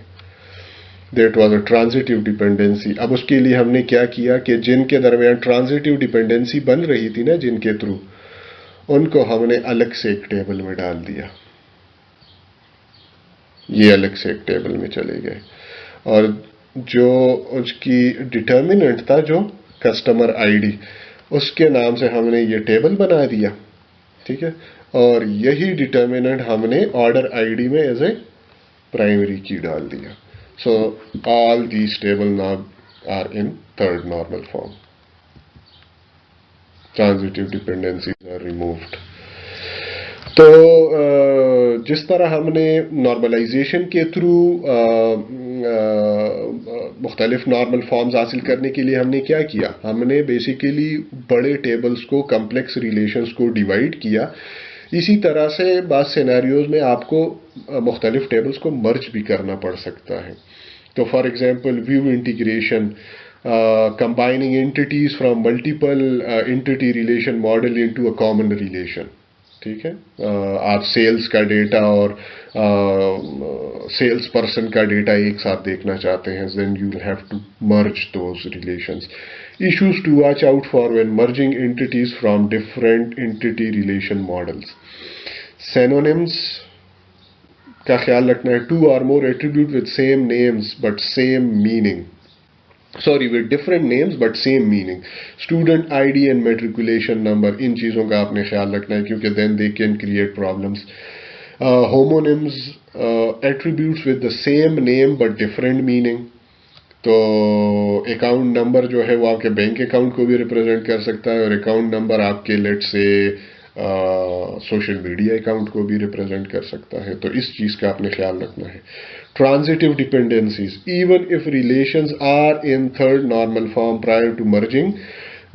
that was a transitive dependency. अब उसके लिए हमने क्या किया कि जिनके दरमियान ट्रांजिटिव डिपेंडेंसी बन रही थी ना, जिनके थ्रू, उनको हमने अलग से एक टेबल में डाल दिया, ये अलग से एक टेबल में चले गए। और जो उसकी डिटर्मिनेंट था, जो कस्टमर आईडी, उसके नाम से हमने ये टेबल बना दिया। ठीक है, और यही डिटर्मिनेंट हमने ऑर्डर आईडी में एज ए प्राइमरी की डाल दिया। So all these table now are in third normal form, transitive dependencies are removed. तो जिस तरह हमने नॉर्मलाइजेशन के थ्रू मुख्तलिफ नॉर्मल फॉर्म्स हासिल करने के लिए हमने क्या किया, हमने बेसिकली बड़े टेबल्स को, कम्प्लेक्स रिलेशंस को डिवाइड किया। इसी तरह से बाद सिनेरियोज में आपको मुख्तलिफ टेबल्स को मर्ज भी करना पड़ सकता है। तो for example view integration, combining entities from multiple entity relation model into a common relation। ठीक है, आप सेल्स का डेटा और सेल्स पर्सन का डेटा एक साथ देखना चाहते हैं, then you will have to merge those relations. Issues to watch out for when merging entities from different entity relation models. Synonyms का ख्याल रखना है, two or more attribute with same names but same meaning, sorry with different names but same meaning. Student ID and matriculation number, इन चीज़ों का आपने ख्याल रखना है, क्योंकि then they can create problems. Homonyms, attributes with the same name but different meaning. तो account number जो है वो आपके बैंक अकाउंट को भी रिप्रेजेंट कर सकता है, और अकाउंट नंबर आपके लेट से सोशल मीडिया अकाउंट को भी रिप्रेजेंट कर सकता है। तो इस चीज़ का आपने ख्याल रखना है। Transitive dependencies, even if relations are in third normal form prior to merging,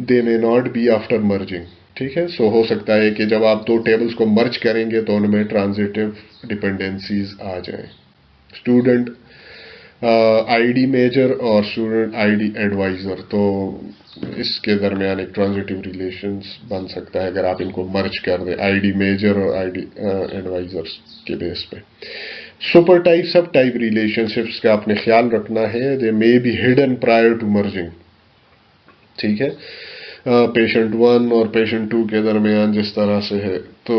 they may not be after merging. ठीक है, सो हो सकता है कि जब आप दो टेबल्स को मर्ज करेंगे तो उनमें ट्रांजिटिव डिपेंडेंसीज आ जाएं। स्टूडेंट आईडी मेजर और स्टूडेंट आईडी एडवाइजर, तो इसके दरमियान एक ट्रांजिटिव रिलेशंस बन सकता है अगर आप इनको मर्ज कर दें, आईडी मेजर और आईडी एडवाइजर्स के बेस पे। Super type sub type relationships का आपने ख्याल रखना है, they may be hidden prior to merging. ठीक है, पेशेंट 1 और पेशेंट 2 के दरमियान जिस तरह से है, तो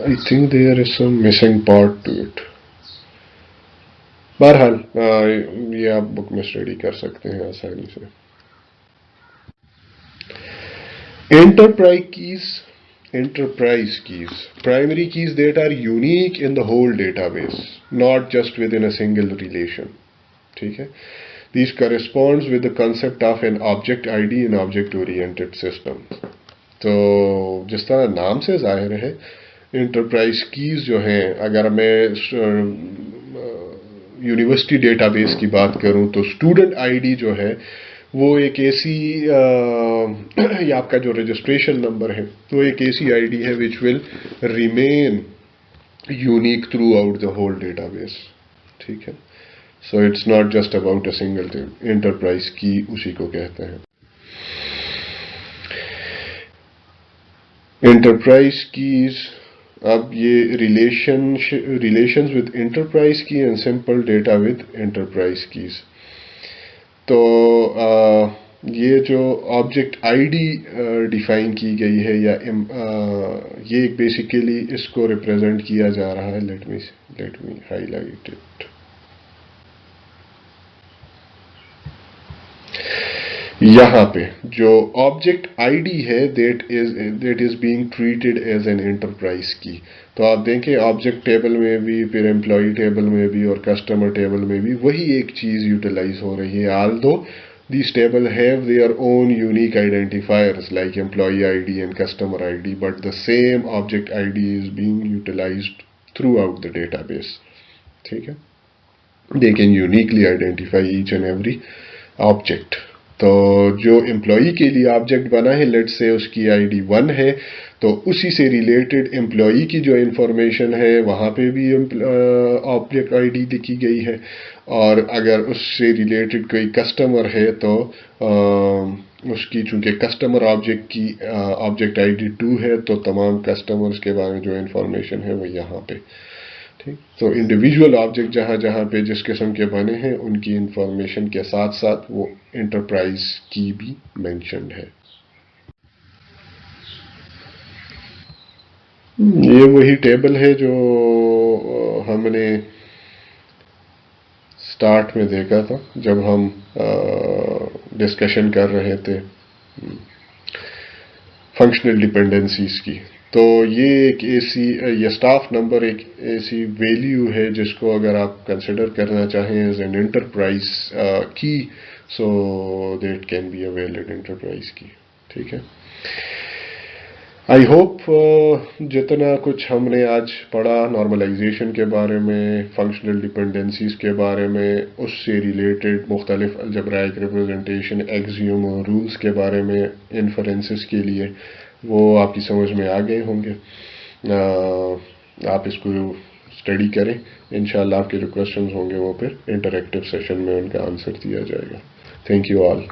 I think there is some missing part to it. बहरहाल ये आप बुक में स्टडी कर सकते हैं आसानी से। Enterprise keys, primary keys that are unique in the whole database, not just within a single relation. ठीक है, these corresponds with the concept of an object ID in object oriented system। तो जिस तरह नाम से जाहिर है, इंटरप्राइज कीज जो हैं, अगर मैं यूनिवर्सिटी डेटाबेस की बात करूं तो स्टूडेंट आईडी जो है वो एक ऐसी या आपका जो रजिस्ट्रेशन नंबर है वो एक ऐसी आईडी है which will remain unique throughout the whole database. ठीक है, so it's not just about a single thing. Enterprise key उसी को कहते हैं। एंटरप्राइज कीज, अब ये relations with enterprise key and simple data with enterprise keys. तो ये जो ऑब्जेक्ट आईडी डिफाइन की गई है या ये बेसिकली इसको रिप्रेजेंट किया जा रहा है। Let me highlight it. यहाँ पे जो ऑब्जेक्ट आईडी है that is being treated as an enterprise key. तो आप देखें ऑब्जेक्ट टेबल में भी, फिर एम्प्लॉय टेबल में भी और कस्टमर टेबल में भी वही एक चीज यूटिलाइज हो रही है। Although these table have their own unique identifiers like employee ID and customer ID, but the same object ID is being utilized throughout the database. ठीक है, they can uniquely identify each and every object. तो जो employee के लिए object बना है, let's say उसकी ID 1 है, तो उसी से रिलेटेड एम्प्लॉई की जो इंफॉर्मेशन है वहाँ पे भी ऑब्जेक्ट आईडी लिखी गई है। और अगर उससे रिलेटेड कोई कस्टमर है तो उसकी चूंकि कस्टमर ऑब्जेक्ट की ऑब्जेक्ट आईडी 2 है, तो तमाम कस्टमर्स के बारे में जो इंफॉर्मेशन है वो यहाँ पे। ठीक, तो इंडिविजुअल ऑब्जेक्ट जहां जहां पे जिस किस्म के बने हैं उनकी इंफॉर्मेशन के साथ साथ वो एंटरप्राइज की भी मेंशन्ड है। ये वही टेबल है जो हमने स्टार्ट में देखा था जब हम डिस्कशन कर रहे थे फंक्शनल डिपेंडेंसीज की। तो ये एक ऐसी, ये स्टाफ नंबर एक ऐसी वैल्यू है जिसको अगर आप कंसिडर करना चाहें एज एन एंटरप्राइज की, so that can be a valid enterprise की। ठीक है, आई होप जितना कुछ हमने आज पढ़ा नॉर्मलाइजेशन के बारे में, फंक्शनल डिपेंडेंसीज के बारे में, उससे रिलेटेड मुख्तलिफ अलजब्राइक रिप्रेजेंटेशन, एक्सियम और रूल्स के बारे में इन्फरेंसेस के लिए, वो आपकी समझ में आ गए होंगे। आप इसको स्टडी करें, इंशाल्लाह आपके जो क्वेश्चंस होंगे वो फिर इंटरैक्टिव सेशन में उनका आंसर दिया जाएगा। Thank you all.